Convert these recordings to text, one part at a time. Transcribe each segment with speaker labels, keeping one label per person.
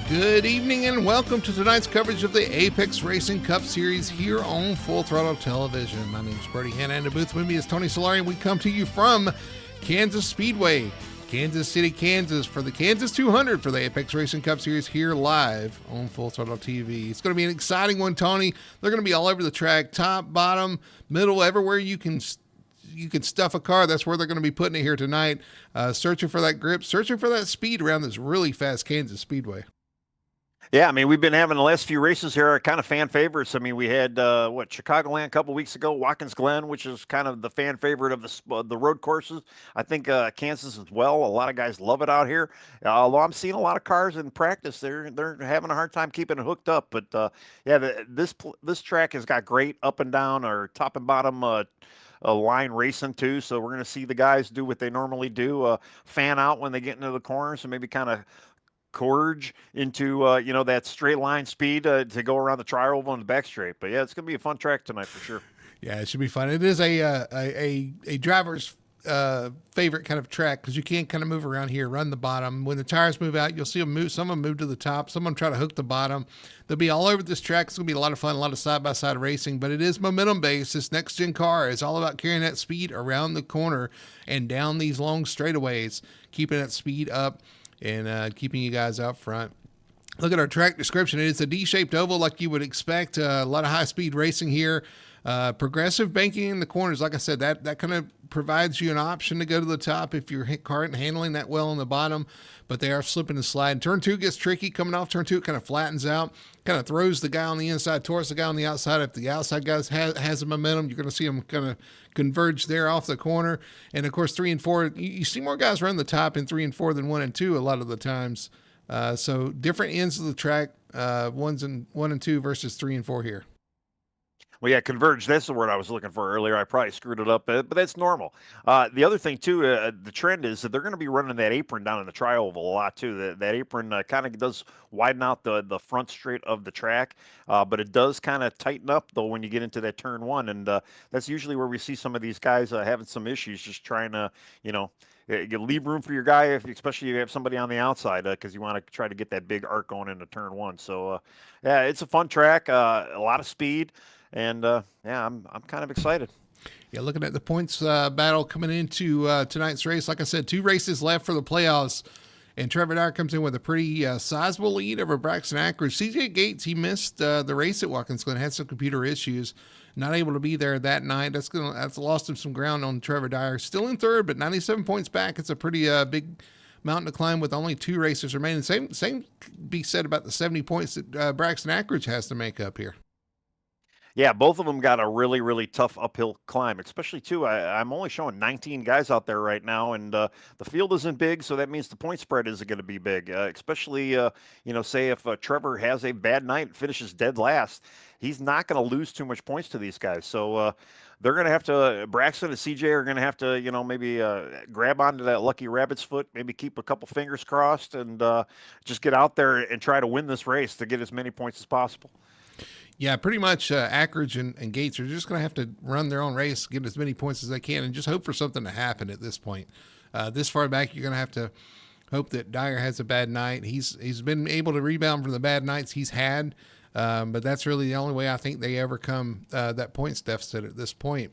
Speaker 1: Good evening and welcome to tonight's coverage of the Apex Racing Cup Series here on Full Throttle Television. My name is Brady Hanna, and the booth with me is Tony Solari, and we come to you from Kansas Speedway, Kansas City, Kansas, for the Kansas 200 for the Apex Racing Cup Series here live on Full Throttle TV. It's going to be an exciting one, Tony. They're going to be all over the track, top, bottom, middle, everywhere you can stuff a car. That's where they're going to be putting it here tonight, searching for that grip, searching for that speed around this really fast Kansas Speedway.
Speaker 2: Yeah, I mean, we've been having the last few races here are kind of fan favorites. I mean, we had, Chicagoland a couple weeks ago, Watkins Glen, which is kind of the fan favorite of the road courses. I think Kansas as well. A lot of guys love it out here. Although I'm seeing a lot of cars in practice, they're having a hard time keeping it hooked up. But, this track has got great up and down or top and bottom line racing too, so we're going to see the guys do what they normally do, fan out when they get into the corners and maybe kind of courage into that straight line speed to go around the tri-oval and the back straight. But yeah, it's gonna be a fun track tonight for sure.
Speaker 1: Yeah, it should be fun. It is a driver's favorite kind of track because you can kind of move around here, run the bottom. When the tires move out, you'll see them move. Some of them move to the top. Some of them try to hook the bottom. They'll be all over this track. It's gonna be a lot of fun, a lot of side-by-side racing, but it is momentum based. This next gen car is all about carrying that speed around the corner and down these long straightaways, keeping that speed up and keeping you guys out front. Look at our track description. It's a D-shaped oval like you would expect. A lot of high-speed racing here. Progressive banking in the corners. Like I said, that kind of provides you an option to go to the top if your car isn't handling that well on the bottom, but they are slipping and sliding. Turn 2 gets tricky. Coming off turn 2, it kind of flattens out, kind of throws the guy on the inside towards the guy on the outside. If the outside guy has a momentum, you're going to see him kind of converge there off the corner. And of course, 3 and 4, you see more guys run the top in 3 and 4 than 1 and 2 a lot of the times. So different ends of the track, 1 and 2 versus 3 and 4 here.
Speaker 2: Well, yeah, converge. That's the word I was looking for earlier. I probably screwed it up, but that's normal. The other thing, too, the trend is that they're going to be running that apron down in the tri-oval a lot, too. That apron kind of does widen out the front straight of the track, but it does kind of tighten up, though, when you get into that turn 1. And that's usually where we see some of these guys having some issues, just trying to, you leave room for your guy, especially if you have somebody on the outside, because you want to try to get that big arc going into turn 1. So, yeah, it's a fun track, a lot of speed. And I'm kind of excited.
Speaker 1: Yeah, looking at the points battle coming into tonight's race. Like I said, 2 races left for the playoffs, and Trevor Dyer comes in with a pretty sizable lead over Braxton Ackridge. CJ Gates, he missed the race at Watkins Glen, had some computer issues, not able to be there that night. That's lost him some ground on Trevor Dyer. Still in third, but 97 points back. It's a pretty big mountain to climb with only 2 races remaining. Same be said about the 70 points that Braxton Ackridge has to make up here.
Speaker 2: Yeah, both of them got a really, really tough uphill climb, especially, too, I'm only showing 19 guys out there right now, and the field isn't big, so that means the point spread isn't going to be big, especially, say if Trevor has a bad night and finishes dead last, he's not going to lose too much points to these guys. So they're going to have to, Braxton and CJ are going to have to, maybe grab onto that lucky rabbit's foot, maybe keep a couple fingers crossed, and just get out there and try to win this race to get as many points as possible.
Speaker 1: Yeah, pretty much Ackridge and Gates are just going to have to run their own race, get as many points as they can, and just hope for something to happen at this point. This far back, you're going to have to hope that Dyer has a bad night. He's been able to rebound from the bad nights he's had, but that's really the only way I think they overcome that points deficit at this point.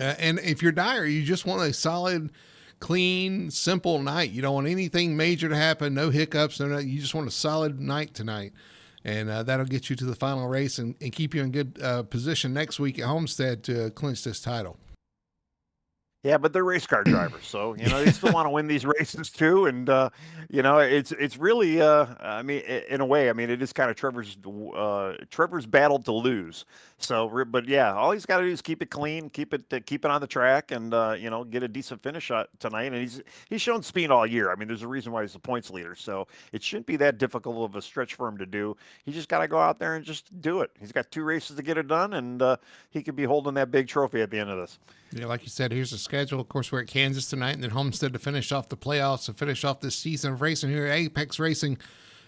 Speaker 1: And if you're Dyer, you just want a solid, clean, simple night. You don't want anything major to happen, no hiccups, you just want a solid night tonight. And that'll get you to the final race and keep you in good position next week at Homestead to clinch this title.
Speaker 2: Yeah, but they're race car drivers, so they still want to win these races too. And it's really, in a way, it is kind of Trevor's battle to lose. So, but yeah, all he's got to do is keep it clean, keep it on the track, and get a decent finish tonight. And he's shown speed all year. There's a reason why he's the points leader, so it shouldn't be that difficult of a stretch for him to do. He just got to go out there and just do it. He's got 2 races to get it done, and he could be holding that big trophy at the end of this.
Speaker 1: Yeah, like you said, here's the schedule. Of course, we're at Kansas tonight, and then Homestead to finish off the playoffs, to finish off this season of racing here at Apex Racing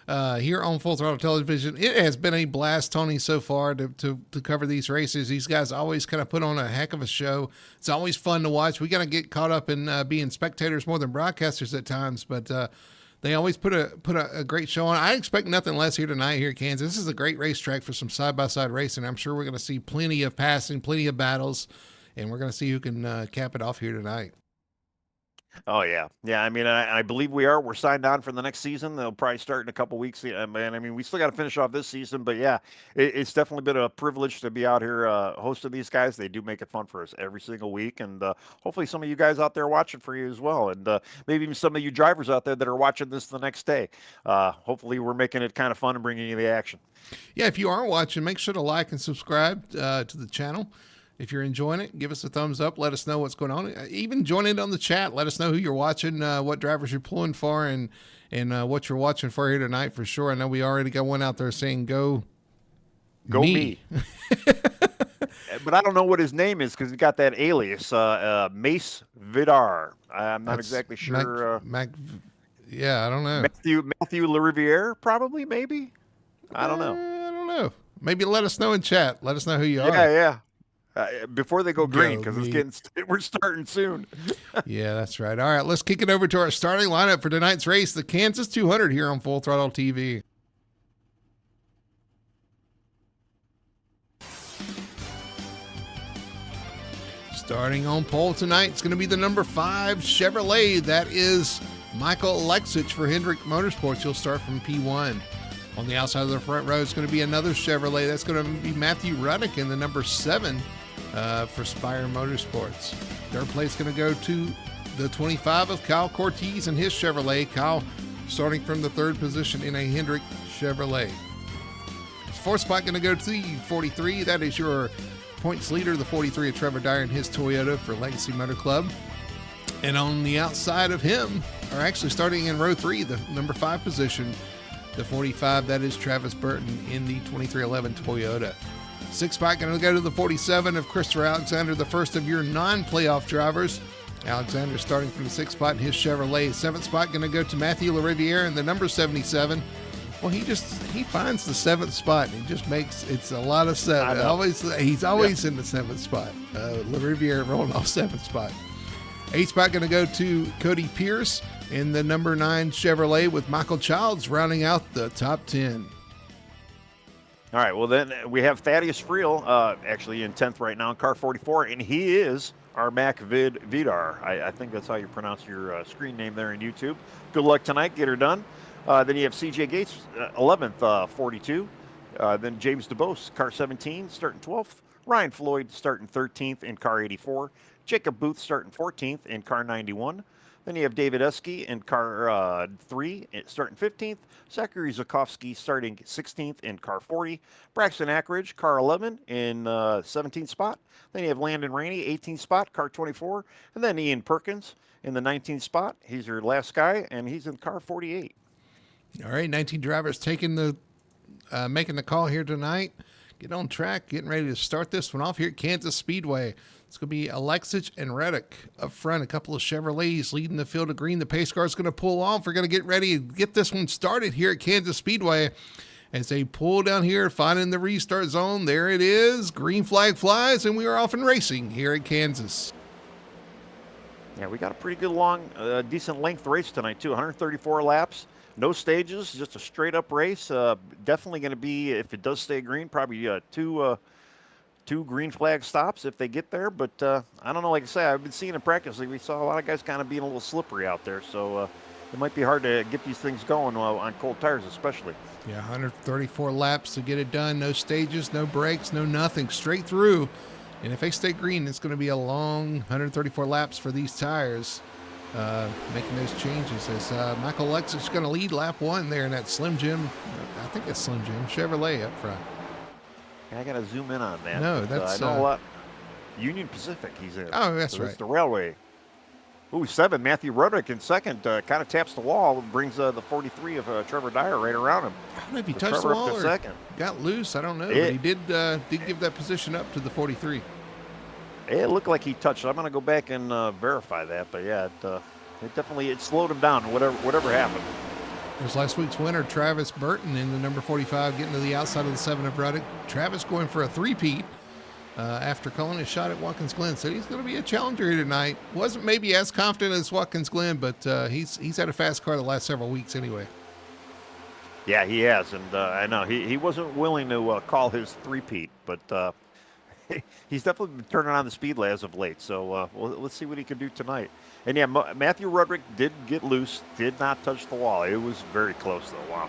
Speaker 1: here on Full Throttle Television. It has been a blast, Tony, so far to cover these races. These guys always kind of put on a heck of a show. It's always fun to watch. We got to get caught up in being spectators more than broadcasters at times, but They always put a great show on. I expect nothing less here tonight here at Kansas. This is a great racetrack for some side-by-side racing. I'm sure we're going to see plenty of passing, plenty of battles, and we're going to see who can cap it off here tonight.
Speaker 2: Oh yeah, yeah. I mean, I believe we are. We're signed on for the next season. They'll probably start in a couple weeks. Man, I mean, we still got to finish off this season, but yeah, it's definitely been a privilege to be out here hosting these guys. They do make it fun for us every single week, and hopefully some of you guys out there watching for you as well, and maybe even some of you drivers out there that are watching this the next day. Hopefully, we're making it kind of fun and bringing you the action.
Speaker 1: Yeah, if you are watching, make sure to like and subscribe to the channel. If you're enjoying it, give us a thumbs up. Let us know what's going on. Even join in on the chat. Let us know who you're watching, what drivers you're pulling for, and what you're watching for here tonight for sure. I know we already got one out there saying go me.
Speaker 2: But I don't know what his name is because he got that alias, Mace Vidar. I'm not exactly sure.
Speaker 1: Yeah, I don't know.
Speaker 2: Matthew LaRiviere, probably, maybe. I don't know.
Speaker 1: I don't know. Maybe let us know in chat. Let us know who you are.
Speaker 2: Yeah. Before they go green, because we're starting soon.
Speaker 1: Yeah, that's right. All right, let's kick it over to our starting lineup for tonight's race, the Kansas 200 here on Full Throttle TV. Starting on pole tonight, it's going to be the number 5 Chevrolet. That is Michael Alexich for Hendrick Motorsports. He'll start from P1. On the outside of the front row, it's going to be another Chevrolet. That's going to be Matthew Ruddick in the number 7 for Spire Motorsports. Third place going to go to the 25 of Kyle Cortez and his Chevrolet. Kyle starting from the 3rd position in a Hendrick Chevrolet. Fourth spot going to go to the 43. That is your points leader, the 43 of Trevor Dyer and his Toyota for Legacy Motor Club. And on the outside of him, or actually starting in row 3, the number 5 position, the 45, that is Travis Burton in the 2311 Toyota. Sixth spot going to go to the 47 of Christopher Alexander, the first of your non-playoff drivers. Alexander starting from the 6th spot in his Chevrolet. 7th spot going to go to Matthew LaRiviere in the number 77. Well, he finds the 7th spot. He just makes, it's a lot of 7. He's always in the 7th spot. LaRiviere rolling off 7th spot. 8th spot going to go to Cody Pierce in the number 9 Chevrolet with Michael Childs rounding out the top 10.
Speaker 2: All right, well, then we have Thaddeus Friel, actually in 10th right now in car 44, and he is our Mac Vidar. I think that's how you pronounce your screen name there in YouTube. Good luck tonight. Get her done. Then you have CJ Gates, 11th, 42. Then James DeBose, car 17, starting 12th. Ryan Floyd starting 13th in car 84. Jacob Booth starting 14th in car 91. Then you have David Esky in car 3, starting 15th. Zachary Zukovsky starting 16th in car 40. Braxton Ackridge, car 11 in 17th spot. Then you have Landon Rainey, 18th spot, car 24. And then Ian Perkins in the 19th spot. He's your last guy, and he's in car 48.
Speaker 1: All right, 19 drivers taking making the call here tonight. Get on track, getting ready to start this one off here at Kansas Speedway. It's going to be Alexich and Reddick up front. A couple of Chevrolets leading the field of green. The pace car is going to pull off. We're going to get ready to get this one started here at Kansas Speedway. As they pull down here, finding the restart zone. There it is. Green flag flies, and we are off and racing here at Kansas.
Speaker 2: Yeah, we got a pretty good long, decent length race tonight, too. 134 laps. No stages, just a straight-up race. Definitely going to be, if it does stay green, probably two green flag stops if they get there. But I don't know. Like I say, I've been seeing in practice, we saw a lot of guys kind of being a little slippery out there. So it might be hard to get these things going on cold tires especially.
Speaker 1: Yeah, 134 laps to get it done. No stages, no brakes, no nothing. Straight through. And if they stay green, it's going to be a long 134 laps for these tires. Making those changes as Michael Alexich is going to lead lap 1 there in that Slim Jim. I think it's Slim Jim Chevrolet up front.
Speaker 2: I got to zoom in on that.
Speaker 1: No, that's
Speaker 2: I know a lot. Union Pacific, he's in.
Speaker 1: Oh, that's
Speaker 2: so
Speaker 1: right.
Speaker 2: That's the railway. Ooh, 7. Matthew Ruddick in second. Kind of taps the wall and brings the 43 of Trevor Dyer right around him.
Speaker 1: I don't know if he touched the wall or second. Got loose. I don't know. But he did give that position up to the 43.
Speaker 2: It looked like he touched it. I'm going to go back and verify that. But yeah, it definitely slowed him down. Whatever happened.
Speaker 1: There's last week's winner, Travis Burton, in the number 45, getting to the outside of the 7 of Ruddick. Travis going for a three-peat. after calling a shot at Watkins Glen. Said he's going to be a challenger here tonight. Wasn't maybe as confident as Watkins Glen, but he's had a fast car the last several weeks anyway.
Speaker 2: Yeah, he has, and I know he wasn't willing to call his three-peat, but he's definitely been turning on the Speedway as of late. So let's see what he can do tonight. And yeah, Matthew Rudrick did get loose, did not touch the wall. It was very close though. Wow.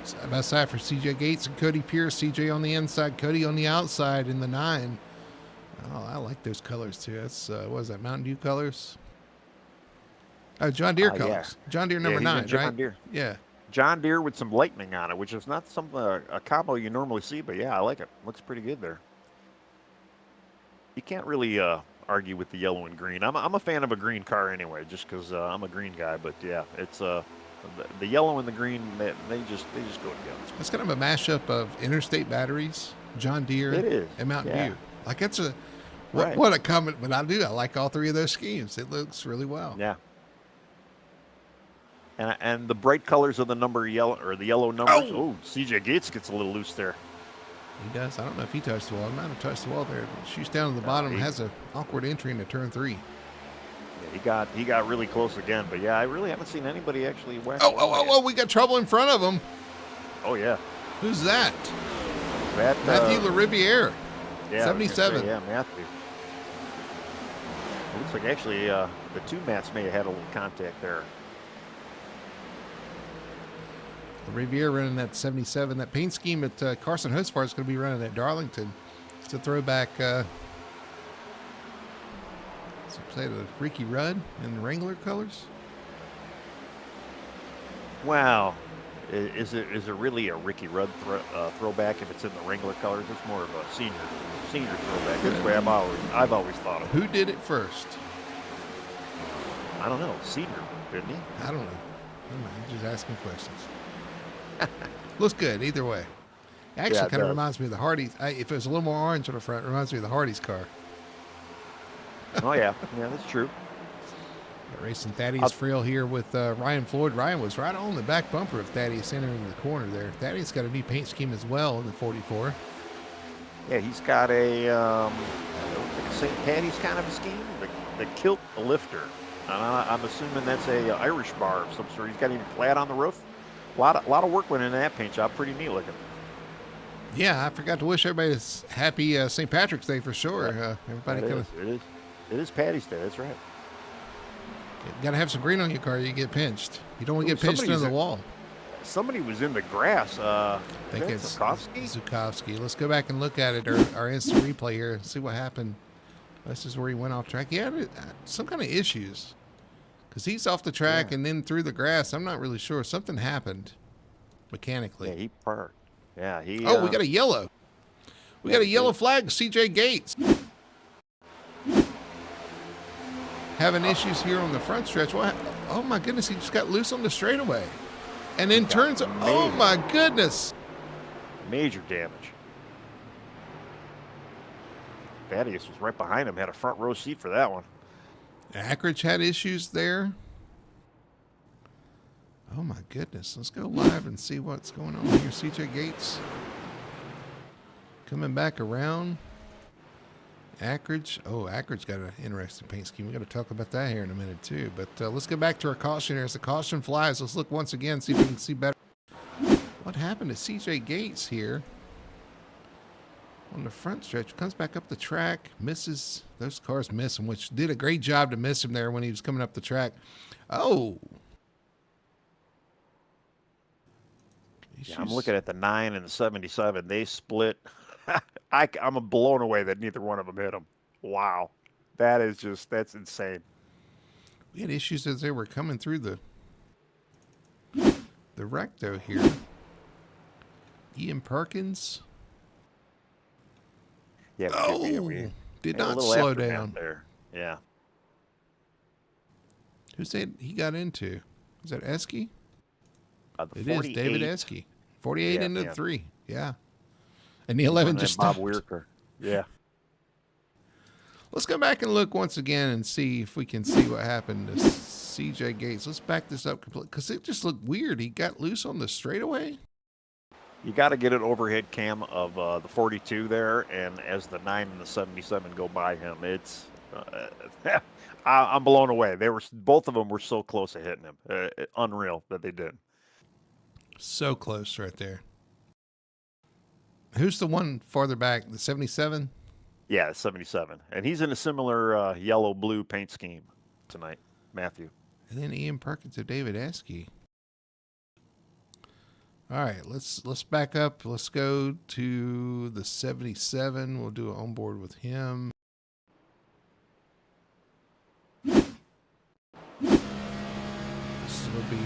Speaker 1: Side by side for CJ Gates and Cody Pierce. CJ on the inside, Cody on the outside in the 9. Oh, I like those colors too. That's what is that, Mountain Dew colors? Oh, John Deere colors. Yeah. John Deere number 9,
Speaker 2: John
Speaker 1: right?
Speaker 2: Deere.
Speaker 1: Yeah.
Speaker 2: John Deere with some lightning on it, which is not some a combo you normally see, but yeah, I like it. Looks pretty good there. You can't really argue with the yellow and green. I'm a fan of a green car anyway, just because I'm a green guy. But yeah, it's the yellow and the green, they just go together.
Speaker 1: It's kind of a mashup of Interstate Batteries, John Deere, and Mountain Dew. Like it's what a comment, but I like all three of those schemes. It looks really well.
Speaker 2: Yeah. And the bright colors of the yellow numbers. Oh, CJ Gates gets a little loose there.
Speaker 1: He does. I don't know if he touched the wall. He might have touched the wall there. But shoots down to the bottom and has an awkward entry into turn 3.
Speaker 2: Yeah, he got really close again. But yeah, I really haven't seen anybody actually whack.
Speaker 1: Oh, we got trouble in front of him.
Speaker 2: Oh, yeah.
Speaker 1: Who's that? Matthew LaRiviere.
Speaker 2: Yeah,
Speaker 1: 77.
Speaker 2: Say, yeah, Matthew. It looks like actually the two Matts may have had a little contact there.
Speaker 1: Riviere running that 77. That paint scheme at Carson Hosfar is going to be running at Darlington. It's a throwback. Say the Ricky Rudd in the Wrangler colors.
Speaker 2: Wow, is it really a Ricky Rudd throwback if it's in the Wrangler colors? It's more of a senior throwback. That's the way I've always thought of it.
Speaker 1: Who did it first?
Speaker 2: I don't know. Senior, didn't he?
Speaker 1: I don't know. I'm just asking questions. Looks good either way. Actually, kind of reminds me of the Hardys. If it was a little more orange on the front, it reminds me of the Hardys car.
Speaker 2: Oh yeah, that's true.
Speaker 1: Racing Thaddeus Friel here with Ryan Floyd. Ryan was right on the back bumper of Thaddeus entering the corner there. Thaddeus got a new paint scheme as well in the 44.
Speaker 2: Yeah, he's got a St. Patty's kind of a scheme. The kilt lifter. I'm assuming that's a Irish bar of some sort. He's got even plaid on the roof. A lot of work went into that paint job. Pretty neat looking.
Speaker 1: Yeah, I forgot to wish everybody a happy St. Patrick's Day for sure. Everybody
Speaker 2: It is Patty's Day. That's right.
Speaker 1: You got to have some green on your car. You get pinched. You don't want to get pinched into the wall.
Speaker 2: Somebody was in the grass.
Speaker 1: I think it's Zukovsky. Let's go back and look at it, our instant replay here, and see what happened. This is where he went off track. He had some kind of issues because he's off the track and then through the grass. I'm not really sure. Something happened mechanically.
Speaker 2: Yeah, he parked. Yeah, he.
Speaker 1: We got a yellow. We got a yellow flag. CJ Gates having issues here on the front stretch. What? Oh my goodness! He just got loose on the straightaway, and then turns. Oh my goodness!
Speaker 2: Major damage. Thaddeus was right behind him. Had a front row seat for that one.
Speaker 1: Ackridge had issues there. Oh my goodness. Let's go live and see what's going on here. CJ Gates coming back around. Ackridge. Oh, Ackridge got an interesting paint scheme. We've got to talk about that here in a minute too. But let's go back to our caution here. As the caution flies, let's look once again, see if we can see better. What happened to CJ Gates here on the front stretch? Comes back up the track, misses. Those cars miss him, which did a great job to miss him there when he was coming up the track. Oh.
Speaker 2: Yeah, I'm looking at the 9 and the 77. They split. I'm blown away that neither one of them hit him. Wow. That's insane.
Speaker 1: We had issues as they were coming through the wreck though here. Ian Perkins.
Speaker 2: Yeah.
Speaker 1: Did not slow down
Speaker 2: there. Yeah.
Speaker 1: Who said he got into? Is that Esky?
Speaker 2: It
Speaker 1: is David Esky. 48 into 3. Yeah. And the 11 just stopped.
Speaker 2: Bob Weirker. Yeah.
Speaker 1: Let's go back and look once again and see if we can see what happened to CJ Gates. Let's back this up completely because it just looked weird. He got loose on the straightaway.
Speaker 2: You got to get an overhead cam of the 42 there, and as the 9 and the 77 go by him, it's I'm blown away. They were both of them were so close to hitting him. Unreal that they did.
Speaker 1: So close right there. Who's the one farther back? The 77?
Speaker 2: Yeah, 77, and he's in a similar yellow-blue paint scheme tonight, Matthew.
Speaker 1: And then Ian Perkins of David Esky. All right, let's back up. Let's go to the 77. We'll do an onboard with him. This will be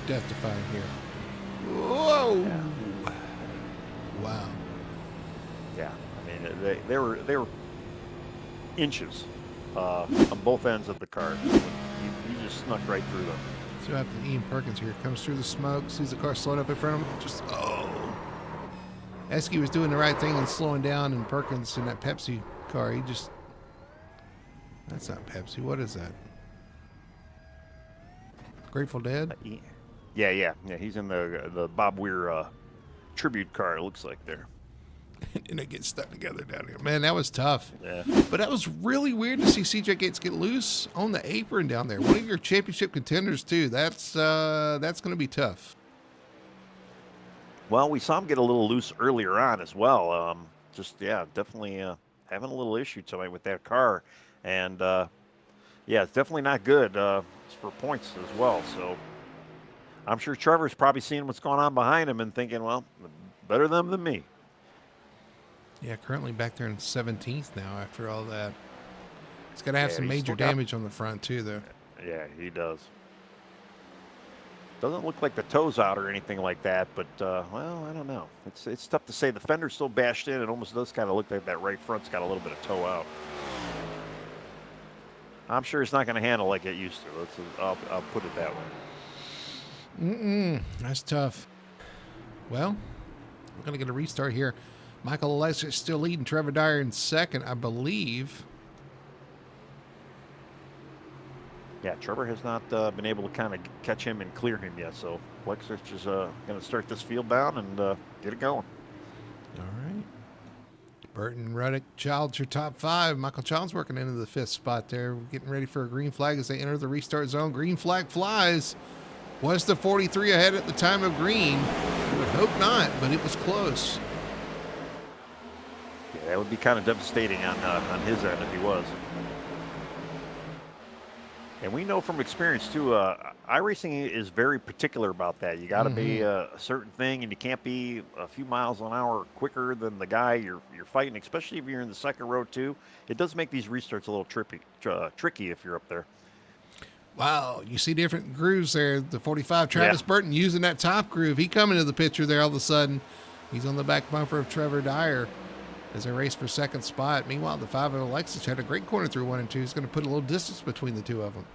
Speaker 1: death-defying here. Whoa!
Speaker 2: Yeah.
Speaker 1: Wow.
Speaker 2: Yeah, I mean they were inches on both ends of the car. He just snuck right through them.
Speaker 1: So after Ian Perkins here comes through the smoke, sees the car slowing up in front of him. Just Esky was doing the right thing and slowing down, and Perkins in that Pepsi car, that's not Pepsi. What is that? Grateful Dead?
Speaker 2: Yeah. He's in the Bob Weir tribute car. It looks like there.
Speaker 1: And they get stuck together down here. Man, that was tough.
Speaker 2: Yeah.
Speaker 1: But that was really weird to see CJ Gates get loose on the apron down there. One of your championship contenders too. That's going to be tough.
Speaker 2: Well, we saw him get a little loose earlier on as well. Definitely having a little issue tonight with that car, and it's definitely not good for points as well. So I'm sure Trevor's probably seeing what's going on behind him and thinking, well, better them than me.
Speaker 1: Yeah, currently back there in 17th now after all that. He's got to have some major damage on the front too, though.
Speaker 2: Yeah, he does. Doesn't look like the toe's out or anything like that, but, well, I don't know. It's tough to say. The fender's so bashed in, it almost does kind of look like that right front's got a little bit of toe out. I'm sure it's not going to handle like it used to. I'll put it that way.
Speaker 1: That's tough. Well, we're going to get a restart here. Michael Alexis still leading, Trevor Dyer in second, I believe.
Speaker 2: Yeah, Trevor has not been able to kind of catch him and clear him yet, so Alexis is going to start this field down and get it going.
Speaker 1: All right. Burton, Ruddick, Childs, your top five. Michael Childs working into the fifth spot there. We're getting ready for a green flag as they enter the restart zone. Green flag flies. Was the 43 ahead at the time of green? I would hope not, but it was close.
Speaker 2: Yeah, that would be kind of devastating on his end if he was. And we know from experience too, iRacing is very particular about that. You got to be a certain thing, and you can't be a few miles an hour quicker than the guy you're fighting, especially if you're in the second row too. It does make these restarts a little tricky if you're up there.
Speaker 1: Wow, you see different grooves there. The 45, Travis Burton using that top groove. He coming to the picture there all of a sudden. He's on the back bumper of Trevor Dyer as they race for second spot. Meanwhile, the 5 of Alexis had a great corner through 1 and 2. He's going to put a little distance between the two of them.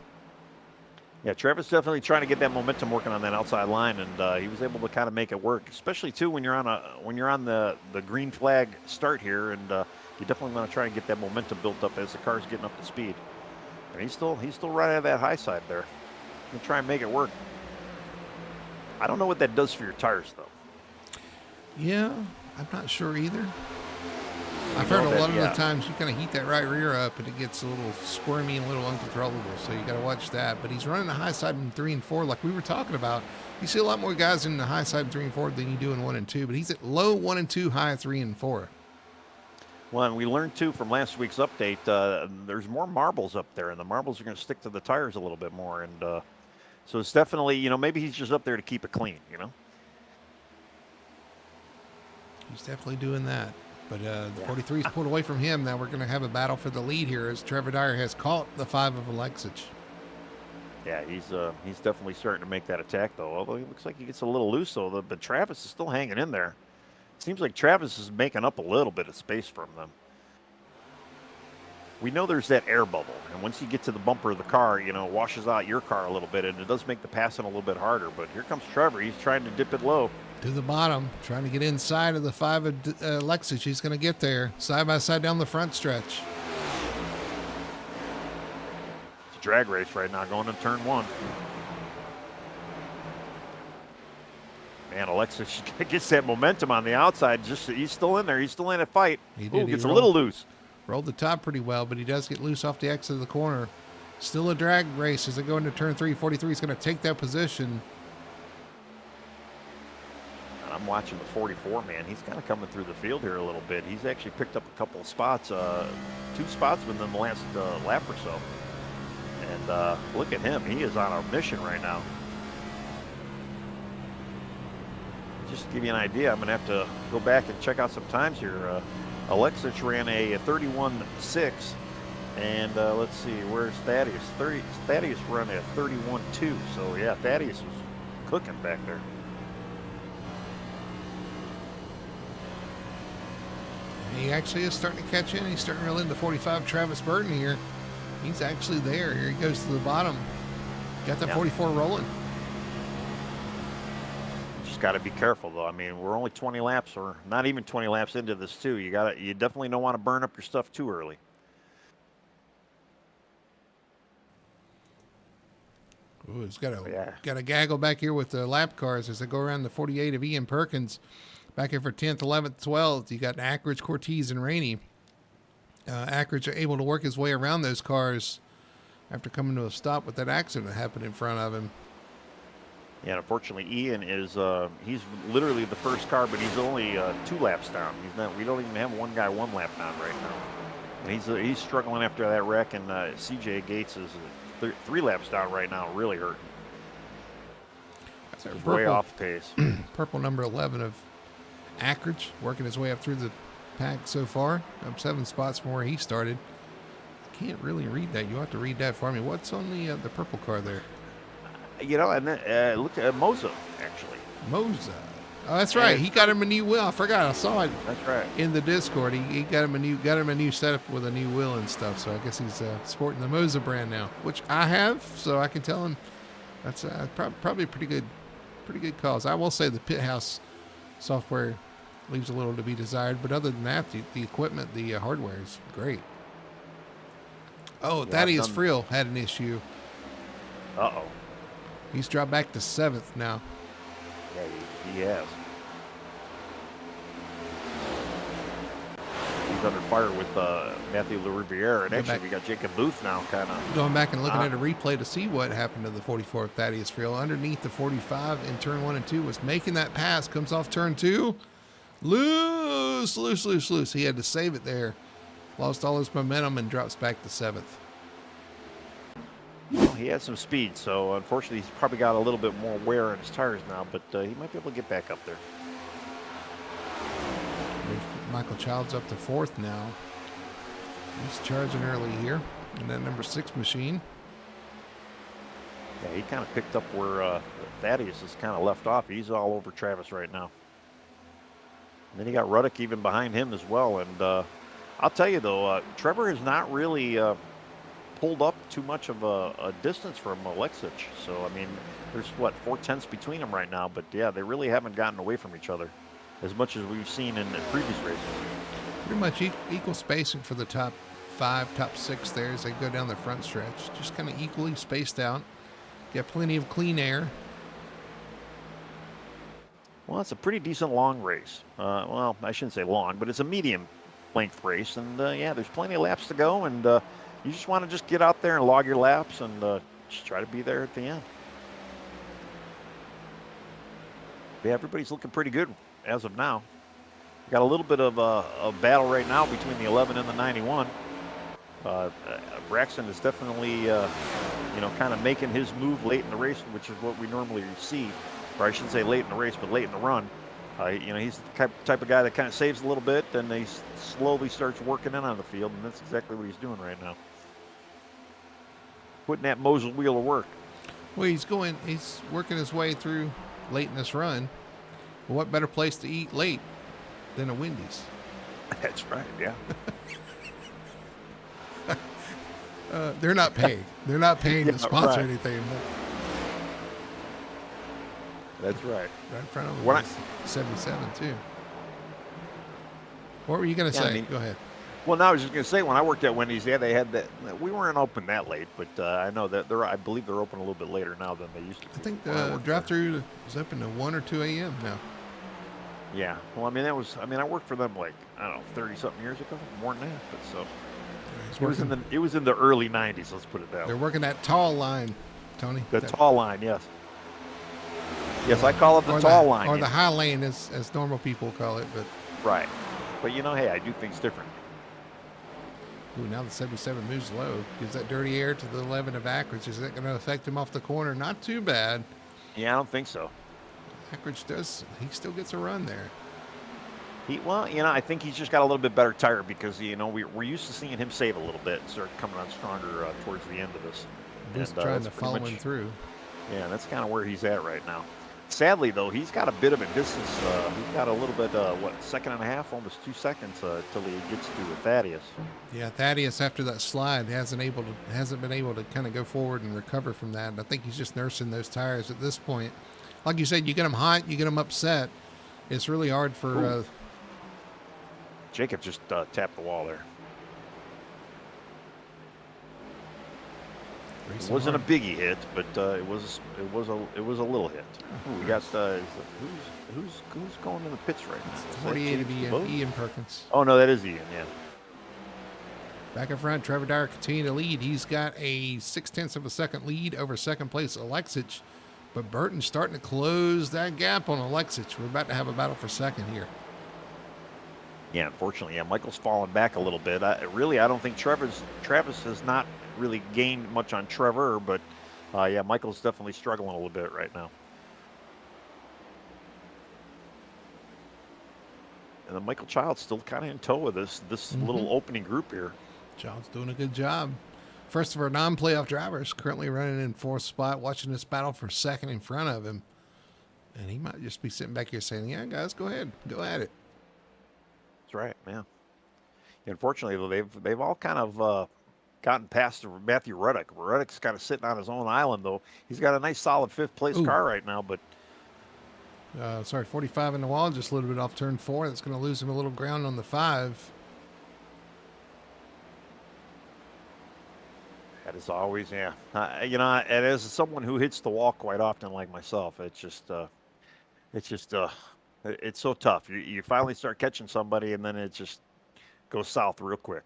Speaker 2: Yeah, Trevor's definitely trying to get that momentum working on that outside line, and he was able to kind of make it work, especially too when you're on the green flag start here, and you definitely want to try and get that momentum built up as the car's getting up to speed. And he's still right at that high side there. He'll try and make it work. I don't know what that does for your tires, though.
Speaker 1: Yeah, I'm not sure either. I've heard a lot of the times you kind of heat that right rear up and it gets a little squirmy and a little uncontrollable, so you got to watch that. But he's running the high side in 3 and 4 like we were talking about. You see a lot more guys in the high side in 3 and 4 than you do in 1 and 2, but he's at low 1 and 2, high 3 and 4.
Speaker 2: Well, and we learned too from last week's update, there's more marbles up there, and the marbles are going to stick to the tires a little bit more. And so it's definitely, maybe he's just up there to keep it clean,
Speaker 1: He's definitely doing that. But the 43's pulled away from him. Now we're going to have a battle for the lead here as Trevor Dyer has caught the 5 of Alexis.
Speaker 2: Yeah, he's definitely starting to make that attack, though. Although he looks like he gets a little loose, though. But Travis is still hanging in there. It seems like Travis is making up a little bit of space from them. We know there's that air bubble, and once you get to the bumper of the car, it washes out your car a little bit, and it does make the passing a little bit harder. But here comes Trevor. He's trying to dip it low.
Speaker 1: To the bottom, trying to get inside of the 5 of Alexis. She's going to get there, side by side down the front stretch.
Speaker 2: It's a drag race right now, going to turn 1. Man, Alexis gets that momentum on the outside. Just he's still in there. He's still in a fight.
Speaker 1: He
Speaker 2: Ooh,
Speaker 1: did.
Speaker 2: gets a little loose.
Speaker 1: Rolled the top pretty well, but he does get loose off the exit of the corner. Still a drag race as they go into turn 3. 43 is going to take that position.
Speaker 2: And I'm watching the 44, man. He's kind of coming through the field here a little bit. He's actually picked up a couple of spots, 2 spots within the last lap or so. And look at him. He is on a mission right now. Just to give you an idea, I'm going to have to go back and check out some times here. Alexis ran a 31.6, and let's see, where's Thaddeus? Thaddeus ran a 31.2, so yeah, Thaddeus was cooking back there.
Speaker 1: He actually is starting to catch in. He's starting to reel in the 45 Travis Burton here. He's actually there. Here he goes to the bottom. Got that 44 rolling.
Speaker 2: Got to be careful though. I mean, we're only 20 laps, or not even 20 laps into this too. You definitely don't want to burn up your stuff too early.
Speaker 1: Ooh, it's got a gaggle back here with the lap cars as they go around the 48 of Ian Perkins. Back here for 10th, 11th, 12th. You got Ackridge, Cortez, and Rainey. Ackridge able to work his way around those cars after coming to a stop with that accident that happened in front of him.
Speaker 2: Yeah, unfortunately, Ian is he's literally the first car, but he's only 2 laps down. He's not. We don't even have one guy 1 lap down right now. And he's struggling after that wreck, and CJ Gates is 3 laps down right now, really hurting. He's way off pace.
Speaker 1: Purple number 11 of Ackridge working his way up through the pack so far, up 7 spots from where he started. I can't really read that. You'll have to read that for me. What's on the purple car there?
Speaker 2: You know, and then look at Moza, actually.
Speaker 1: Moza. Oh, that's right. He got him a new wheel. I forgot. I saw it.
Speaker 2: That's right.
Speaker 1: In the Discord, he got him a new setup with a new wheel and stuff. So I guess he's sporting the Moza brand now, which I have. So I can tell him that's probably a pretty good cause. I will say the pit house software leaves a little to be desired, but other than that, the equipment, the hardware is great. Oh, yeah, Thaddeus Friel had an issue.
Speaker 2: Uh-oh.
Speaker 1: He's dropped back to 7th now.
Speaker 2: Yeah, he has. He's under fire with Matthew LaRiviere, and actually we got Jacob Booth now kind of.
Speaker 1: Going back and looking at a replay to see what happened to the 44 of Thaddeus Friel. Underneath the 45 in turn 1 and 2 was making that pass, comes off turn 2. Loose. He had to save it there. Lost all his momentum and drops back to 7th.
Speaker 2: Well, he had some speed, so unfortunately he's probably got a little bit more wear on his tires now, but he might be able to get back up there.
Speaker 1: Michael Childs up to 4th now. He's charging early here in that number 6 machine.
Speaker 2: Yeah, he kind of picked up where Thaddeus is kind of left off. He's all over Travis right now. And then you got Ruddock even behind him as well. And I'll tell you, though, Trevor has not really pulled up too much of a distance from Alexis. So, I mean, there's, 4/10 between them right now. But, yeah, they really haven't gotten away from each other as much as we've seen in the previous races.
Speaker 1: Pretty much equal spacing for the top 5, top 6 there as they go down the front stretch. Just kind of equally spaced out. Got plenty of clean air.
Speaker 2: Well, it's a pretty decent long race. Well, I shouldn't say long, but it's a medium length race. And, yeah, there's plenty of laps to go. And you just want to just get out there and log your laps and just try to be there at the end. Yeah, everybody's looking pretty good as of now. Got a little bit of a battle right now between the 11 and the 91. Braxton is definitely, kind of making his move late in the race, which is what we normally see. Or I shouldn't say late in the race, but late in the run. He's the type of guy that kind of saves a little bit, and he slowly starts working in on the field, and that's exactly what he's doing right now. Putting that Mosul wheel to work.
Speaker 1: Well, he's working his way through late in this run. Well, what better place to eat late than a Wendy's?
Speaker 2: That's right, yeah.
Speaker 1: They're not paid. They're not paying to sponsor anything.
Speaker 2: That's right.
Speaker 1: Right in front of them. 77 too. What were you going to say? Go ahead.
Speaker 2: Well, now I was just going to say, when I worked at Wendy's, yeah, they had that. We weren't open that late, but I know that I believe they're open a little bit later now than they used to be.
Speaker 1: I think the drive-through is open to 1 or 2 a.m. now.
Speaker 2: Yeah. Well, I mean, I worked for them like, I don't know, 30-something years ago, more than that. But so it was in the early 90s. Let's put it that way.
Speaker 1: They're working that tall line, Tony.
Speaker 2: The tall line, yes. Yes, I call it the tall line.
Speaker 1: Or the high lane, as normal people call it. But
Speaker 2: right. But, hey, I do things different.
Speaker 1: Ooh, now the 77 moves low. Gives that dirty air to the 11 of Ackridge. Is that going to affect him off the corner? Not too bad.
Speaker 2: Yeah, I don't think so.
Speaker 1: Ackridge he still gets a run there.
Speaker 2: I think he's just got a little bit better tire because, we're used to seeing him save a little bit and start coming on stronger towards the end of this.
Speaker 1: Just trying to follow him through.
Speaker 2: Yeah, that's kind of where he's at right now. Sadly, though, he's got a bit of a distance. He's got a little bit, second and a half, almost 2 seconds till he gets to Thaddeus.
Speaker 1: Yeah, Thaddeus, after that slide, hasn't been able to kind of go forward and recover from that. And I think he's just nursing those tires at this point. Like you said, you get them hot, you get them upset. It's really hard for...
Speaker 2: Jacob just tapped the wall there. It wasn't a biggie hit, but it was a little hit. Ooh, we got who's going in the pits right now?
Speaker 1: 48 of Ian Perkins.
Speaker 2: Oh no, that is Ian. Yeah.
Speaker 1: Back in front, Trevor Dyer continuing to lead. He's got a 0.6 of a second lead over second place Alexic, but Burton's starting to close that gap on Alexic. We're about to have a battle for second here.
Speaker 2: Yeah, unfortunately, Michael's fallen back a little bit. I don't think Travis has not really gained much on Trevor, but Michael's definitely struggling a little bit right now. And then Michael Child's still kind of in tow with this little opening group here.
Speaker 1: Child's doing a good job. First of our non-playoff drivers, currently running in 4th spot, watching this battle for second in front of him. And he might just be sitting back here saying, yeah, guys, go ahead. Go at it.
Speaker 2: That's right, man. Unfortunately, though, they've all kind of gotten past Matthew Ruddock. Ruddock's kind of sitting on his own island, though. He's got a nice, solid 5th place car right now, but...
Speaker 1: 45 in the wall, just a little bit off turn 4. That's going to lose him a little ground on the 5.
Speaker 2: That is always, yeah. And as someone who hits the wall quite often, like myself, it's so tough. You finally start catching somebody, and then it just goes south real quick.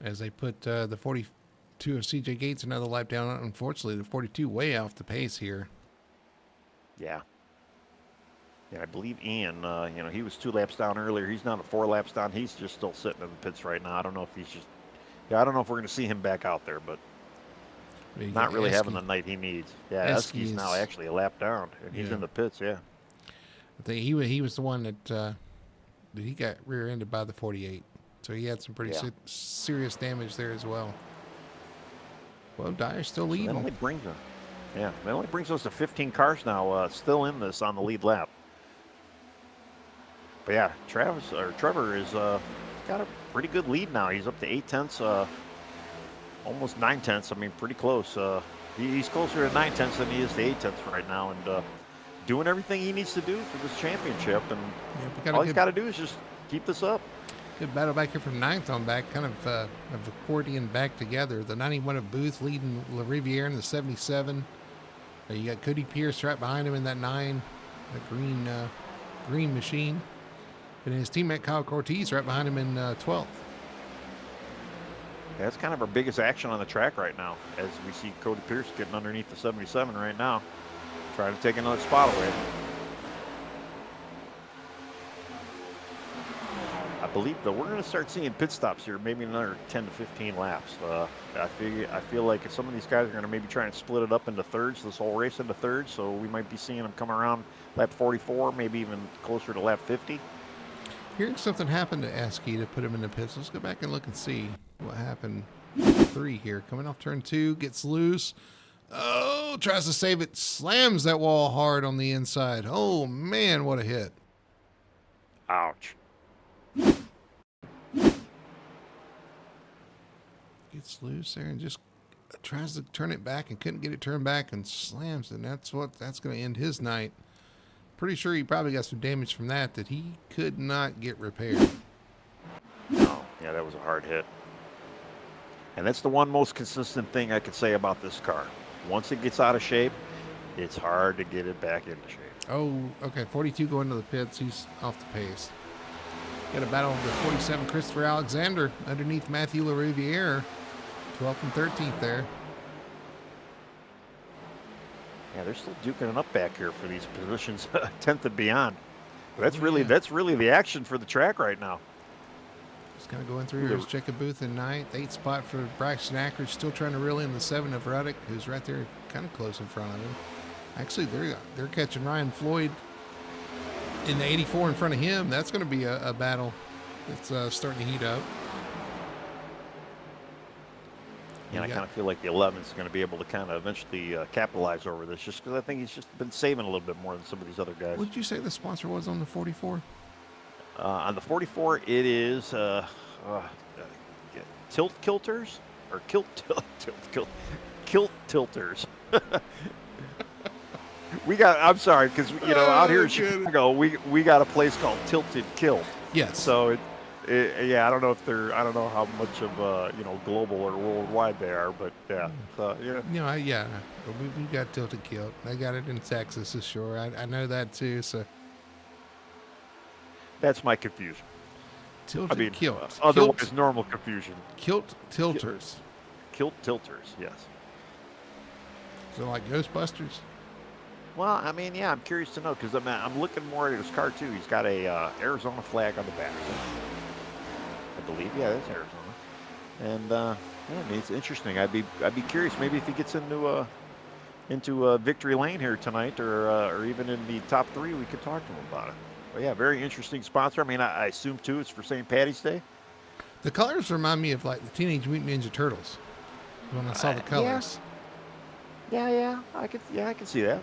Speaker 1: As they put the 42 of CJ Gates another lap down, unfortunately, the 42 way off the pace here.
Speaker 2: Yeah. Yeah, I believe Ian, he was 2 laps down earlier. He's now 4 laps down. He's just still sitting in the pits right now. I don't know if I don't know if we're going to see him back out there, but not really having the night he needs. Yeah, Eske's now actually a lap down, and he's in the pits, yeah.
Speaker 1: I think he was the one that he got rear-ended by the 48. So he had some pretty serious damage there as well. Well, Dyer's still leading.
Speaker 2: So that only brings us to 15 cars now, still in this on the lead lap. But yeah, Trevor is got a pretty good lead now. He's up to 0.8, almost 0.9. I mean, pretty close. He's closer to 0.9 than he is to 0.8 right now, and doing everything he needs to do for this championship. And all he's got to do is just keep this up.
Speaker 1: Good battle back here from 9th on back, kind of accordion back together. The 91 of Booth leading La Riviere in the 77. You got Cody Pierce right behind him in that 9, the green machine. And his teammate Kyle Cortez right behind him in 12th.
Speaker 2: That's kind of our biggest action on the track right now, as we see Cody Pierce getting underneath the 77 right now, trying to take another spot away. I believe, though, we're going to start seeing pit stops here, maybe another 10 to 15 laps. I feel like some of these guys are going to maybe try and split it up into thirds, this whole race into thirds, so we might be seeing them come around lap 44, maybe even closer to lap 50.
Speaker 1: Hearing something happened to Askey to put him in the pits. Let's go back and look and see what happened. 3 here, coming off turn 2, gets loose. Oh, tries to save it, slams that wall hard on the inside. Oh, man, what a hit.
Speaker 2: Ouch.
Speaker 1: Gets loose there and just tries to turn it back and couldn't get it turned back and slams it. And that's going to end his night. Pretty sure he probably got some damage from that he could not get repaired.
Speaker 2: No, Yeah, that was a hard hit. And that's the one most consistent thing I could say about this car. Once it gets out of shape, it's hard to get it back into shape.
Speaker 1: Oh, okay. 42 going to the pits. He's off the pace. Got a battle of the 47 Christopher Alexander underneath Matthew LaRiviere. 12th and 13th there.
Speaker 2: Yeah, they're still duking it up back here for these positions, 10th and beyond. That's really the action for the track right now.
Speaker 1: Just kind of going through. Here's Jacob Booth in 9th. 8th spot for Braxton Ackridge. Still trying to reel in the 7 of Ruddock, who's right there kind of close in front of him. Actually, they're catching Ryan Floyd in the 84 in front of him. That's going to be a battle that's starting to heat up.
Speaker 2: Yeah, I kind of feel like the 11 is going to be able to kind of eventually capitalize over this, just because I think he's just been saving a little bit more than some of these other guys.
Speaker 1: What did you say the sponsor was on the 44?
Speaker 2: On the 44, it is tilt kilters or kilt tilters. I'm sorry, because out here in Chicago, we got a place called Tilted Kilt.
Speaker 1: Yes.
Speaker 2: So yeah, I don't know how much of global or worldwide they are, but yeah. So yeah.
Speaker 1: We got Tilted Kilt. I got it in Texas, is sure. I know that too. So
Speaker 2: that's my confusion.
Speaker 1: Tilted Kilt.
Speaker 2: Otherwise, normal confusion.
Speaker 1: Kilt tilters.
Speaker 2: Kilt tilters. Yes.
Speaker 1: So like Ghostbusters.
Speaker 2: Well, I mean, yeah, I'm curious to know, because I'm looking more at his car too. He's got a Arizona flag on the back. I believe, yeah, that's Arizona. And yeah, I mean, it's interesting. I'd be curious, maybe if he gets into victory lane here tonight, or even in the top 3, we could talk to him about it. But yeah, very interesting sponsor. I mean, I assume too it's for St. Patty's Day.
Speaker 1: The colors remind me of like the Teenage Mutant Ninja Turtles when I saw the colors.
Speaker 2: Yeah, I could see that.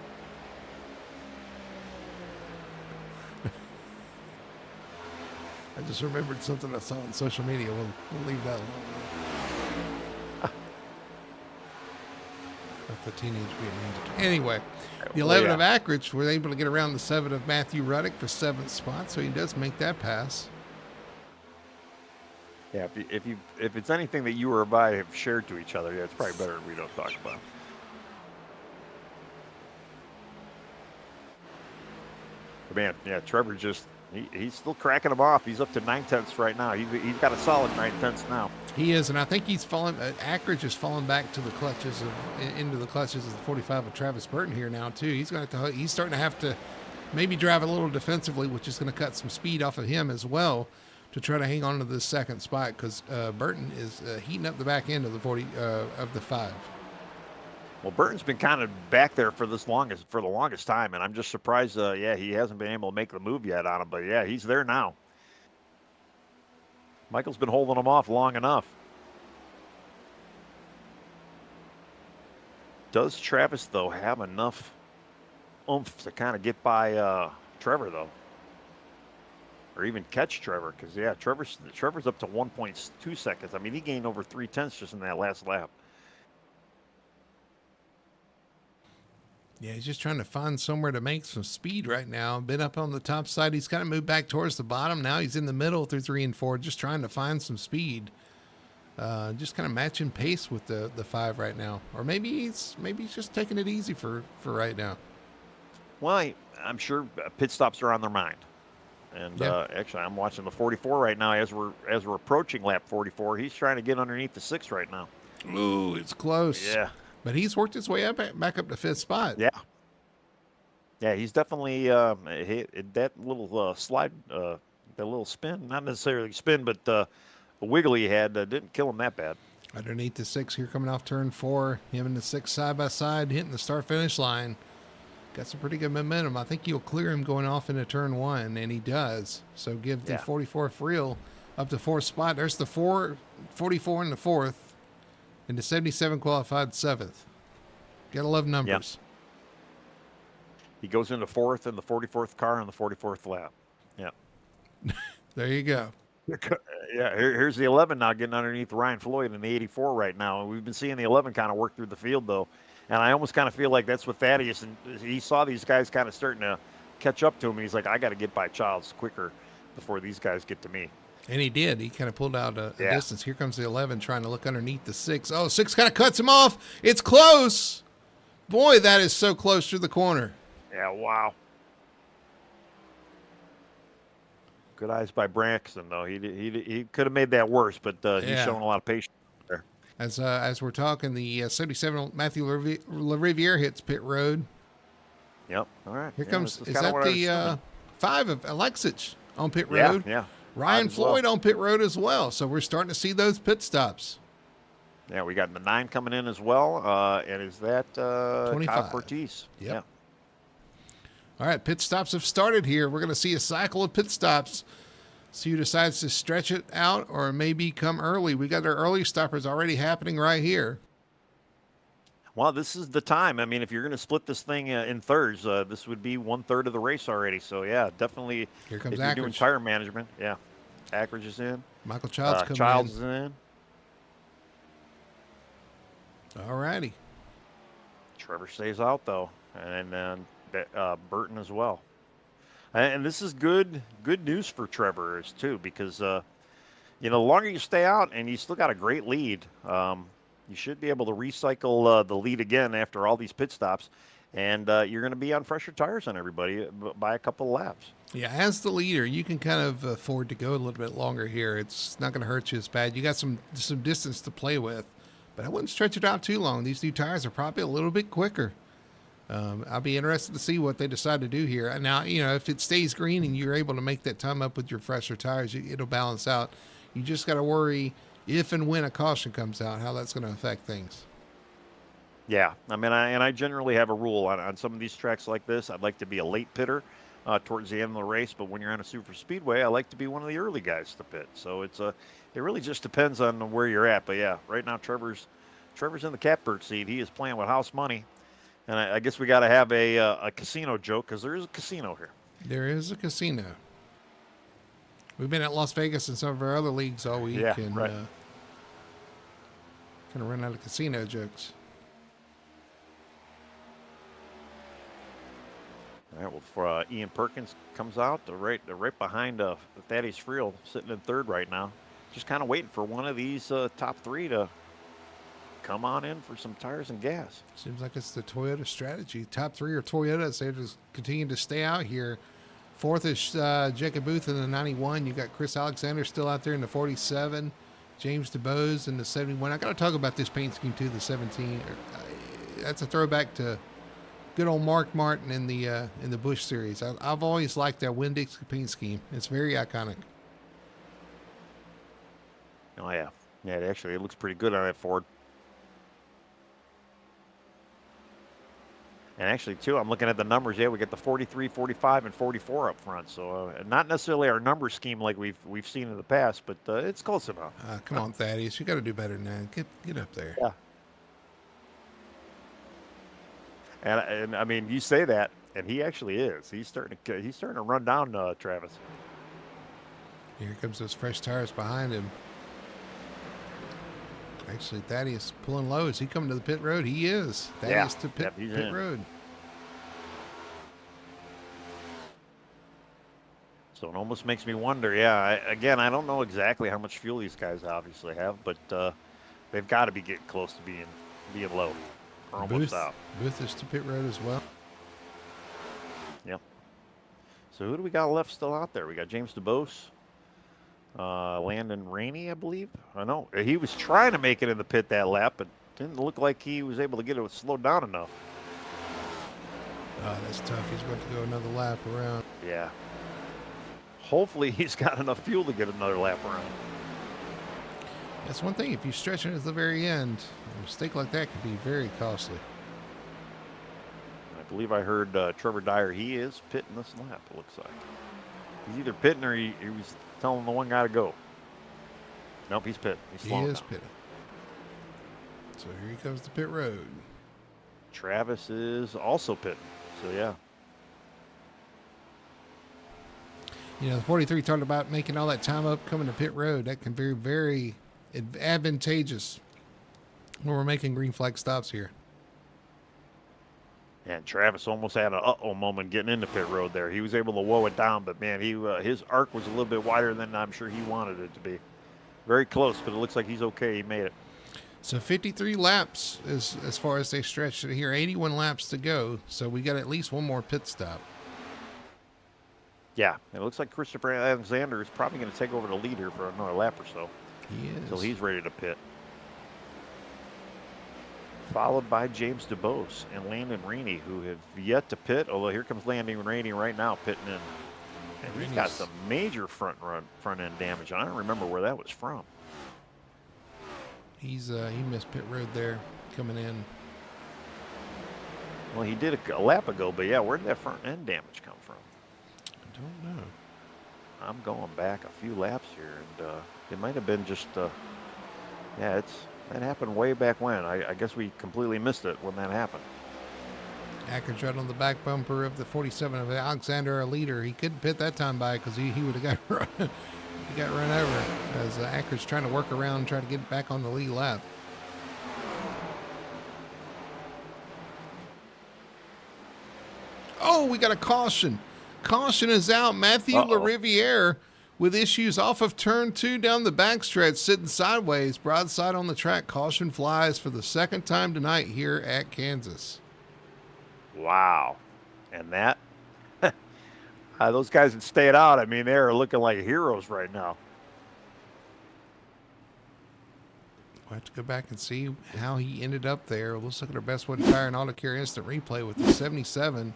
Speaker 1: I just remembered something I saw on social media. We'll leave that alone. Of the Teenage Mutant Ninja Turtles. Anyway, the 11 of Ackridge were able to get around the 7 of Matthew Ruddock for 7th spot, so he does make that pass.
Speaker 2: Yeah, if it's anything that you or I have shared to each other, yeah, it's probably better if we don't talk about it. But man, yeah, Trevor he's still cracking them off. He's up to 9/10 right now. He's got a solid 9/10 now.
Speaker 1: He is, and I think he's fallen. Ackridge has fallen back to the clutches into the clutches of the 45 of Travis Burton here now too. He's starting to have to maybe drive a little defensively, which is going to cut some speed off of him as well to try to hang on to this 2nd spot, because Burton is heating up the back end of the 40 of the 5.
Speaker 2: Well, Burton's been kind of back there for the longest time, and I'm just surprised. He hasn't been able to make the move yet on him, but yeah, he's there now. Michael's been holding him off long enough. Does Travis though have enough oomph to kind of get by Trevor though, or even catch Trevor? Because yeah, Trevor's up to 1.2 seconds. I mean, he gained over 3/10 just in that last lap.
Speaker 1: Yeah, he's just trying to find somewhere to make some speed right now. Been up on the top side. He's kind of moved back towards the bottom. Now he's in the middle through 3 and 4, just trying to find some speed. Just kind of matching pace with the 5 right now. Or maybe he's just taking it easy for right now.
Speaker 2: Well, I'm sure pit stops are on their mind. And actually, I'm watching the 44 right now as we're approaching lap 44. He's trying to get underneath the 6 right now.
Speaker 1: Ooh, it's close.
Speaker 2: Yeah.
Speaker 1: But he's worked his way back up to 5th spot.
Speaker 2: Yeah. Yeah, he's definitely that little slide, that little spin, not necessarily spin, but the wiggle he had didn't kill him that bad.
Speaker 1: Underneath the 6 here, coming off turn 4, him and the 6 side by side, hitting the start-finish line. Got some pretty good momentum. I think he'll clear him going off into turn 1, and he does. So give the 44 Friel up to 4th spot. There's the 44 in the 4th. And the 77 qualified 7th. Gotta love numbers.
Speaker 2: Yep. He goes into 4th in the 44th car on the 44th lap. Yeah.
Speaker 1: There you go.
Speaker 2: Yeah, here's the 11 now getting underneath Ryan Floyd in the 84 right now. And we've been seeing the 11 kind of work through the field, though. And I almost kind of feel like that's what Thaddeus, and he saw these guys kind of starting to catch up to him. And he's like, I got to get by Childs quicker before these guys get to me.
Speaker 1: And he did. He kind of pulled out a
Speaker 2: Yeah.
Speaker 1: distance. Here comes the 11 trying to look underneath the 6. Oh, 6 kind of cuts him off. It's close. Boy, that is so close to the corner.
Speaker 2: Yeah, wow. Good eyes by Braxton, though. He could have made that worse, but he's
Speaker 1: Yeah.
Speaker 2: showing a lot of patience there.
Speaker 1: As we're talking, the 77 Matthew LaRiviere hits pit road.
Speaker 2: Yep. All right.
Speaker 1: Here
Speaker 2: Yeah,
Speaker 1: comes,
Speaker 2: this
Speaker 1: is
Speaker 2: kinda
Speaker 1: that
Speaker 2: what I was
Speaker 1: the
Speaker 2: assuming.
Speaker 1: 5 of Alexich on pit
Speaker 2: Yeah,
Speaker 1: road?
Speaker 2: yeah.
Speaker 1: Ryan
Speaker 2: Five as well.
Speaker 1: Floyd on pit road as well. So we're starting to see those pit stops.
Speaker 2: Yeah, we got the 9 coming in as well. And is that
Speaker 1: 25.
Speaker 2: Kyle Cortez?
Speaker 1: Yep.
Speaker 2: Yeah.
Speaker 1: All right, pit stops have started here. We're going to see a cycle of pit stops. See who decides to stretch it out or maybe come early. We got our early stoppers already happening right here.
Speaker 2: Well, this is the time. I mean, if you're going to split this thing in thirds, this would be 1/3 of the race already. So, yeah, definitely.
Speaker 1: Here comes
Speaker 2: if you're doing
Speaker 1: Ackridge.
Speaker 2: tire management, yeah. Ackridge is in.
Speaker 1: Michael Childs coming
Speaker 2: Childs
Speaker 1: in.
Speaker 2: is in.
Speaker 1: All righty.
Speaker 2: Trevor stays out, though. And then Burton as well. And this is good news for Trevor, too, because, the longer you stay out and you still got a great lead, you should be able to recycle the lead again after all these pit stops. And you're going to be on fresher tires on everybody by a couple of laps.
Speaker 1: Yeah, as the leader, you can kind of afford to go a little bit longer here. It's not going to hurt you as bad. You got some distance to play with, but I wouldn't stretch it out too long. These new tires are probably a little bit quicker. I'll be interested to see what they decide to do here. Now, if it stays green and you're able to make that time up with your fresher tires, it'll balance out. You just got to worry if and when a caution comes out, how that's going to affect things.
Speaker 2: Yeah, I mean, I generally have a rule on some of these tracks like this. I'd like to be a late pitter towards the end of the race, but when you're on a super speedway, I like to be one of the early guys to pit. So it really just depends on where you're at. But yeah, right now Trevor's in the catbird seat. He is playing with house money, and I guess we got to have a casino joke because there is a casino here.
Speaker 1: There is a casino. We've been at Las Vegas in some of our other leagues all week,
Speaker 2: Yeah,
Speaker 1: and
Speaker 2: right.
Speaker 1: kind of run out of casino jokes.
Speaker 2: All right, well, before Ian Perkins comes out, they're right behind Thaddeus Friel, sitting in third right now. Just kind of waiting for one of these top 3 to come on in for some tires and gas.
Speaker 1: Seems like it's the Toyota strategy. Top 3 are Toyotas. They just continue to stay out here. 4th is Jacob Booth in the 91. You got Chris Alexander still out there in the 47. James DeBose in the 71. I got to talk about this paint scheme too, the 17. That's a throwback to good old Mark Martin in the Busch series. I've always liked that Winn-Dixie paint scheme. It's very iconic.
Speaker 2: Oh, yeah. Yeah, it looks pretty good on that Ford. And actually, too, I'm looking at the numbers. Yeah, we got the 43, 45, and 44 up front. So not necessarily our number scheme like we've seen in the past, but it's close enough.
Speaker 1: Come on, Thaddeus. You got to do better than that. Get up there.
Speaker 2: Yeah. And I mean, you say that, and he actually is. He's starting to run down Travis.
Speaker 1: Here comes those fresh tires behind him. Actually, Thaddeus pulling low. Is he coming to the pit road? He is. Thaddeus to pit road.
Speaker 2: So it almost makes me wonder. Yeah, I don't know exactly how much fuel these guys obviously have, but they've got to be getting close to being low. Or almost out.
Speaker 1: Booth is to pit road as well.
Speaker 2: Yep. So who do we got left still out there? We got James DeBose, Landon Rainey, I believe. I know he was trying to make it in the pit that lap, but didn't look like he was able to get it slowed down enough.
Speaker 1: Oh, that's tough. He's going to go another lap around.
Speaker 2: Yeah. Hopefully he's got enough fuel to get another lap around.
Speaker 1: That's one thing. If you stretch it at the very end, a mistake like that could be very costly.
Speaker 2: I believe I heard Trevor Dyer. He is pitting this lap, it looks like. He's either pitting or he was telling the one guy to go. Nope, he's pitting. He is
Speaker 1: pitting. So here he comes to pit road.
Speaker 2: Travis is also pitting. So, yeah.
Speaker 1: The 43 talked about making all that time up coming to pit road. That can be very advantageous when we're making green flag stops here.
Speaker 2: And Travis almost had an uh-oh moment getting into pit road there. He was able to woe it down, but man, his arc was a little bit wider than I'm sure he wanted it to be. Very close, but it looks like he's okay. He made it.
Speaker 1: So 53 laps as far as they stretched it here. 81 laps to go. So we got at least one more pit stop.
Speaker 2: Yeah, it looks like Christopher Alexander is probably going to take over the lead here for another lap or so.
Speaker 1: He is.
Speaker 2: So he's ready to pit. Followed by James DeBose and Landon Rainey, who have yet to pit. Although here comes Landon Rainey right now pitting in. And he's got some major front end damage. And I don't remember where that was from.
Speaker 1: He missed pit road there coming in.
Speaker 2: Well, he did a lap ago, but yeah, where did that front end damage come from?
Speaker 1: I don't know.
Speaker 2: I'm going back a few laps here, and it might have been just, that happened way back when. I guess we completely missed it when that happened.
Speaker 1: Ackers right on the back bumper of the 47 of Alexander, our leader. He couldn't pit that time by because he would have got run. He got run over as Ackers trying to work around, try to get back on the lead lap. Oh, we got a caution. Caution is out. Matthew LaRiviere with issues off of turn 2 down the backstretch, sitting sideways, broadside on the track. Caution flies for the second time tonight here at Kansas.
Speaker 2: Wow. And that, those guys that stayed out, I mean, they're looking like heroes right now.
Speaker 1: We'll have to go back and see how he ended up there. Let's look at our best way to tire and auto care instant replay with the 77.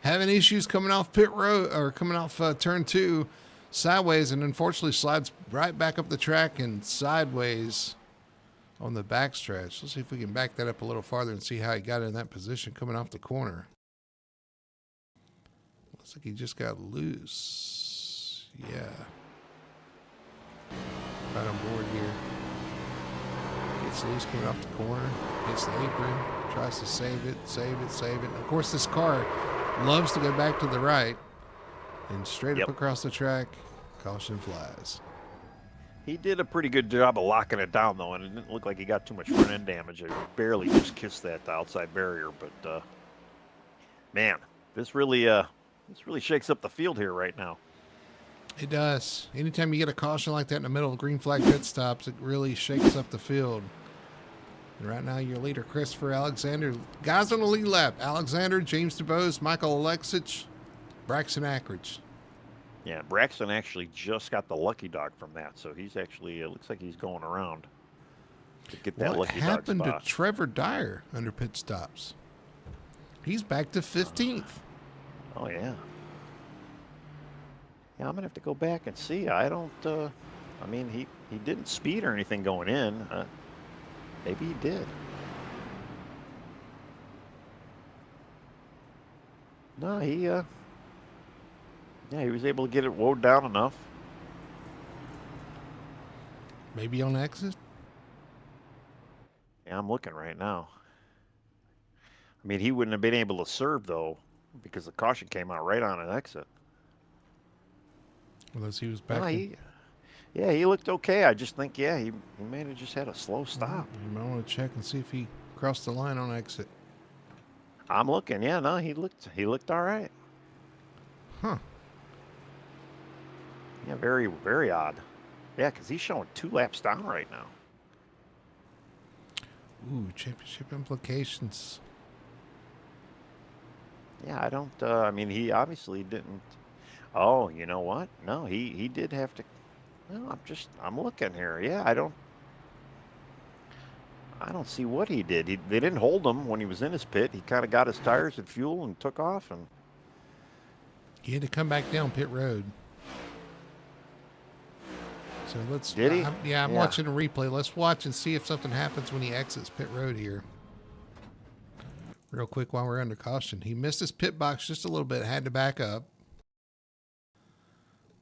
Speaker 1: Having issues coming off pit road or coming off turn 2 sideways, and unfortunately slides right back up the track and sideways on the backstretch. Let's see if we can back that up a little farther and see how he got in that position coming off the corner. Looks like he just got loose. Yeah. Right on board here. Gets loose coming off the corner. Hits the apron. Tries to save it. Of course, this car loves to go back to the right and straight up across the track. Caution flies.
Speaker 2: He did a pretty good job of locking it down, though, and it didn't look like he got too much front end damage. It barely just kissed that outside barrier, but man, this really shakes up the field here right now.
Speaker 1: It does. Anytime you get a caution like that in the middle of green flag pit stops, it really shakes up the field. And right now, your leader, Christopher Alexander. Guys on the lead lap: Alexander, James DeBose, Michael Alexic, Braxton Ackridge.
Speaker 2: Yeah, Braxton actually just got the lucky dog from that, so he's actually, it looks like he's going around to get that lucky dog spot.
Speaker 1: What happened to Trevor Dyer under pit stops? He's back to 15th.
Speaker 2: Oh, yeah. Yeah, I'm going to have to go back and see. I don't, I mean, he didn't speed or anything going in. Maybe he did. No, he was able to get it woed down enough.
Speaker 1: Maybe on exit?
Speaker 2: Yeah, I'm looking right now. I mean, he wouldn't have been able to serve, though, because the caution came out right on an exit.
Speaker 1: Unless he was back.
Speaker 2: No, he looked okay. I just think, he may have just had a slow stop.
Speaker 1: You might want to check and see if he crossed the line on exit.
Speaker 2: I'm looking. Yeah, no, he looked all right.
Speaker 1: Huh.
Speaker 2: Yeah, very, very odd. Yeah, because he's showing 2 laps down right now.
Speaker 1: Ooh, championship implications.
Speaker 2: Yeah, I don't, I mean, he obviously didn't. Oh, you know what? No, he did have to. No, I'm looking here. Yeah, I don't see what he did. They didn't hold him when he was in his pit. He kind of got his tires and fuel and took off. And
Speaker 1: he had to come back down pit road. So let's.
Speaker 2: Did he?
Speaker 1: I'm watching a replay. Let's watch and see if something happens when he exits pit road here. Real quick while we're under caution. He missed his pit box just a little bit. Had to back up.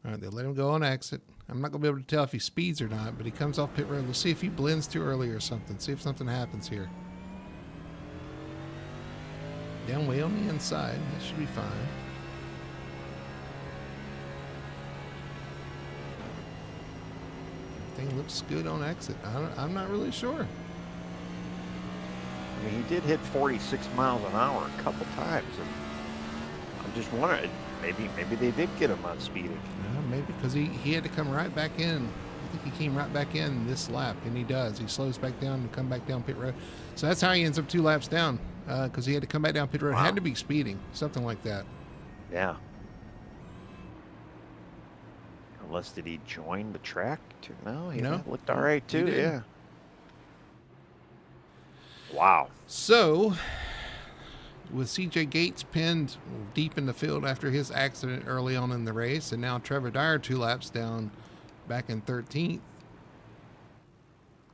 Speaker 1: All right, they let him go on exit. I'm not going to be able to tell if he speeds or not, but he comes off pit road. Let's see if he blends too early or something. See if something happens here. Down way on the inside. That should be fine. Everything looks good on exit. I'm not really sure.
Speaker 2: I mean, he did hit 46 miles an hour a couple times, and I'm just wondering, maybe they did get him on speeding.
Speaker 1: Maybe because he had to come right back in. I think he came right back in this lap, and he does. He slows back down and come back down pit road. So that's how he ends up 2 laps down, because he had to come back down pit road.
Speaker 2: Wow.
Speaker 1: Had to be speeding, something like that.
Speaker 2: Yeah. Unless did he join the track? No, he looked all right too. Yeah. Wow.
Speaker 1: So, with CJ Gates pinned deep in the field after his accident early on in the race, and now Trevor Dyer 2 laps down back in 13th,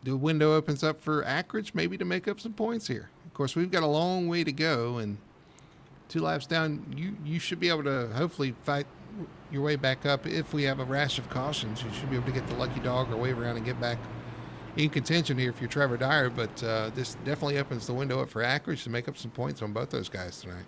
Speaker 1: the window opens up for Ackridge maybe to make up some points here. Of course, we've got a long way to go, and 2 laps down, you should be able to hopefully fight your way back up. If we have a rash of cautions, you should be able to get the lucky dog or wave around and get back in contention here if you're Trevor Dyer, but this definitely opens the window up for Ackridge to make up some points on both those guys tonight.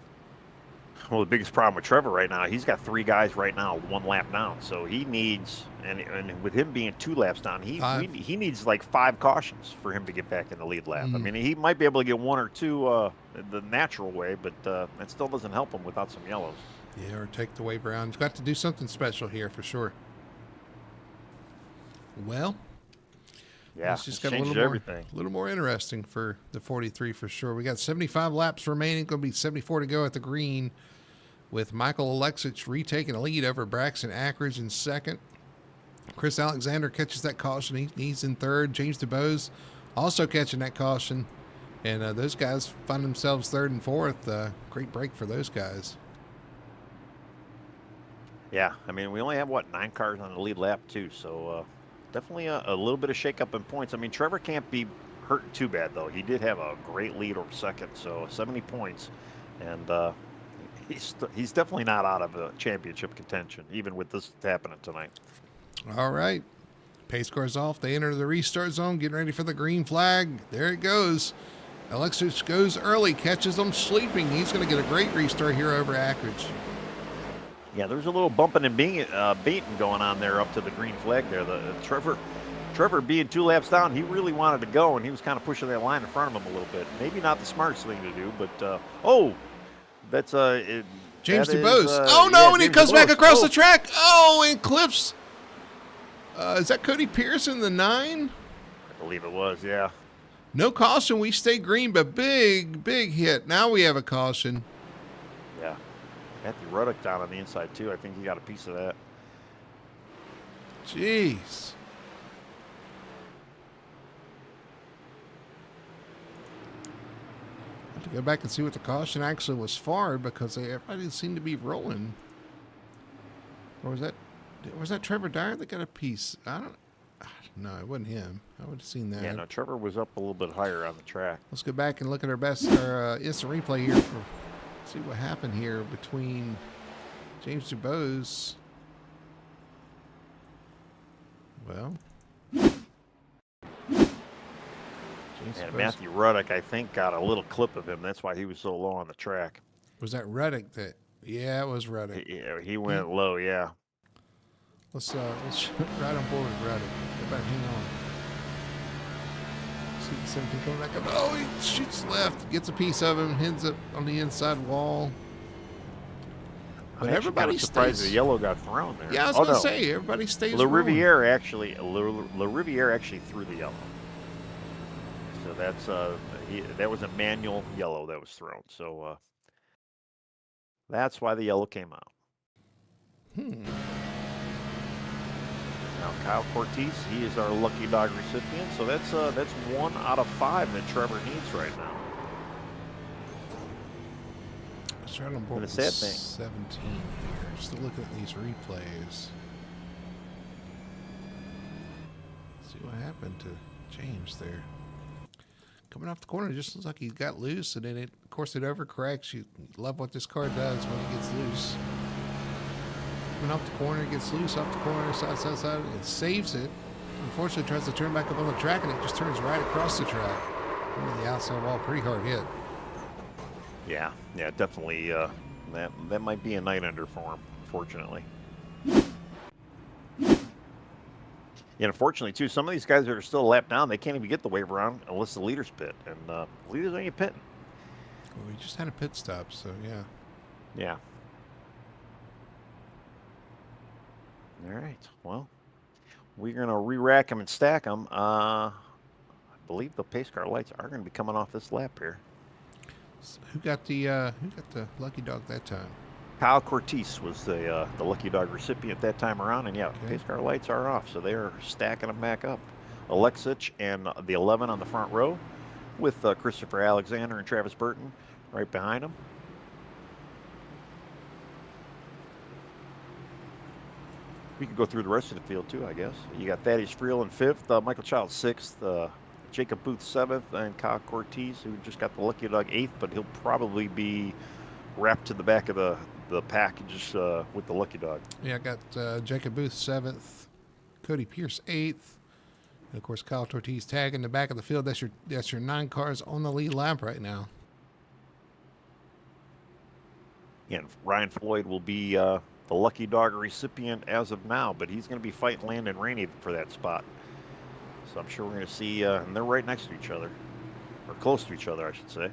Speaker 2: Well, the biggest problem with Trevor right now, he's got 3 guys right now, 1 lap down. So he needs, and with him being 2 laps down, he needs like 5 cautions for him to get back in the lead lap. I mean, he might be able to get 1 or 2 the natural way, but that still doesn't help him without some yellows.
Speaker 1: Yeah, or take the wave around. He's got to do something special here for sure. Well,
Speaker 2: yeah,
Speaker 1: it's just got a little more interesting for the 43 for sure. We got 75 laps remaining. Going to be 74 to go at the green, with Michael Alexich retaking the lead over Braxton Ackridge in second. Chris Alexander catches that caution. He's in third. James DeBose also catching that caution. And those guys find themselves third and fourth. Great break for those guys.
Speaker 2: Yeah, I mean, we only have, 9 cars on the lead lap, too. So definitely a little bit of shakeup in points. I mean, Trevor can't be hurt too bad, though. He did have a great lead over second, so 70 points. And he's definitely not out of a championship contention, even with this happening tonight.
Speaker 1: All right. Pace cars off. They enter the restart zone, getting ready for the green flag. There it goes. Alexis goes early, catches them sleeping. He's going to get a great restart here over Ackridge.
Speaker 2: Yeah, there's a little bumping and baiting going on there up to the green flag there. Trevor being 2 laps down, he really wanted to go, and he was kind of pushing that line in front of him a little bit. Maybe not the smartest thing to do, but that's
Speaker 1: James DeBose. And he comes back across the track. And clips. Is that Cody Pearson, the 9?
Speaker 2: I believe it was, yeah.
Speaker 1: No caution. We stay green, but big hit. Now we have a caution.
Speaker 2: Yeah. Matthew Ruddock down on the inside, too. I think he got a piece of that.
Speaker 1: Jeez. I have to go back and see what the caution actually was for, because everybody seemed to be rolling. Or was that Trevor Dyer that got a piece? No, it wasn't him. I would have seen that.
Speaker 2: Yeah, no, Trevor was up a little bit higher on the track.
Speaker 1: Let's go back and look at our instant replay here. See what happened here between James DeBose. Well,
Speaker 2: and Matthew Ruddock, I think, got a little clip of him. That's why he was so low on the track.
Speaker 1: Was that Ruddock that? Yeah, it was Ruddock.
Speaker 2: Yeah, he went low. Yeah.
Speaker 1: Let's right on board with Ruddock. Everybody hang on. See the 17 coming back up. Oh, he shoots left, gets a piece of him, ends up on the inside wall. But everybody stays.
Speaker 2: Surprised the yellow got thrown there.
Speaker 1: Yeah, I was going to say, everybody stays.
Speaker 2: LaRiviere actually threw the yellow. So that was a manual yellow that was thrown. So that's why the yellow came out. Now Kyle Cortez, he is our lucky dog recipient. So that's 1 out of 5 that Trevor needs right now.
Speaker 1: Let's try on board with 17 here. Just to look at these replays. See what happened to James there. Coming off the corner, it just looks like he got loose, and then it overcorrects. You love what this car does when it gets loose. Coming off the corner, it gets loose off the corner, side. It saves it. Unfortunately, it tries to turn back up on the track, and it just turns right across the track. Into the outside wall, pretty hard hit.
Speaker 2: Yeah, definitely. That might be a night under for him, unfortunately. Yeah, unfortunately, too, some of these guys that are still a lap down, they can't even get the wave around unless the leaders pit. And leaders ain't pitting.
Speaker 1: Well, we just had a pit stop, so yeah.
Speaker 2: Yeah. All right. Well, we're going to re-rack them and stack them. I believe the pace car lights are going to be coming off this lap here.
Speaker 1: So who got the lucky dog that time?
Speaker 2: Kyle Cortese was the lucky dog recipient that time around, and yeah,
Speaker 1: Okay.
Speaker 2: pace car lights are off, so they are stacking them back up. Alexich and the 11 on the front row, with Christopher Alexander and Travis Burton right behind them. We could go through the rest of the field too, I guess. You got Thaddeus Friel in fifth, Michael Child sixth, Jacob Booth seventh, and Kyle Cortese, who just got the lucky dog eighth, but he'll probably be wrapped to the back of the package with the lucky dog.
Speaker 1: Yeah, I got Jacob Booth 7th, Cody Pierce 8th, and of course Kyle Ortiz tag in the back of the field. That's your 9 cars on the lead lap right now.
Speaker 2: And Ryan Floyd will be the lucky dog recipient as of now, but he's going to be fighting Landon Rainey for that spot. So I'm sure we're going to see, and they're right next to each other, or close to each other, I should say.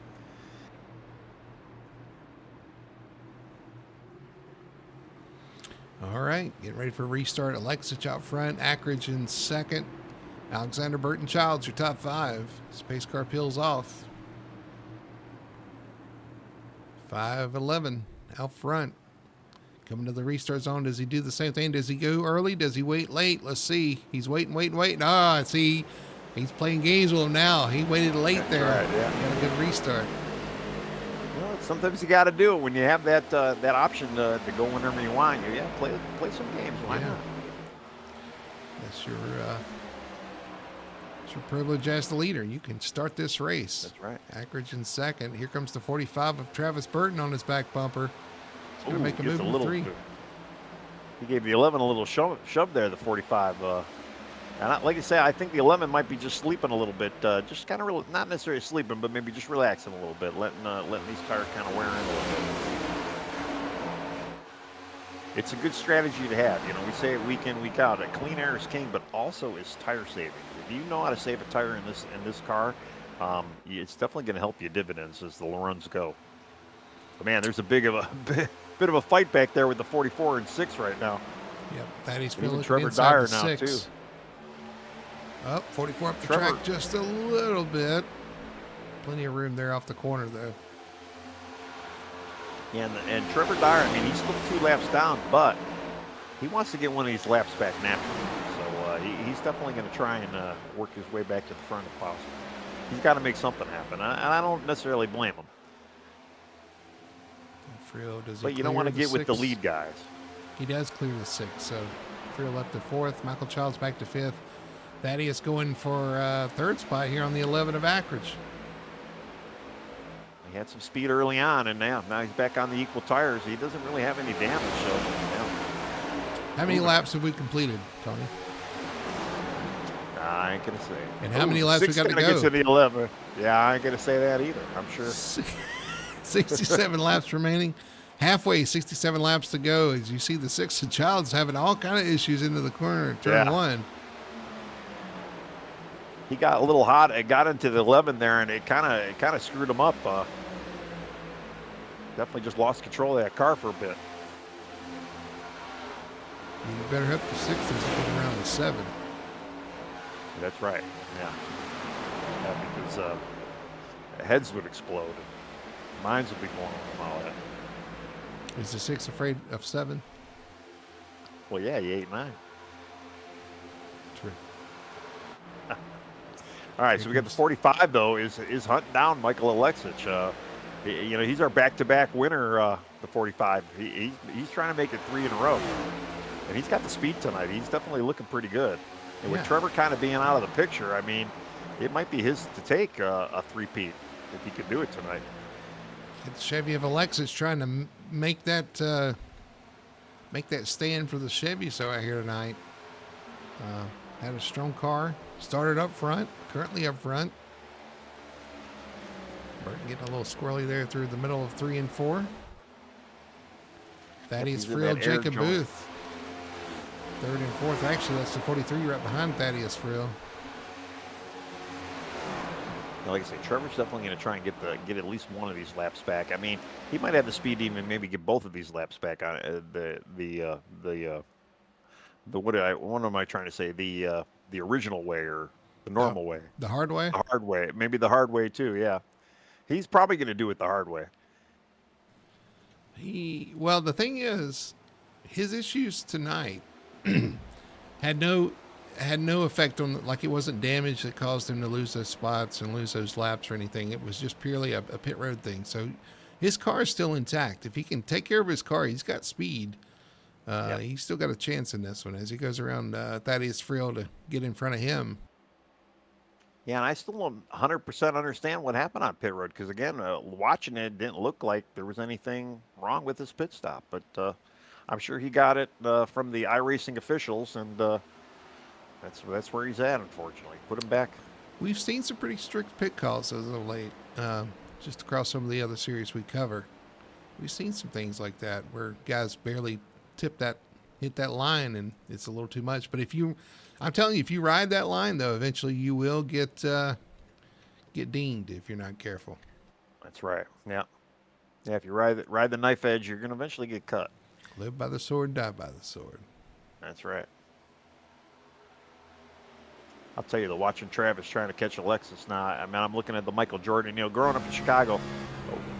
Speaker 1: All right, getting ready for a restart. Alexich out front, Ackridge in second. Alexander Burton Childs, your top 5. Space car peels off. 5-11 out front. Coming to the restart zone. Does he do the same thing? Does he go early? Does he wait late? Let's see. He's waiting. Ah, see, he's playing games with him now. He waited late there.
Speaker 2: Right, yeah.
Speaker 1: Got a good restart.
Speaker 2: Well, sometimes you got to do it when you have that that option to go whenever you want. Play some games. Why not?
Speaker 1: That's your privilege as the leader. You can start this race.
Speaker 2: That's right.
Speaker 1: Ackridge in second. Here comes the 45 of Travis Burton on his back bumper. He's going to make a move in 3.
Speaker 2: He gave the 11 a little shove there, the 45. And like I say, I think the 11 might be just sleeping a little bit. Just kind of not necessarily sleeping, but maybe just relaxing a little bit, letting these tires kind of wear in a little bit. It's a good strategy to have. We say it week in, week out. Clean air is king, but also is tire saving. If you know how to save a tire in this car, it's definitely going to help you dividends as the runs go. But man, there's a bit of a fight back there with the 44 and 6 right now.
Speaker 1: Yep, Thaddeus
Speaker 2: Even
Speaker 1: Friel
Speaker 2: Trevor
Speaker 1: inside
Speaker 2: Dyer
Speaker 1: the
Speaker 2: now
Speaker 1: 6.
Speaker 2: too.
Speaker 1: Up 44 up the
Speaker 2: Trevor.
Speaker 1: track just a little bit. Plenty of room there off the corner though.
Speaker 2: And Trevor Dyer, I mean, he's still 2 laps down, but he wants to get one of these laps back naturally. So he's definitely going to try and work his way back to the front if possible. He's got to make something happen, and I don't necessarily blame him.
Speaker 1: Friel, does he
Speaker 2: But you don't want to get with the
Speaker 1: 6?
Speaker 2: lead guys.
Speaker 1: He does clear the 6, so Friel up to 4th. Michael Childs back to 5th. Thaddeus going for 3rd spot here on the 11 of Ackridge.
Speaker 2: He had some speed early on, and now he's back on the equal tires. He doesn't really have any damage, so
Speaker 1: How many laps have we completed, Tony?
Speaker 2: I ain't gonna say.
Speaker 1: And how many laps we got to go?
Speaker 2: Get to the 11. Yeah, I ain't gonna say that either. I'm sure.
Speaker 1: 67 laps remaining. Halfway, 67 laps to go. As you see, the 6 of Childs having all kind of issues into the corner at turn 1.
Speaker 2: He got a little hot. It got into the 11 there, and it kind of screwed him up. Definitely just lost control of that car for a bit.
Speaker 1: You better hope the 6 doesn't get around the 7.
Speaker 2: That's right. Yeah, because heads would explode. Minds would be blown from all that.
Speaker 1: Is the 6 afraid of 7?
Speaker 2: Well, yeah, he 8-9.
Speaker 1: True.
Speaker 2: All right, so we got the 45 though. Is hunting down Michael Alexich. He's our back-to-back winner. The 45. He's trying to make it 3 in a row, and he's got the speed tonight. He's definitely looking pretty good. And with Trevor kind of being out of the picture, I mean, it might be his to take a 3-peat if he could do it tonight.
Speaker 1: It's Chevy of Alexis trying to make that stand for the Chevy. So I hear tonight. Had a strong car. Started up front. Currently up front. Burton getting a little squirrely there through the middle of 3 and 4. Thaddeus Friel, Jacob Booth. Third and fourth. Actually, that's the 43 right behind Thaddeus Frill.
Speaker 2: Like I say, Trevor's definitely going to try and get at least one of these laps back. I mean, he might have the speed to even maybe get both of these laps back on what am I trying to say? The original way or the normal way?
Speaker 1: The hard way?
Speaker 2: The hard way. Maybe the hard way too, yeah. He's probably going to do it the hard way.
Speaker 1: Well, the thing is, his issues tonight had no effect on, like, it wasn't damage that caused him to lose those spots and lose those laps or anything. It was just purely a pit road thing. So his car is still intact. If he can take care of his car, he's got speed. He's still got a chance in this one as he goes around Thaddeus Frill to get in front of him.
Speaker 2: Yeah, and I still don't 100% understand what happened on pit road because, again, watching it didn't look like there was anything wrong with his pit stop. But I'm sure he got it from the iRacing officials, and that's where he's at, unfortunately. Put him back.
Speaker 1: We've seen some pretty strict pit calls as of late, just across some of the other series we cover. We've seen some things like that where guys barely hit that line, and it's a little too much. But I'm telling you, if you ride that line, though, eventually you will get dinged if you're not careful.
Speaker 2: That's right. Yeah. Yeah. If you ride the knife edge, you're going to eventually get cut.
Speaker 1: Live by the sword, die by the sword.
Speaker 2: That's right. I'll tell you, watching Travis trying to catch a Lexus now, I mean, I'm looking at the Michael Jordan. Growing up in Chicago,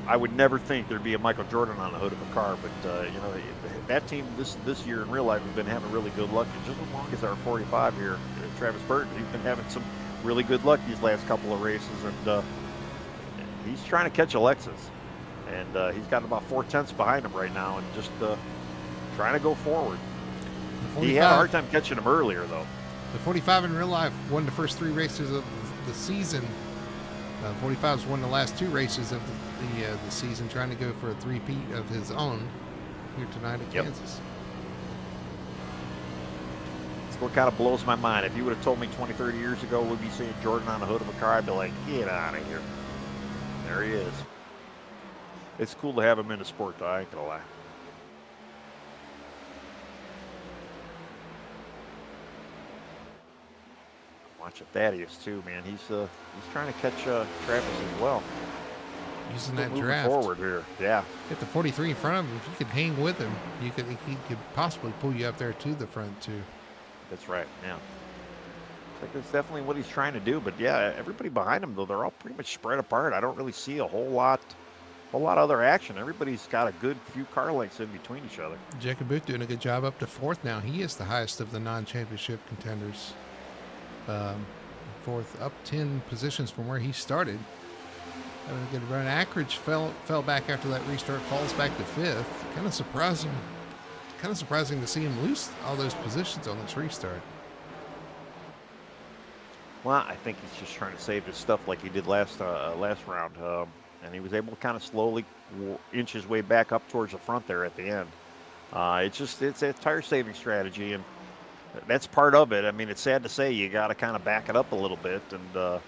Speaker 2: I would never think there'd be a Michael Jordan on the hood of a car. But, that team this year in real life has been having really good luck. And just as long as our 45 here, Travis Burton, he's been having some really good luck these last couple of races. And he's trying to catch a Lexus. And he's got about 4/10 behind him right now and just trying to go forward. He had a hard time catching him earlier, though.
Speaker 1: The 45 in real life won the first 3 races of the season. 45's won the last 2 races of the season, trying to go for a 3-peat of his own here tonight at Kansas.
Speaker 2: That's what kind of blows my mind. If you would have told me 20, 30 years ago we'd be seeing Jordan on the hood of a car, I'd be like, get out of here. There he is. It's cool to have him in the sport, though, I ain't gonna lie. Watching Thaddeus too, man. He's trying to catch Travis as well.
Speaker 1: Using
Speaker 2: Still
Speaker 1: that
Speaker 2: moving
Speaker 1: draft
Speaker 2: forward here. Yeah.
Speaker 1: Get the 43 in front of him. If you could hang with him, he could possibly pull you up there to the front too.
Speaker 2: That's right. Yeah. I think that's definitely what he's trying to do. But yeah, everybody behind him though, they're all pretty much spread apart. I don't really see a whole lot of other action. Everybody's got a good few car lengths in between each other.
Speaker 1: Jacob Booth doing a good job up to 4th now. He is the highest of the non-championship contenders. 4th, up 10 positions from where he started. Having a good run. Ackridge fell back after that restart, falls back to 5th. Kind of surprising to see him lose all those positions on this restart.
Speaker 2: Well, I think he's just trying to save his stuff like he did last round, and he was able to kind of slowly inch his way back up towards the front there at the end. It's a tire saving strategy, and that's part of it. I mean, it's sad to say you got to kind of back it up a little bit and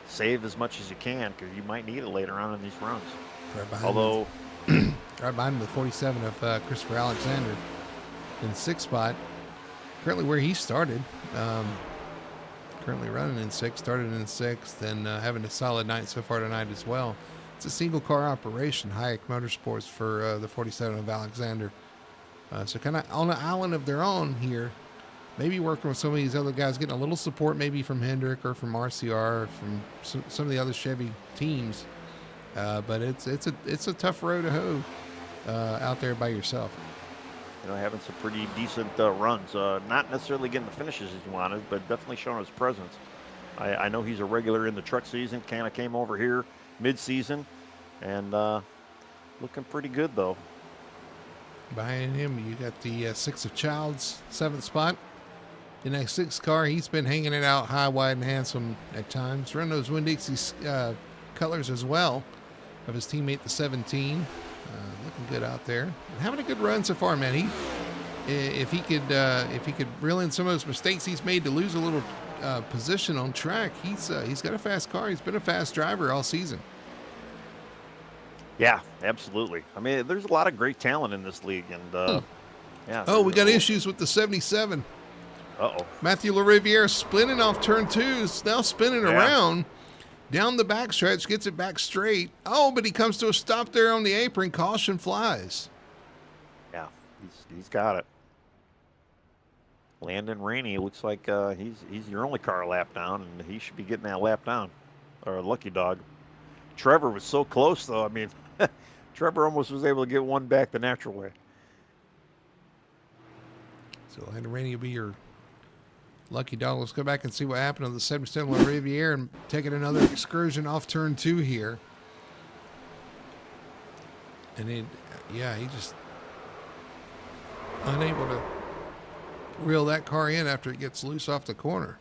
Speaker 2: save as much as you can because you might need it later on in these runs.
Speaker 1: Right behind him with 47 of Christopher Alexander in the 6th spot. Currently where he started. Currently running in 6th, started in 6th, and having a solid night so far tonight as well. It's a single car operation, Hayek Motorsports, for the 47 of Alexander. So kind of on an island of their own here. Maybe working with some of these other guys, getting a little support maybe from Hendrick or from RCR or from some of the other Chevy teams. But it's a tough road to hoe out there by yourself.
Speaker 2: Having some pretty decent runs. Not necessarily getting the finishes as you wanted, but definitely showing his presence. I know he's a regular in the truck season. Kind of came over here mid-season and looking pretty good, though.
Speaker 1: Behind him, you got the 6 of Childs, 7th spot. The next 6 car, he's been hanging it out high, wide, and handsome at times. Running those Winn-Dixie colors as well of his teammate, the 17. Looking good out there. And having a good run so far, man. If he could reel in some of those mistakes he's made to lose a little position on track, he's got a fast car. He's been a fast driver all season.
Speaker 2: Yeah, absolutely. I mean, there's a lot of great talent in this league, and Yeah.
Speaker 1: Oh, we got issues with the 77.
Speaker 2: Uh-oh.
Speaker 1: Matthew LaRiviere spinning off turn 2, is now spinning around down the backstretch, gets it back straight. Oh, but he comes to a stop there on the apron. Caution flies.
Speaker 2: Yeah, he's got it. Landon Rainey looks like he's your only car lap down, and he should be getting that lap down, or a lucky dog. Trevor was so close, though. I mean, Trevor almost was able to get one back the natural way.
Speaker 1: So Landon Rainey will be your lucky dog. Let's go back and see what happened on the 77 La Riviere and taking another excursion off turn 2 here. And he just unable to reel that car in after it gets loose off the corner.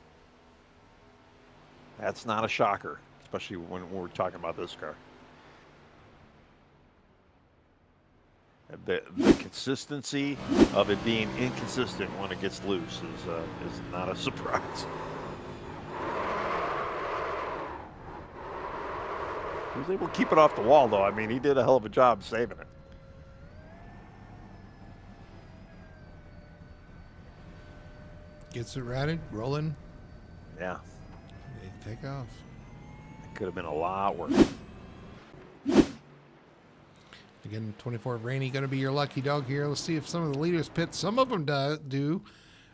Speaker 2: That's not a shocker, especially when we're talking about this car. The consistency of it being inconsistent when it gets loose is not a surprise. He was able to keep it off the wall, though. I mean, he did a hell of a job saving it.
Speaker 1: Gets it righted, rolling.
Speaker 2: Yeah.
Speaker 1: They take off.
Speaker 2: It could have been a lot worse.
Speaker 1: Again, 24 Rainey going to be your lucky dog here. Let's see if some of the leaders pit. Some of them do.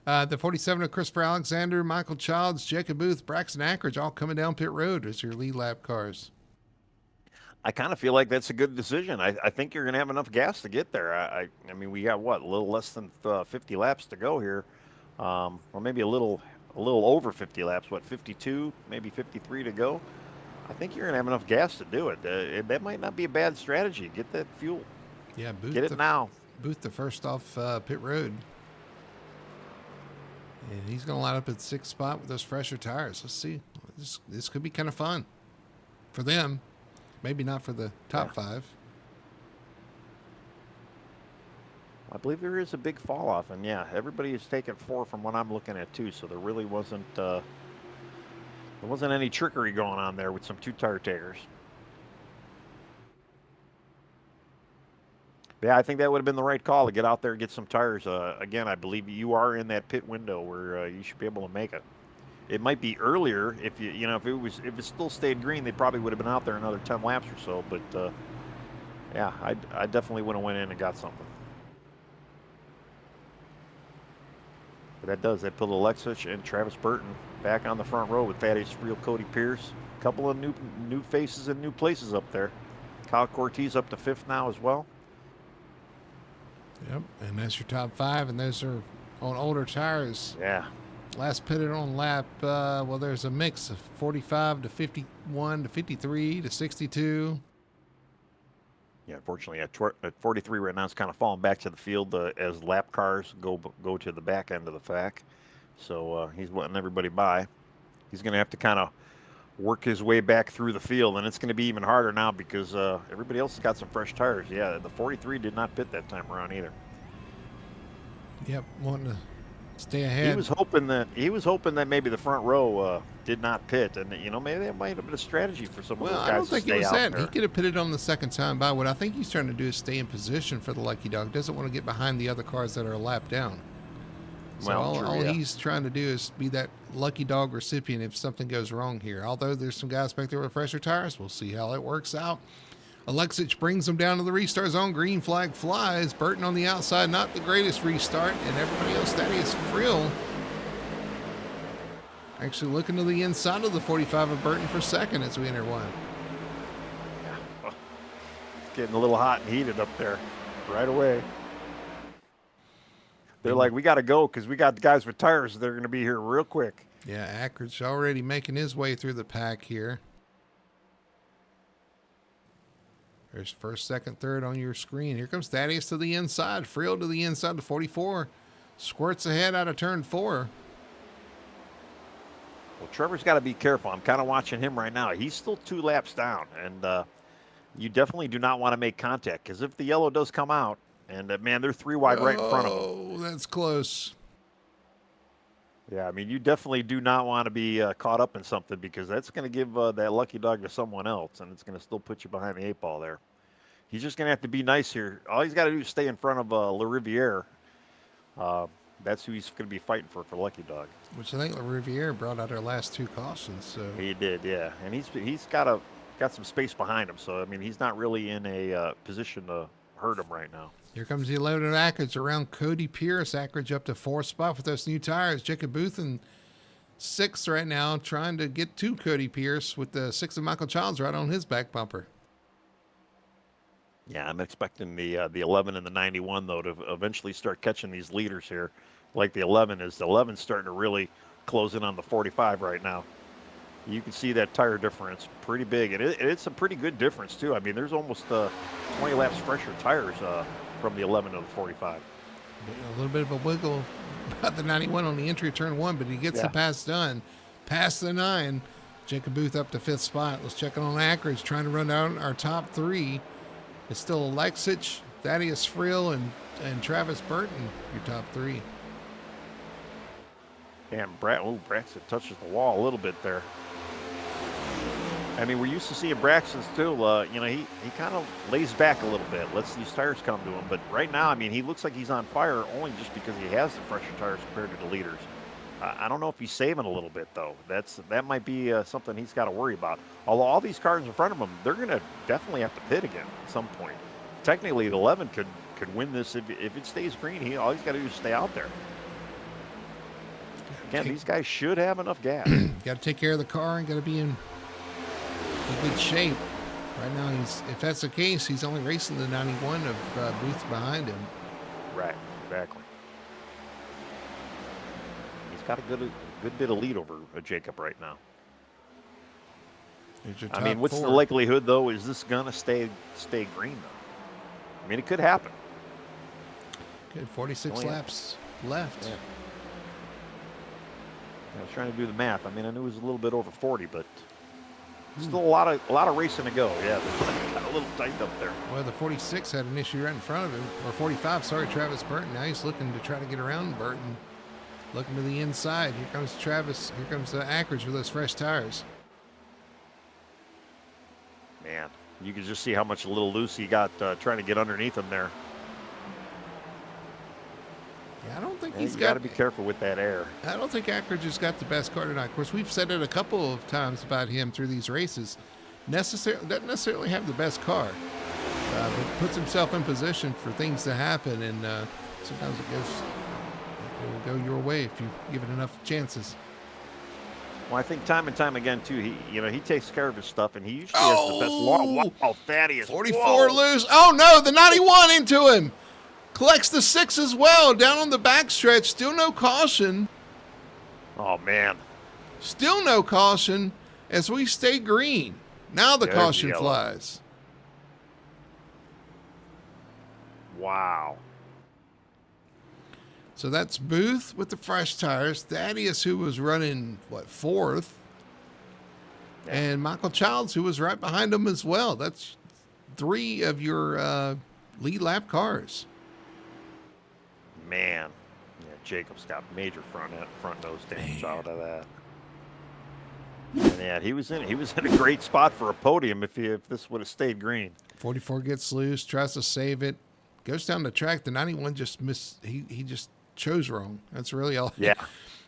Speaker 1: The 47 of Christopher Alexander, Michael Childs, Jacob Booth, Braxton Ackridge all coming down pit road as your lead lap cars.
Speaker 2: I kind of feel like that's a good decision. I think you're going to have enough gas to get there. I mean, we got a little less than 50 laps to go here, or maybe a little over 50 laps. 52, maybe 53 to go. I think you're going to have enough gas to do it. That might not be a bad strategy. Get that fuel.
Speaker 1: Yeah, Booth.
Speaker 2: Get it now.
Speaker 1: Booth the first off pit road. And he's going to line up at 6th spot with those fresher tires. Let's see. This could be kind of fun for them. Maybe not for the top 5.
Speaker 2: I believe there is a big fall off, and everybody is taking 4 from what I'm looking at too. So there really wasn't any trickery going on there with some 2-tire takers. Yeah, I think that would have been the right call to get out there and get some tires. Again, I believe you are in that pit window where you should be able to make it. It might be earlier if if it still stayed green, they probably would have been out there another 10 laps or so. But I definitely would have went in and got something. But that put Alexich and Travis Burton back on the front row with Thaddeus Friel, Cody Pierce, a couple of new faces and new places up there. Kyle Cortez up to 5th now as well.
Speaker 1: Yep, and that's your top 5, and those are on older tires.
Speaker 2: Yeah.
Speaker 1: Last pitted on lap, there's a mix of 45 to 51 to 53 to 62.
Speaker 2: Yeah, unfortunately, at 43 right now, it's kind of falling back to the field as lap cars go to the back end of the pack. So he's letting everybody by. He's going to have to kind of work his way back through the field, and it's going to be even harder now because everybody else has got some fresh tires. Yeah, the 43 did not pit that time around either.
Speaker 1: Yep, wanting to stay ahead.
Speaker 2: He was hoping that maybe the front row did not pit, and maybe that might have been a strategy for some of those guys.
Speaker 1: I don't think it was that.
Speaker 2: There.
Speaker 1: He could have pitted on the second time by. What I think he's trying to do is stay in position for the lucky dog. Doesn't want to get behind the other cars that are a lap down. So all he's trying to do is be that lucky dog recipient if something goes wrong here. Although there's some guys back there with fresher tires, we'll see how it works out. Alexich brings them down to the restart zone. Green flag flies. Burton on the outside, not the greatest restart. And everybody else, Thaddeus Friel, actually looking to the inside of the 45 of Burton for second as we enter one.
Speaker 2: Yeah. It's getting a little hot and heated up there right away. They're like, we got to go because we got the guys with tires. They're going to be here real quick.
Speaker 1: Yeah, Ackridge already making his way through the pack here. There's first, second, third on your screen. Here comes Thaddeus to the inside. Friel to the inside to 44. Squirts ahead out of turn 4.
Speaker 2: Well, Trevor's got to be careful. I'm kind of watching him right now. He's still 2 laps down, and you definitely do not want to make contact because if the yellow does come out, and man, they're 3 wide right in front of him.
Speaker 1: Oh, that's close.
Speaker 2: Yeah, I mean, you definitely do not want to be caught up in something because that's going to give that lucky dog to someone else, and it's going to still put you behind the 8 ball there. He's just going to have to be nice here. All he's got to do is stay in front of LaRiviere That's who he's going to be fighting for Lucky Dog.
Speaker 1: Which I think Riviere brought out our last 2 cautions. So
Speaker 2: He did, yeah, and he's got some space behind him. So I mean, he's not really in a position to hurt him right now.
Speaker 1: here comes the 11 of Ackridge around Cody Pierce. Ackridge up to 4th spot with those new tires. Jacob Booth in 6th right now, trying to get to Cody Pierce with the 6 of Michael Childs right on his back bumper.
Speaker 2: Yeah, I'm expecting the 11 and the 91 though to eventually start catching these leaders here, like the 11 is. The 11's starting to really close in on the 45 right now. You can see that tire difference pretty big, and it's a pretty good difference too. I mean, there's almost 20 laps fresher tires from the 11 to the 45.
Speaker 1: A little bit of a wiggle about the 91 on the entry of turn 1, but he gets the pass done. Past the 9, Jacob Booth up to 5th spot. Let's check it on Ackridge, trying to run down our top 3. It's still Alexich, Thaddeus Frill, and Travis Burton, your top 3.
Speaker 2: And Braxton touches the wall a little bit there. I mean, we're used to seeing Braxton's too. He kind of lays back a little bit, lets these tires come to him. But right now, I mean, he looks like he's on fire only just because he has the fresher tires compared to the leaders. I don't know if he's saving a little bit though. That might be something he's got to worry about. Although all these cars in front of him, they're going to definitely have to pit again at some point. Technically, the 11 could win this if it stays green. All he's got to do is stay out there. Again, these guys should have enough gas.
Speaker 1: Got to take care of the car and got to be in good shape. Right now, if that's the case, he's only racing the 91 of Booth behind him.
Speaker 2: Right, exactly. He's got a good bit of lead over Jacob right now. I mean, what's the likelihood, though? Is this going to stay green, though? I mean, it could happen.
Speaker 1: Good, 46 laps left.
Speaker 2: Yeah. I was trying to do the math. I mean, I knew it was a little bit over 40, but still a lot of racing to go. Yeah, got a little tight up there.
Speaker 1: Well, the 46 had an issue right in front of him, or 45. Sorry, Travis Burton. Now he's looking to try to get around Burton, looking to the inside. Here comes Travis. Here comes Ackridge with those fresh tires.
Speaker 2: Man, you can just see how much a little loose he got trying to get underneath him there.
Speaker 1: Yeah, I don't think
Speaker 2: he's got to be careful with that air.
Speaker 1: I don't think Ackridge has got the best car tonight. Of course, we've said it a couple of times about him through these races. Doesn't necessarily have the best car, but puts himself in position for things to happen, and sometimes it will go your way if you give it enough chances.
Speaker 2: Well, I think time and time again too, he takes care of his stuff, and he usually has the best long. Wow, Thaddeus!
Speaker 1: 44 loose. Oh no, the 91 into him. Collects the 6 as well, down on the backstretch. Still no caution.
Speaker 2: Oh, man.
Speaker 1: Still no caution as we stay green. Now the caution flies.
Speaker 2: Wow.
Speaker 1: So that's Booth with the fresh tires. Thaddeus, who was running, 4th? Yeah. And Michael Childs, who was right behind him as well. That's 3 of your lead lap cars.
Speaker 2: Man, yeah, Jacob's got major front nose damage out of that. And yeah, he was in a great spot for a podium if this would have stayed green.
Speaker 1: 44 gets loose, tries to save it, goes down the track. The 91 just missed. He just chose wrong. That's really all.
Speaker 2: Yeah,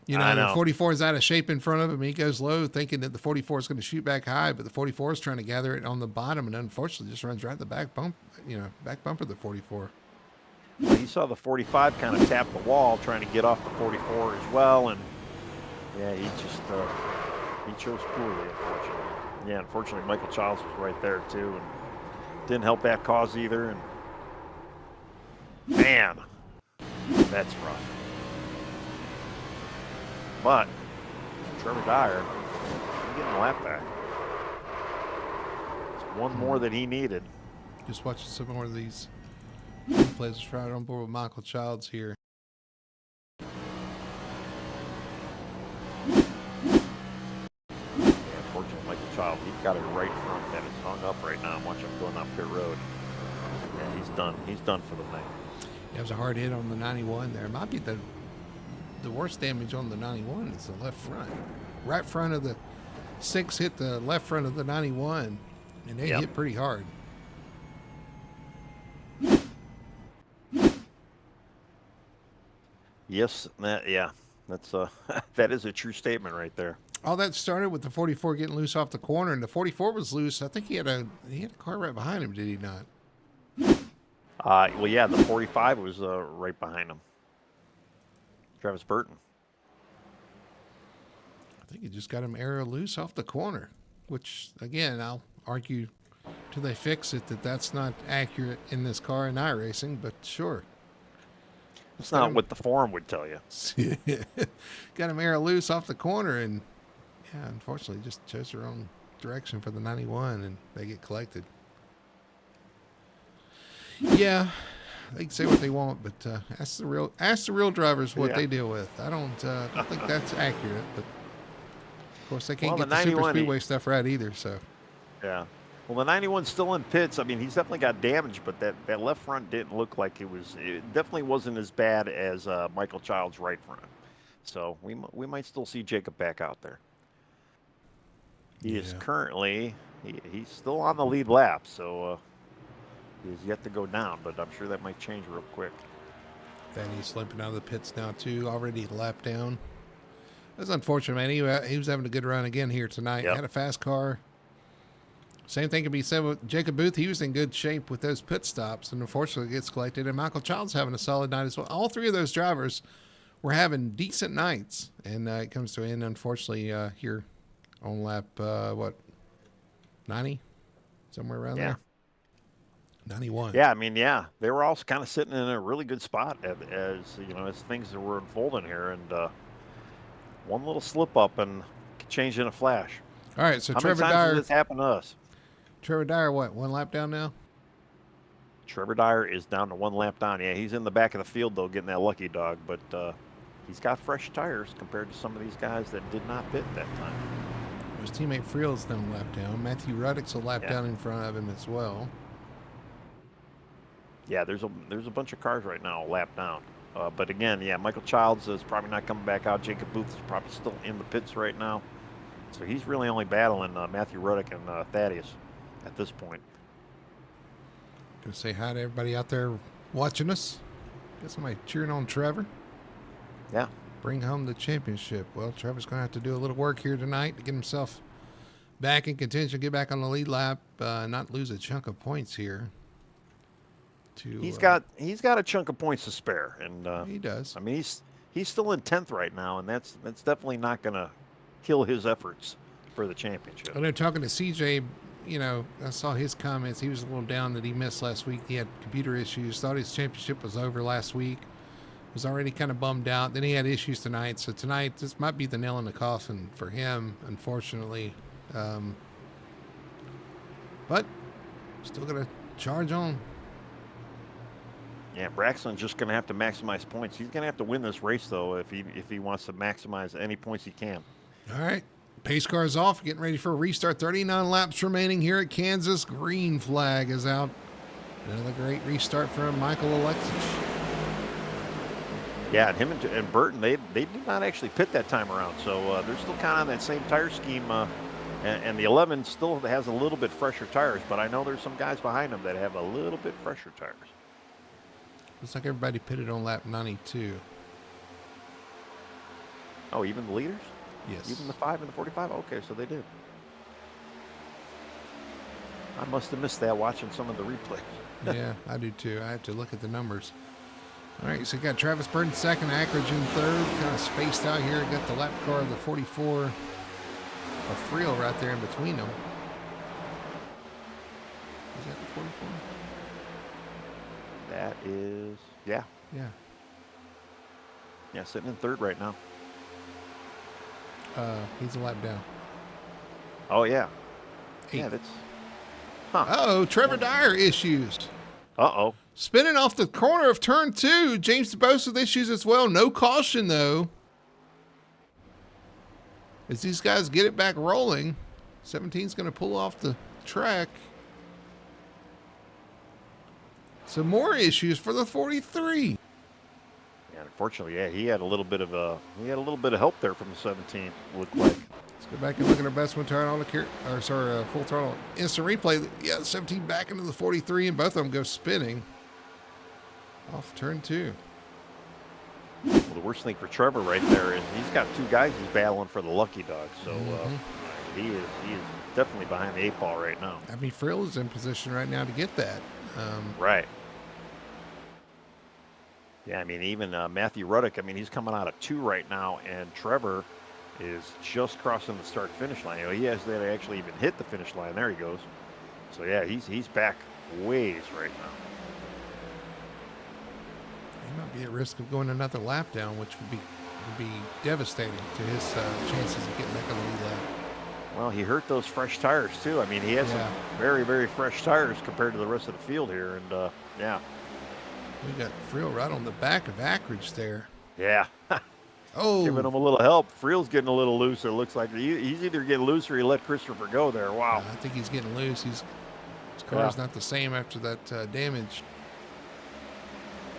Speaker 1: the 44 is out of shape in front of him. He goes low, thinking that the 44 is going to shoot back high, but the 44 is trying to gather it on the bottom, and unfortunately, just runs right the back bumper of the 44.
Speaker 2: He saw the 45 kind of tap the wall, trying to get off the 44 as well, and yeah, he just he chose poorly, unfortunately. Yeah, unfortunately, Michael Childs was right there too, and didn't help that cause either. And man, that's rough. But Trevor Dyer, he's getting a lap back. It's one more that he needed.
Speaker 1: Just watching some more of these plays right on board with Michael Childs here.
Speaker 2: Yeah, unfortunately, Michael Childs, he's got a right front that is hung up right now. I'm watching him going up pit road. Yeah, he's done. He's done for the night.
Speaker 1: It was a hard hit on the 91 there. It might be the worst damage on the 91 is the left front. Right front of the 6 hit the left front of the 91, and they hit pretty hard.
Speaker 2: Yes, that's that is a true statement right there.
Speaker 1: All that started with the 44 getting loose off the corner, and the 44 was loose. I think he had a car right behind him. Did he not?
Speaker 2: Well, yeah, the 45 was right behind him. Travis Burton.
Speaker 1: I think he just got him arrow loose off the corner, which again I'll argue till they fix it that's not accurate in this car in iRacing, but sure.
Speaker 2: It's not what the forum would tell you.
Speaker 1: Got him arrow loose off the corner, and yeah, unfortunately, just chose their own direction for the 91, and they get collected. Yeah, they can say what they want, but ask the real drivers what they deal with. I don't think that's accurate, but of course they can't get the super speedway stuff right either. So
Speaker 2: yeah. Well, the 91's still in pits. I mean, he's definitely got damage, but that left front didn't look like it was. It definitely wasn't as bad as Michael Child's right front. So we might still see Jacob back out there. He is currently he's still on the lead lap, so he's yet to go down. But I'm sure that might change real quick.
Speaker 1: Then he's limping out of the pits now too. Already a lap down. That's unfortunate, man. He was having a good run again here tonight. Had a fast car. Same thing can be said with Jacob Booth. He was in good shape with those pit stops, and unfortunately gets collected. And Michael Child's having a solid night as well. All three of those drivers were having decent nights, and it comes to an end, unfortunately, here on lap, 90? Somewhere around there? 91.
Speaker 2: Yeah, I mean, they were all kind of sitting in a really good spot as things were unfolding here, and one little slip up and change in a flash.
Speaker 1: All right, so
Speaker 2: How
Speaker 1: Trevor
Speaker 2: many times
Speaker 1: Dyer.
Speaker 2: has this happened to us?
Speaker 1: Trevor Dyer, what, one lap down now?
Speaker 2: Trevor Dyer is down to one lap down. Yeah, he's in the back of the field, though, getting that lucky dog, but he's got fresh tires compared to some of these guys that did not pit that time.
Speaker 1: His teammate Friel's down a lap down. Matthew Ruddick's a lap down in front of him as well.
Speaker 2: Yeah, there's a bunch of cars right now a lap down. But again, Michael Childs is probably not coming back out. Jacob Booth is probably still in the pits right now. So he's really only battling Matthew Ruddick and Thaddeus at this point.
Speaker 1: Gonna say hi to everybody out there watching us. Got somebody cheering on Trevor.
Speaker 2: Yeah.
Speaker 1: Bring home the championship. Well, Trevor's going to have to do a little work here tonight to get himself back in contention, get back on the lead lap, not lose a chunk of points here.
Speaker 2: He's got a chunk of points to spare, and
Speaker 1: he does.
Speaker 2: I mean, he's still in 10th right now, and that's definitely not going to kill his efforts for the championship.
Speaker 1: I know, talking to CJ, I saw his comments. He was a little down that he missed last week. He had computer issues. Thought his championship was over last week. Was already kind of bummed out. Then he had issues tonight. So tonight, this might be the nail in the coffin for him, unfortunately. But still going to charge on.
Speaker 2: Yeah, Braxton's just going to have to maximize points. He's going to have to win this race, though, if he wants to maximize any points he can.
Speaker 1: All right. Pace car is off. Getting ready for a restart. 39 laps remaining here at Kansas. Green flag is out. Another great restart for Michael Alexis.
Speaker 2: Yeah, and him and Burton, they did not actually pit that time around. So they're still kind of on that same tire scheme. And the 11 still has a little bit fresher tires. But I know there's some guys behind them that have a little bit fresher tires.
Speaker 1: Looks like everybody pitted on lap 92.
Speaker 2: Oh, even the leaders?
Speaker 1: Yes.
Speaker 2: Even the 5 and the 45? Okay, so they did. I must have missed that watching some of the replays.
Speaker 1: Yeah, I do too. I have to look at the numbers. All right, so you got Travis Burton second, Ackridge in third. Kind of spaced out here. Got the lap car of the 44. A Friel right there in between them. Is that the 44?
Speaker 2: That is, yeah.
Speaker 1: Yeah.
Speaker 2: Yeah, sitting in third right now.
Speaker 1: He's a lap down.
Speaker 2: Oh, yeah.
Speaker 1: 8th.
Speaker 2: Yeah, that's...
Speaker 1: Huh. Uh-oh, Trevor Dyer issues.
Speaker 2: Uh-oh.
Speaker 1: Spinning off the corner of turn 2. James DeBose with issues as well. No caution, though. As these guys get it back rolling, 17's going to pull off the track. Some more issues for the 43.
Speaker 2: Yeah, unfortunately, he had a little bit of help there from the 17. Looked like.
Speaker 1: Let's go back and look at our best one turn on the full throttle instant replay. Yeah, 17 back into the 43, and both of them go spinning off turn 2.
Speaker 2: Well, the worst thing for Trevor right there is he's got two guys he's battling for the lucky dog. So he is definitely behind the 8 ball right now.
Speaker 1: I mean, Frill is in position right now to get that.
Speaker 2: Right. Yeah, I mean, even Matthew Ruddick, I mean, he's coming out of 2 right now, and Trevor is just crossing the start-finish line. You know, he has that actually even hit the finish line. There he goes. So, yeah, he's back ways right now.
Speaker 1: He might be at risk of going another lap down, which would be devastating to his chances of getting back on the lead lap.
Speaker 2: Well, he hurt those fresh tires, too. I mean, he has some very, very fresh tires compared to the rest of the field here, and, yeah.
Speaker 1: We got Frill right on the back of Ackridge there.
Speaker 2: Yeah.
Speaker 1: Oh.
Speaker 2: Giving him a little help. Frill's getting a little loose, it looks like. He's either getting loose or he let Christopher go there. Wow.
Speaker 1: I think he's getting loose. His car's not the same after that damage.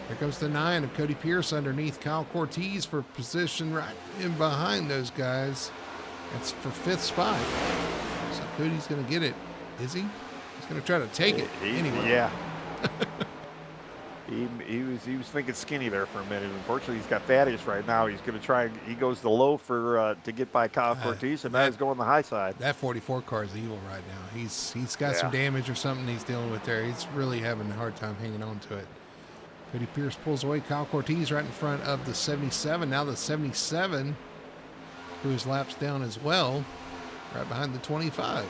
Speaker 1: Here comes the 9 of Cody Pierce underneath Kyle Cortez for position right in behind those guys. That's for 5th spot. So Cody's going to get it. Is he? He's going to try to take it anyway.
Speaker 2: Yeah. He was thinking skinny there for a minute. Unfortunately, he's got Thaddeus right now. He's going to try. He goes the low for to get by Kyle Cortez, and now he's going the high side.
Speaker 1: That 44 car is evil right now. He's got some damage or something he's dealing with there. He's really having a hard time hanging on to it. Cody Pierce pulls away. Kyle Cortez right in front of the 77. Now the 77, who's laps down as well, right behind the 25.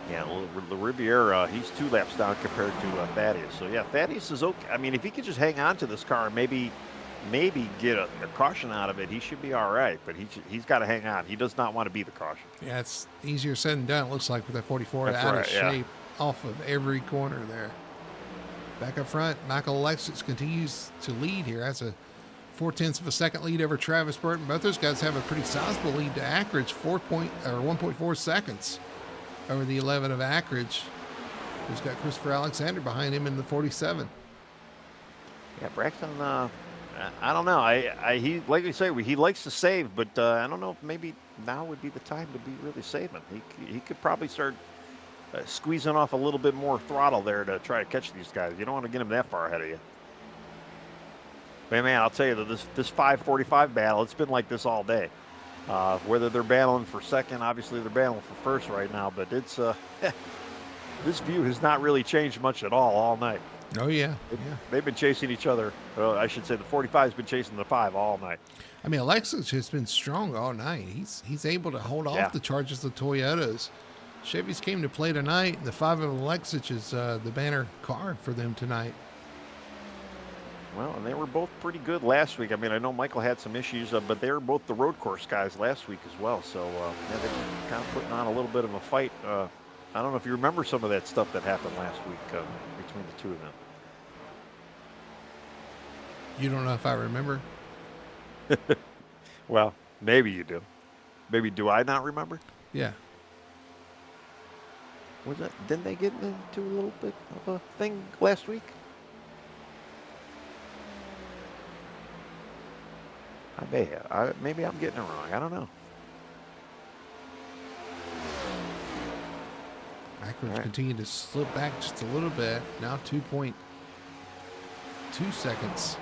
Speaker 2: Yeah, the Riviera, he's 2 laps down compared to Thaddeus. So, yeah, Thaddeus is okay. I mean, if he could just hang on to this car and maybe get a caution out of it, he should be all right. But he's got to hang on. He does not want to be the caution.
Speaker 1: Yeah, it's easier said than done, it looks like, with that 44 out of shape off of every corner there. Back up front, Michael Alexis continues to lead here. That's a 0.4 of a second lead over Travis Burton. Both those guys have a pretty sizable lead to Ackridge, 1.4 seconds. Over the 11 of Ackridge, who's got Christopher Alexander behind him in the 47.
Speaker 2: Yeah, Braxton, I don't know. He, like we say, he likes to save, but I don't know if maybe now would be the time to be really saving. He could probably start squeezing off a little bit more throttle there to try to catch these guys. You don't want to get him that far ahead of you. But man, I'll tell you that this 545 battle, it's been like this all day. Whether they're battling for second, obviously they're battling for first right now, but it's this view has not really changed much at all night.
Speaker 1: Oh, yeah.
Speaker 2: They've been chasing each other. Well, I should say the 45 has been chasing the 5 all night.
Speaker 1: I mean, Alexis has been strong all night. He's able to hold off the charges of the Toyotas. Chevys came to play tonight. The 5 of Alexis is the banner car for them tonight.
Speaker 2: Well, and they were both pretty good last week. I mean, I know Michael had some issues, but they were both the road course guys last week as well. So, they've been kind of putting on a little bit of a fight. I don't know if you remember some of that stuff that happened last week between the two of them.
Speaker 1: You don't know if I remember?
Speaker 2: Well, maybe you do. Maybe do I not remember?
Speaker 1: Yeah.
Speaker 2: Didn't they get into a little bit of a thing last week? I may have. Maybe I'm getting it wrong. I don't know.
Speaker 1: Ackridge continued to slip back just a little bit. Now 2.2 seconds.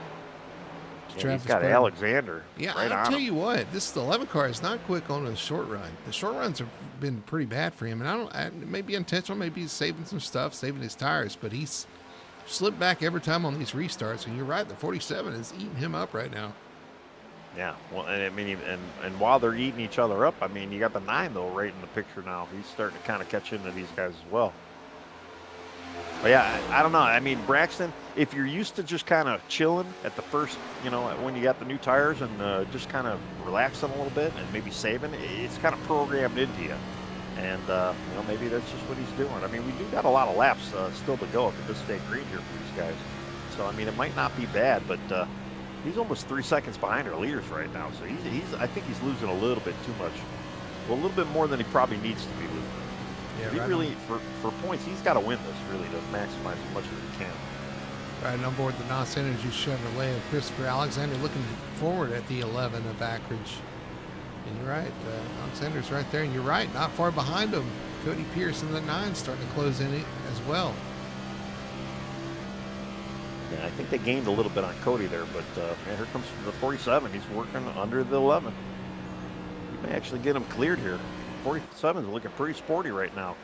Speaker 2: Yeah, he's got Alexander.
Speaker 1: Yeah,
Speaker 2: right
Speaker 1: I'll tell you what. This 11 car is not quick on a short run. The short runs have been pretty bad for him, and maybe intentional, maybe he's saving some stuff, saving his tires, but he's slipped back every time on these restarts. And you're right, the 47 is eating him up right now.
Speaker 2: Yeah, well, and I mean, and while they're eating each other up, I mean, you got the 9 though right in the picture now. He's starting to kind of catch into these guys as well. But yeah, I don't know. I mean, Braxton, if you're used to just kind of chilling at the first, when you got the new tires and just kind of relaxing a little bit and maybe saving, it's kind of programmed into you. And maybe that's just what he's doing. I mean, we do got a lot of laps still to go if it does stay green here for these guys. So I mean, it might not be bad, but. He's almost 3 seconds behind our leaders right now, so I think he's losing a little bit too much. Well, a little bit more than he probably needs to be losing. Yeah, he really, for points, he's got to win this really to maximize as much as he can.
Speaker 1: Right on board the NOS Energy Chevrolet of Christopher Alexander looking forward at the 11 of Ackridge. And you're right, Alexander's right there, and you're right, not far behind him. Cody Pierce in the 9 starting to close in it as well.
Speaker 2: Yeah, I think they gained a little bit on Cody there, but man, here comes the 47. He's working under the 11. We may actually get him cleared here. 47 is looking pretty sporty right now.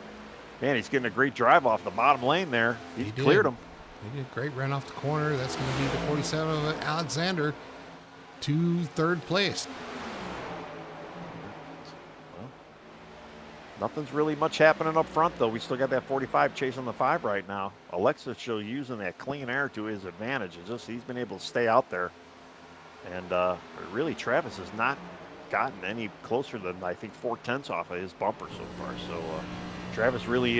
Speaker 2: Man, he's getting a great drive off the bottom lane there. He cleared him.
Speaker 1: He did a great run off the corner. That's going to be the 47 of Alexander to third place.
Speaker 2: Well, nothing's really much happening up front, though. We still got that 45 chasing the 5 right now. Alexis still using that clean air to his advantage. It's just he's been able to stay out there. And really, Travis has not gotten any closer than, I think, 4/10 off of his bumper so far. So Travis really,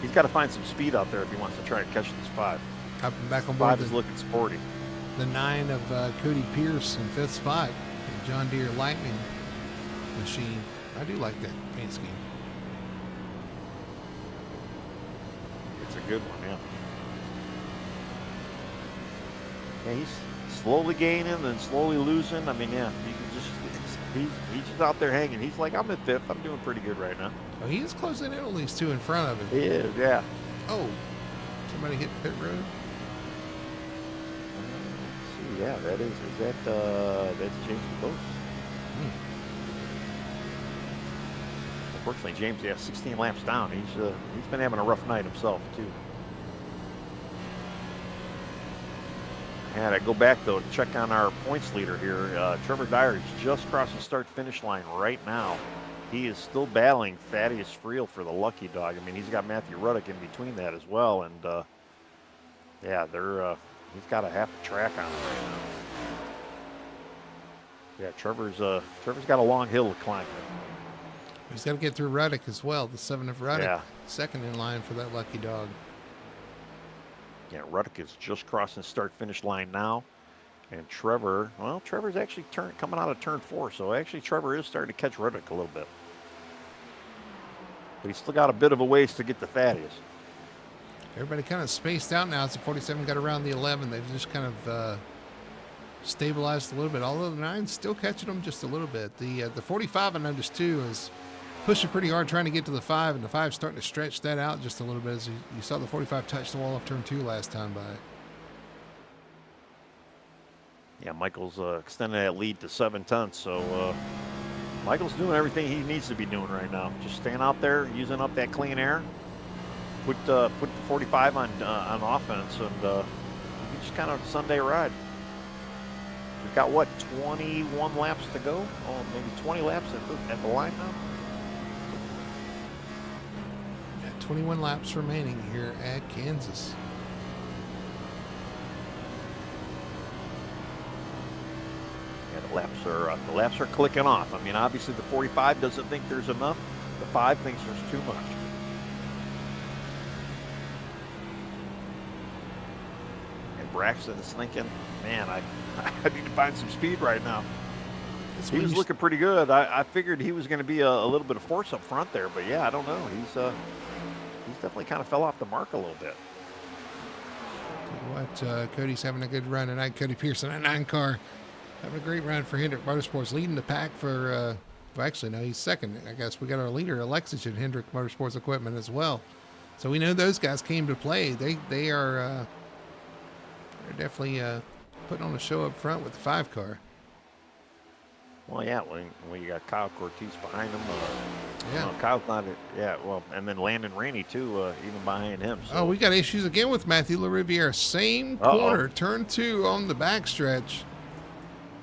Speaker 2: he's got to find some speed out there if he wants to try and catch this 5.
Speaker 1: Coming back on board.
Speaker 2: 5 is looking sporty.
Speaker 1: The 9 of Cody Pierce in 5th spot. The John Deere Lightning machine. I do like that paint scheme.
Speaker 2: It's a good one, yeah. Yeah, he's slowly gaining, then slowly losing. I mean, yeah, you can just, he's just out there hanging. He's like, I'm in 5th. I'm doing pretty good right now.
Speaker 1: Oh, he is closing in on these 2 in front of him.
Speaker 2: He is, yeah.
Speaker 1: Oh, somebody hit pit road.
Speaker 2: Let's see, yeah, that is that's James DeBose. Unfortunately, James, 16 laps down. He's been having a rough night himself too. And I go back though to check on our points leader here. Trevor Dyer is just crossing start-finish line right now. He is still battling Thaddeus Friel for the lucky dog. I mean, he's got Matthew Ruddock in between that as well, and yeah, he's got a half a track on him right now. Yeah, Trevor's got a long hill to climb.
Speaker 1: He's got to get through Ruddock as well. The 7 of Ruddock,
Speaker 2: yeah.
Speaker 1: Second in line for that lucky dog.
Speaker 2: Yeah, Ruddock is just crossing start-finish line now. And Trevor's actually coming out of turn 4. So actually Trevor is starting to catch Ruddock a little bit. But he's still got a bit of a ways to get to Thaddeus.
Speaker 1: Everybody kind of spaced out now. As the 47 got around the 11, they've just kind of stabilized a little bit. Although the 9's still catching them just a little bit. The 45, I noticed too, is pushing pretty hard trying to get to the 5, and the 5's starting to stretch that out just a little bit. As you saw the 45 touch the wall off turn 2 last time by.
Speaker 2: Yeah, Michael's extending that lead to 7/10. So Michael's doing everything he needs to be doing right now. Just staying out there, using up that clean air. Put the 45 on offense, and you can just kind of Sunday ride. We've got what, 21 laps to go? Oh, maybe 20 laps at the line now.
Speaker 1: 21 laps remaining here at Kansas.
Speaker 2: Yeah, the laps are clicking off. I mean, obviously the 45 doesn't think there's enough. The 5 thinks there's too much. And Braxton's thinking, man, I need to find some speed right now. He was looking pretty good. I figured he was going to be a little bit of force up front there, but yeah, I don't know. He's definitely kind of fell off the mark a little bit.
Speaker 1: Cody's having a good run tonight. Cody Pearson, that 9 car, having a great run for Hendrick Motorsports, leading the pack for, well, actually, no, he's second. I guess we got our leader, Alexis, at Hendrick Motorsports Equipment as well. So we know those guys came to play. They are they're definitely putting on a show up front with the 5 car.
Speaker 2: Well, yeah, when you got Kyle Cortez behind him.
Speaker 1: Yeah.
Speaker 2: Kyle's not it. Yeah, well, and then Landon Rainey, too, even behind him. So.
Speaker 1: Oh, we got issues again with Matthew LaRiviere. Same corner, turn 2 on the backstretch.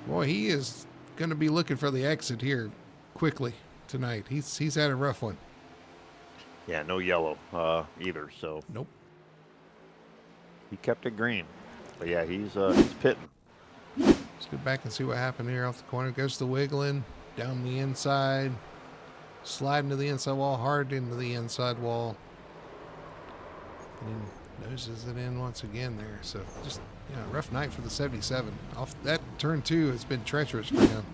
Speaker 1: Boy, he is going to be looking for the exit here quickly tonight. He's had a rough one.
Speaker 2: Yeah, no yellow either, so.
Speaker 1: Nope.
Speaker 2: He kept it green. But, yeah, he's pitting.
Speaker 1: Let's go back and see what happened here off the corner. Goes to wiggling down the inside, sliding to the inside wall, hard into the inside wall, and noses it in once again there. So just rough night for the 77. Off that turn 2 has been treacherous for him.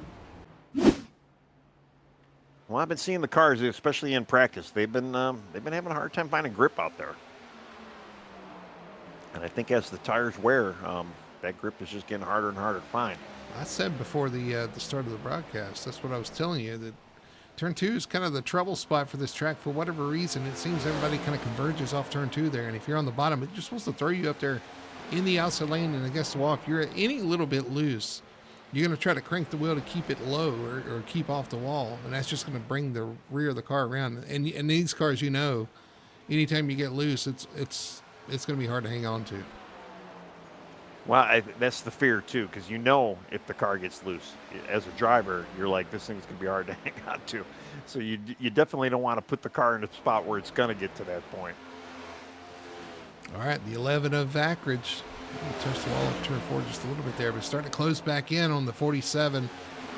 Speaker 2: Well, I've been seeing the cars, especially in practice. They've been having a hard time finding grip out there, and I think as the tires wear. That grip is just getting harder and harder to find.
Speaker 1: I said before the start of the broadcast, that's what I was telling you, that turn 2 is kind of the trouble spot for this track for whatever reason. It seems everybody kind of converges off turn 2 there, and if you're on the bottom, it just wants to throw you up there in the outside lane and against the wall, if you're any little bit loose, you're going to try to crank the wheel to keep it low or keep off the wall, and that's just going to bring the rear of the car around. And these cars, you know, anytime you get loose, it's going to be hard to hang on to.
Speaker 2: Well, that's the fear too, because you know if the car gets loose, as a driver, you're like, this thing's going to be hard to hang on to. So you definitely don't want to put the car in a spot where it's going to get to that point.
Speaker 1: All right, the 11 of Ackridge. Touched the wall of turn 4 just a little bit there, but starting to close back in on the 47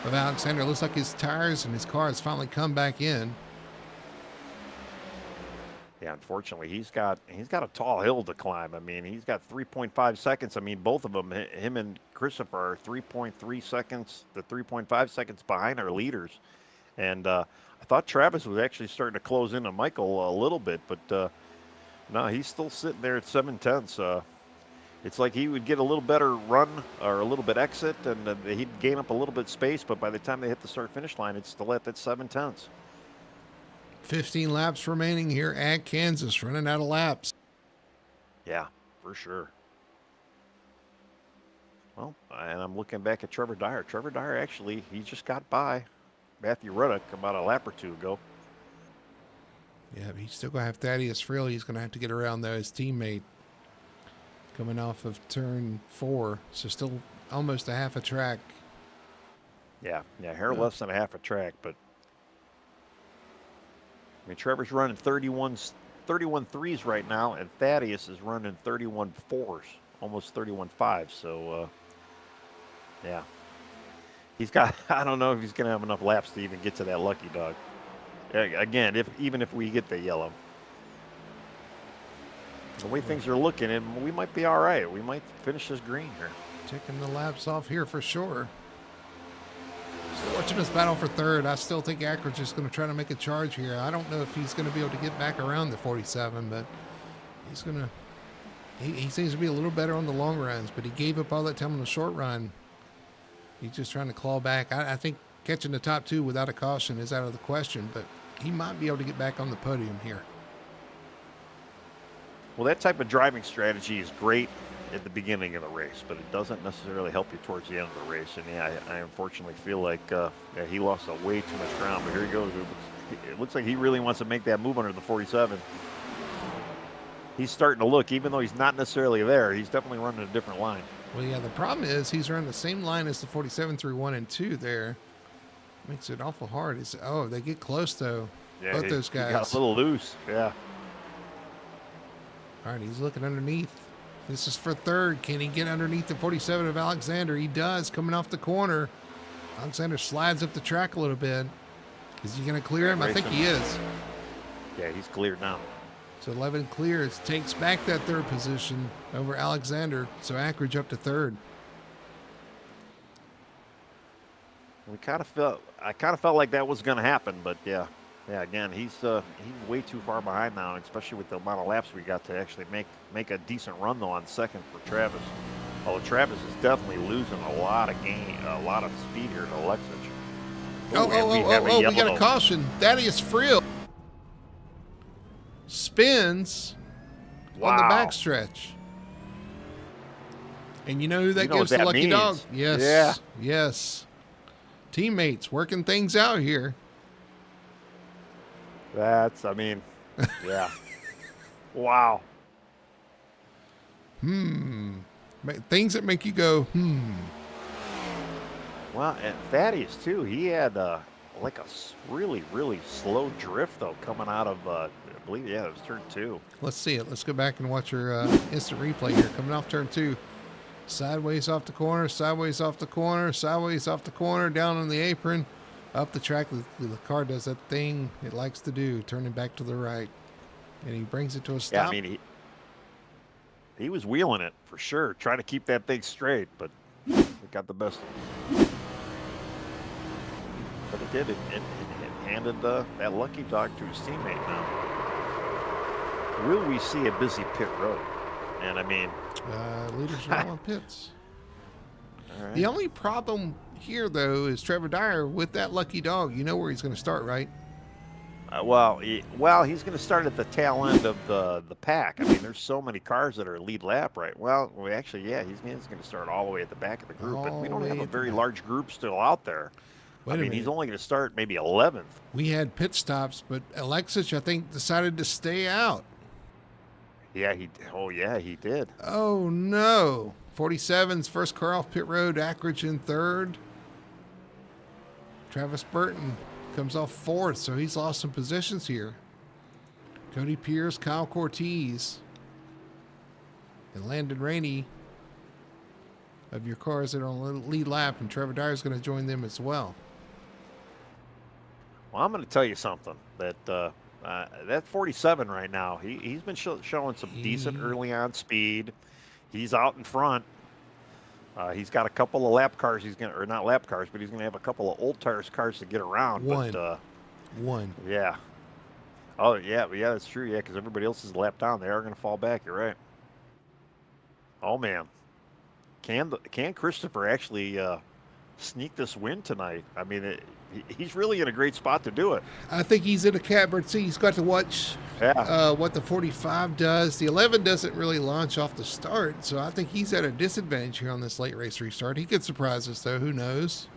Speaker 1: of Alexander. It looks like his tires and his car has finally come back in.
Speaker 2: Yeah, unfortunately, he's got a tall hill to climb. I mean, he's got 3.5 seconds. I mean, both of them, him and Christopher, are 3.3 seconds to 3.5 seconds behind our leaders. And I thought Travis was actually starting to close in on Michael a little bit, but no, he's still sitting there at 7/10. It's like he would get a little better run or a little bit exit, and he'd gain up a little bit space, but by the time they hit the start-finish line, it's still at that 7/10.
Speaker 1: 15 laps remaining here at Kansas, running out of laps.
Speaker 2: Yeah, for sure. Well, and I'm looking back at Trevor Dyer. Trevor Dyer, actually, he just got by Matthew Ruddock about a lap or two ago.
Speaker 1: Yeah, but he's still going to have Thaddeus Friel. He's going to have to get around, though, his teammate. Coming off of turn 4, so still almost a half a track.
Speaker 2: Yeah, hair less than a half a track, but I mean, Trevor's running 31 threes right now, and Thaddeus is running 31 fours, almost 31 fives. So, yeah, he's got. I don't know if he's going to have enough laps to even get to that lucky dog. Again, even if we get the yellow. The way things are looking, and we might be all right. We might finish this green here.
Speaker 1: Taking the laps off here for sure. Still watching this battle for third. I still think Ackridge is going to try to make a charge here. I don't know if he's going to be able to get back around the 47, but he's going to. He seems to be a little better on the long runs, but he gave up all that time on the short run. He's just trying to claw back. I think catching the top 2 without a caution is out of the question, but he might be able to get back on the podium here.
Speaker 2: Well, that type of driving strategy is great at the beginning of the race, but it doesn't necessarily help you towards the end of the race. And yeah, I unfortunately feel like he lost way too much ground. But here he goes. It looks like he really wants to make that move under the 47. He's starting to look, even though he's not necessarily there, he's definitely running a different line.
Speaker 1: Well, yeah, the problem is he's running the same line as the 47 through 1 and 2 there. Makes it awful hard. They get close, though.
Speaker 2: Yeah,
Speaker 1: both those guys.
Speaker 2: He got a little loose, yeah.
Speaker 1: All right, he's looking underneath. This is for third. Can he get underneath the 47 of Alexander? He does, coming off the corner. Alexander slides up the track a little bit. Is he going to clear him? I think he is.
Speaker 2: Yeah, he's cleared now.
Speaker 1: So 11 clears, takes back that third position over Alexander. So Ackridge up to third.
Speaker 2: I kind of felt like that was going to happen, but yeah. Yeah, again, he's way too far behind now, especially with the amount of laps we got to actually make a decent run though on second for Travis. Although Travis is definitely losing a lot of speed here to Alexich.
Speaker 1: We got a caution. Thaddeus Friel spins on the backstretch. And you know who that gives the lucky dog? Yes.
Speaker 2: Yeah.
Speaker 1: Yes. Teammates working things out here.
Speaker 2: Yeah. Wow.
Speaker 1: Things that make you go,
Speaker 2: Well, and Thaddeus, too, he had like a really, really slow drift, though, coming out of, I believe, it was turn 2.
Speaker 1: Let's see it. Let's go back and watch your instant replay here. Coming off turn 2. Sideways off the corner, sideways off the corner, sideways off the corner, down on the apron. Up the track, the car does that thing it likes to do, turning back to the right. And he brings it to a stop.
Speaker 2: Yeah, I mean, he was wheeling it for sure, trying to keep that thing straight, but it got the best of him. But it did. It handed that lucky dog to his teammate now. Will we see a busy pit road? And I mean...
Speaker 1: leaders are all on pits.
Speaker 2: All right.
Speaker 1: The only problem here, though, is Trevor Dyer with that lucky dog. You know where he's going to start, right?
Speaker 2: Well, he's going to start at the tail end of the pack. I mean, there's so many cars that are lead lap, right? Well, actually, yeah, he's going to start all the way at the back of the group, but
Speaker 1: All
Speaker 2: we
Speaker 1: the
Speaker 2: don't have
Speaker 1: way
Speaker 2: a
Speaker 1: at the
Speaker 2: very
Speaker 1: back.
Speaker 2: large group still out there.
Speaker 1: Wait
Speaker 2: I
Speaker 1: a
Speaker 2: mean,
Speaker 1: minute.
Speaker 2: he's only going to start maybe 11th.
Speaker 1: We had pit stops, but Alexis, I think, decided to stay out.
Speaker 2: Yeah, he did.
Speaker 1: Oh, no. 47's first car off pit road, Ackridge in third. Travis Burton comes off fourth, so he's lost some positions here. Cody Pierce, Kyle Cortez, and Landon Rainey of your cars that are on the lead lap, and Trevor Dyer is going to join them as well.
Speaker 2: Well, I'm going to tell you something that 47 right now, he's been showing some decent early on speed. He's out in front. He's got a couple of lap cars. Or not lap cars, but he's going to have a couple of old tires cars to get around.
Speaker 1: One.
Speaker 2: Yeah. Oh yeah, that's true. Yeah, because everybody else is lapped down. They are going to fall back. You're right. Oh man, can Christopher actually sneak this win tonight? I mean, he's really in a great spot to do it.
Speaker 1: I think he's in a catbird seat. He's got to watch what the 45 does. The 11 doesn't really launch off the start, so I think he's at a disadvantage here on this late race restart. He could surprise us, though. Who knows?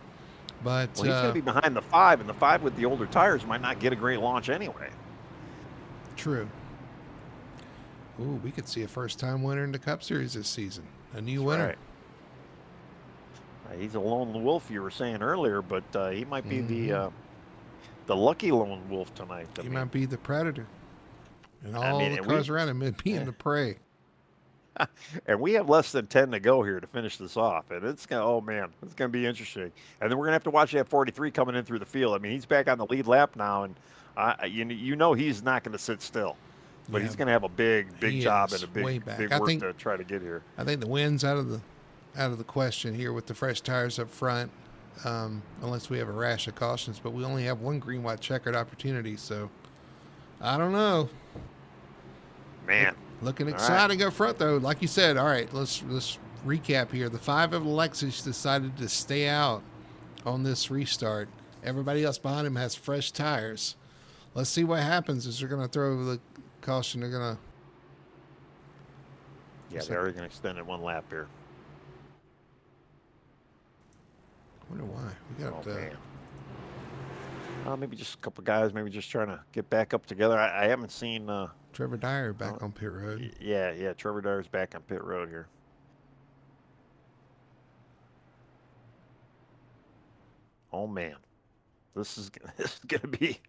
Speaker 1: But
Speaker 2: he's going to be behind the 5, and the 5 with the older tires might not get a great launch anyway.
Speaker 1: True. Ooh, we could see a first-time winner in the Cup Series this season. A new winner.
Speaker 2: Right. He's a lone wolf, you were saying earlier, but he might be the lucky lone wolf tonight.
Speaker 1: He might be the predator. And all the cars around him being the prey.
Speaker 2: And we have less than 10 to go here to finish this off. And it's going to be interesting. And then we're going to have to watch that 43 coming in through the field. I mean, he's back on the lead lap now, and he's not going to sit still. But he's going to have a big job and a big work to try to get here.
Speaker 1: I think the win's out of the question here with the fresh tires up front, unless we have a rash of cautions. But we only have one green, white checkered opportunity, so I don't know.
Speaker 2: Man,
Speaker 1: looking exciting up front though. Like you said, all right, let's recap here. The 5 of Alexis decided to stay out on this restart. Everybody else behind him has fresh tires. Let's see what happens. Is they're going to throw the caution? They're going to.
Speaker 2: Yeah, they're going to extend it one lap here.
Speaker 1: I wonder why. We got
Speaker 2: maybe just a couple guys, maybe just trying to get back up together. I haven't seen
Speaker 1: Trevor Dyer back on pit road.
Speaker 2: Yeah, Trevor Dyer's back on pit road here. Oh man, this is gonna be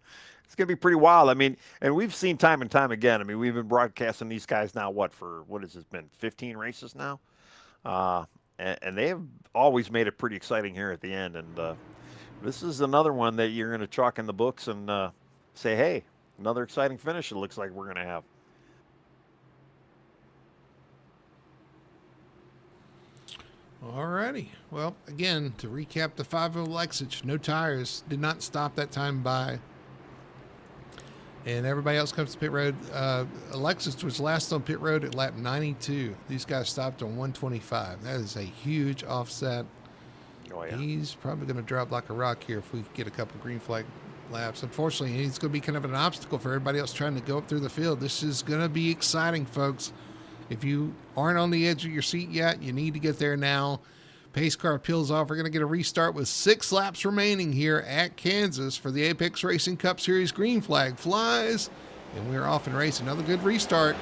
Speaker 2: pretty wild. I mean, and we've seen time and time again. I mean, we've been broadcasting these guys now. What has this been? 15 races now, and they have always made it pretty exciting here at the end. And this is another one that you're going to chalk in the books and say, hey, another exciting finish. It looks like we're going to have.
Speaker 1: All righty. Well, again, to recap the 5 of Alexis, no tires, did not stop that time by. And everybody else comes to pit road. Alexis was last on pit road at lap 92. These guys stopped on 125. That is a huge offset.
Speaker 2: Oh, yeah.
Speaker 1: He's probably going to drop like a rock here if we get a couple green flag laps. Unfortunately, he's going to be kind of an obstacle for everybody else trying to go up through the field. This is going to be exciting, folks. If you aren't on the edge of your seat yet, you need to get there now. Pace car peels off. We're going to get a restart with 6 laps remaining here at Kansas for the Apex Racing Cup Series. Green flag flies, and we're off and racing. Another good restart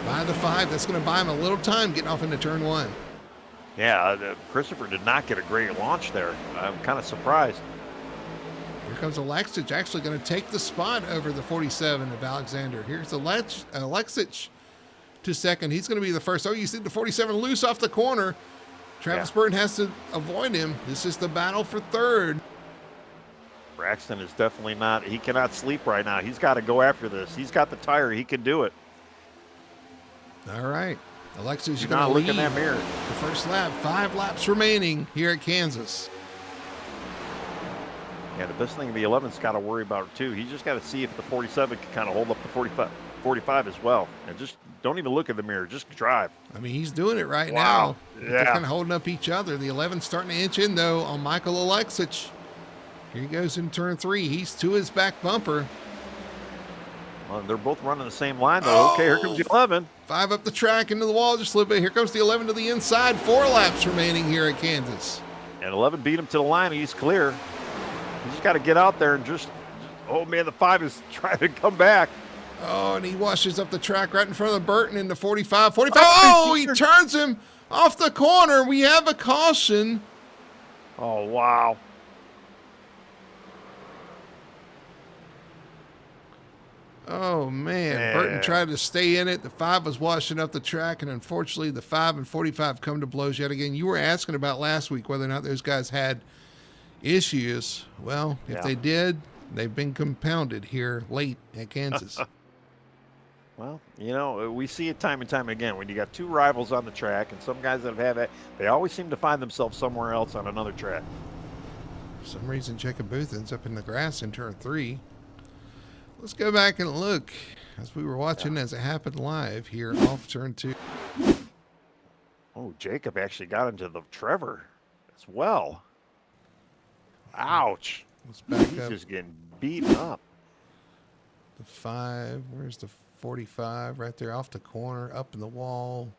Speaker 1: by the 5. That's going to buy him a little time getting off into turn 1.
Speaker 2: Yeah, Christopher did not get a great launch there. I'm kind of surprised.
Speaker 1: Here comes Alexis, actually going to take the spot over the 47 of Alexander. Here's Alexis to second. He's going to be the first. Oh, you see the 47 loose off the corner. Travis Burton has to avoid him. This is the battle for third.
Speaker 2: Braxton is definitely not. He cannot sleep right now. He's got to go after this. He's got the tire. He can do it.
Speaker 1: All right. Alexis,
Speaker 2: you're going to look in that mirror.
Speaker 1: The first lap. 5 laps remaining here at Kansas.
Speaker 2: Yeah, the best thing the 11's got to worry about, too. He just got to see if the 47 can kind of hold up the 45 as well. And just don't even look in the mirror. Just drive.
Speaker 1: I mean, he's doing it right now.
Speaker 2: Yeah.
Speaker 1: They're kind of holding up each other. The 11's starting to inch in, though, on Michael Alexis. Here he goes in turn 3. He's to his back bumper.
Speaker 2: Well, they're both running the same line, though. Oh, okay, here comes the 11.
Speaker 1: 5 up the track into the wall just a little bit. Here comes the 11 to the inside. 4 laps remaining here at Kansas.
Speaker 2: And 11 beat him to the line. He's clear. He's just got to get out there and just, oh, man, the 5 is trying to come back.
Speaker 1: Oh, and he washes up the track right in front of Burton into 45. 45. Oh, he turns him off the corner. We have a caution.
Speaker 2: Oh, wow.
Speaker 1: Oh, man. Burton tried to stay in it. The 5 was washing up the track, and unfortunately the 5 and 45 come to blows yet again. You were asking about last week whether or not those guys had issues. Well, if they did, they've been compounded here late at Kansas.
Speaker 2: Well, you know, we see it time and time again. When you got 2 rivals on the track, and some guys that have had that, they always seem to find themselves somewhere else on another track.
Speaker 1: For some reason, Jacob Booth ends up in the grass in turn 3. Let's go back and look as we were watching as it happened live here off turn 2.
Speaker 2: Oh, Jacob actually got into the Trevor as well. Ouch.
Speaker 1: Let's back
Speaker 2: He's
Speaker 1: up.
Speaker 2: just getting beaten up.
Speaker 1: The 5, where's the 45? Right there off the corner, up in the wall.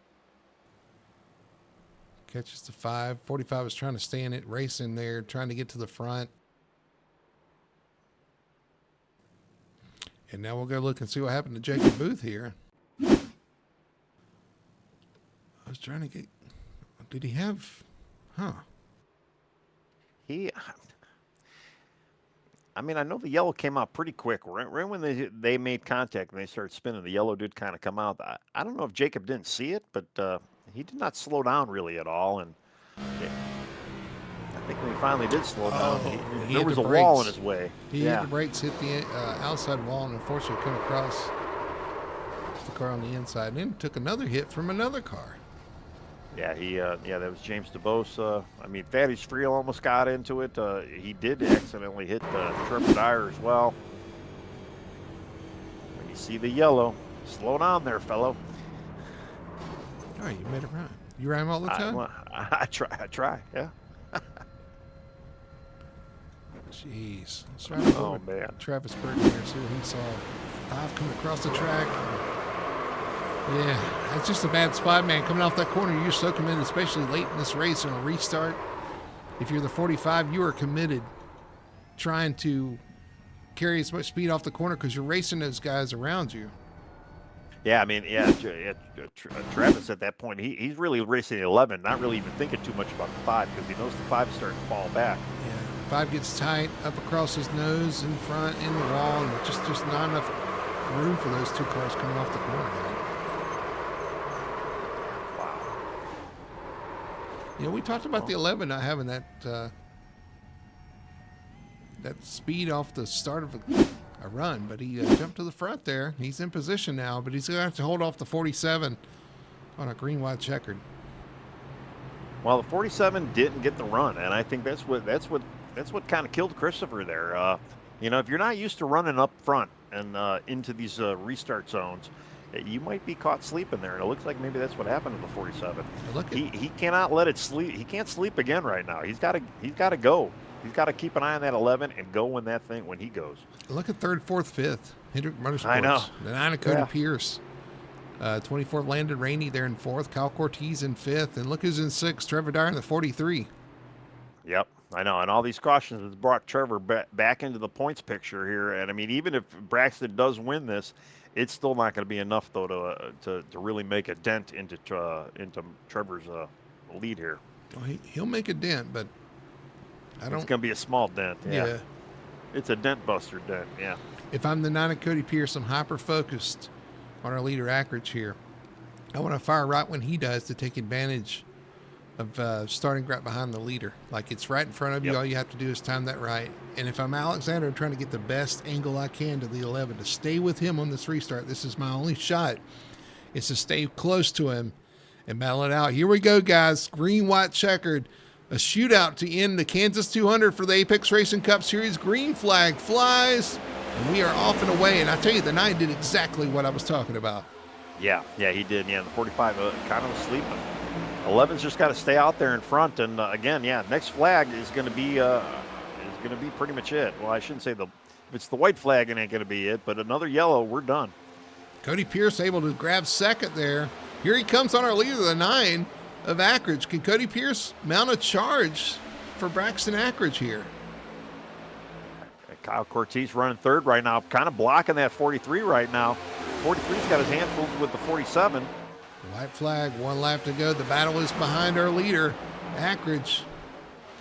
Speaker 1: Catches the 5. 45 is trying to stay in it, racing there, trying to get to the front. And now we'll go look and see what happened to Jacob Booth here. I was trying to get... Did he have...
Speaker 2: I mean, I know the yellow came out pretty quick. Right when they made contact and they started spinning, the yellow did kind of come out. I don't know if Jacob didn't see it, but he did not slow down really at all. And I think when he finally did slow down, there was a wall in his way.
Speaker 1: He hit the brakes, hit the outside wall, and unfortunately come across the car on the inside. And then took another hit from another car.
Speaker 2: Yeah, that was James DeBose. I mean, Thaddeus Friel almost got into it. He did accidentally hit Trevor Dyer as well. When you see the yellow, slow down there, fellow.
Speaker 1: All right, you made it right. You rhyme all the time?
Speaker 2: I try, yeah.
Speaker 1: Jeez. Let's ride over
Speaker 2: man.
Speaker 1: Travis Burton here, see what he saw. 5 coming across the track. Yeah, that's just a bad spot, man. Coming off that corner, you're so committed, especially late in this race on a restart. If you're the 45, you are committed trying to carry as much speed off the corner because you're racing those guys around you.
Speaker 2: Yeah, I mean, Travis at that point, he's really racing the 11, not really even thinking too much about the 5 because he knows the 5 is starting to fall back.
Speaker 1: Yeah, 5 gets tight up across his nose, in front, in the wall, and just not enough room for those 2 cars coming off the corner. You know, we talked about the 11 not having that speed off the start of a run, but he jumped to the front there. He's in position now, but he's going to have to hold off the 47 on a green, white checkered.
Speaker 2: Well, the 47 didn't get the run, and I think that's what kind of killed Christopher there. You know, if you're not used to running up front and into these restart zones, you might be caught sleeping there, and it looks like maybe that's what happened to the 47. He cannot let it sleep. He can't sleep again right now. He's got to go. He's got to keep an eye on that 11 and go when he goes.
Speaker 1: Look at 3rd, 4th, 5th. Hendrick Motorsports.
Speaker 2: I know.
Speaker 1: The 9 of Cody Pierce. 24 Landon Rainey there in 4th. Kyle Cortez in 5th. And look who's in 6th. Trevor Dyer in the 43.
Speaker 2: Yep, I know. And all these cautions has brought Trevor back into the points picture here. And, I mean, even if Braxton does win this, it's still not going to be enough, though, to really make a dent into Trevor's lead here.
Speaker 1: Well, he'll make a dent, but
Speaker 2: It's going to be a small dent.
Speaker 1: Yeah.
Speaker 2: It's a dent buster dent, yeah.
Speaker 1: If I'm the 9 of Cody Pierce, I'm hyper-focused on our leader, Ackridge, here. I want to fire right when he does to take advantage of starting right behind the leader. Like, it's right in front of you. All you have to do is time that right. And if I'm Alexander, I'm trying to get the best angle I can to the 11 to stay with him on this restart. This is my only shot, is to stay close to him and battle it out. Here we go, guys. Green, white, checkered. A shootout to end the Kansas 200 for the Apex Racing Cup Series. Green flag flies, and we are off and away. And I tell you, the 9 did exactly what I was talking about.
Speaker 2: Yeah, he did. Yeah, the 45 kind of was sleeping. 11's just got to stay out there in front. And again, next flag is going to be pretty much it. Well, I shouldn't say it's the white flag, it ain't going to be it. But another yellow, we're done.
Speaker 1: Cody Pierce able to grab second there. Here he comes on our leader, the 9 of Ackridge. Can Cody Pierce mount a charge for Braxton Ackridge here?
Speaker 2: Kyle Cortez running third right now, kind of blocking that 43 right now. 43's got his hand full with the 47.
Speaker 1: White flag, 1 lap to go. The battle is behind our leader, Ackridge.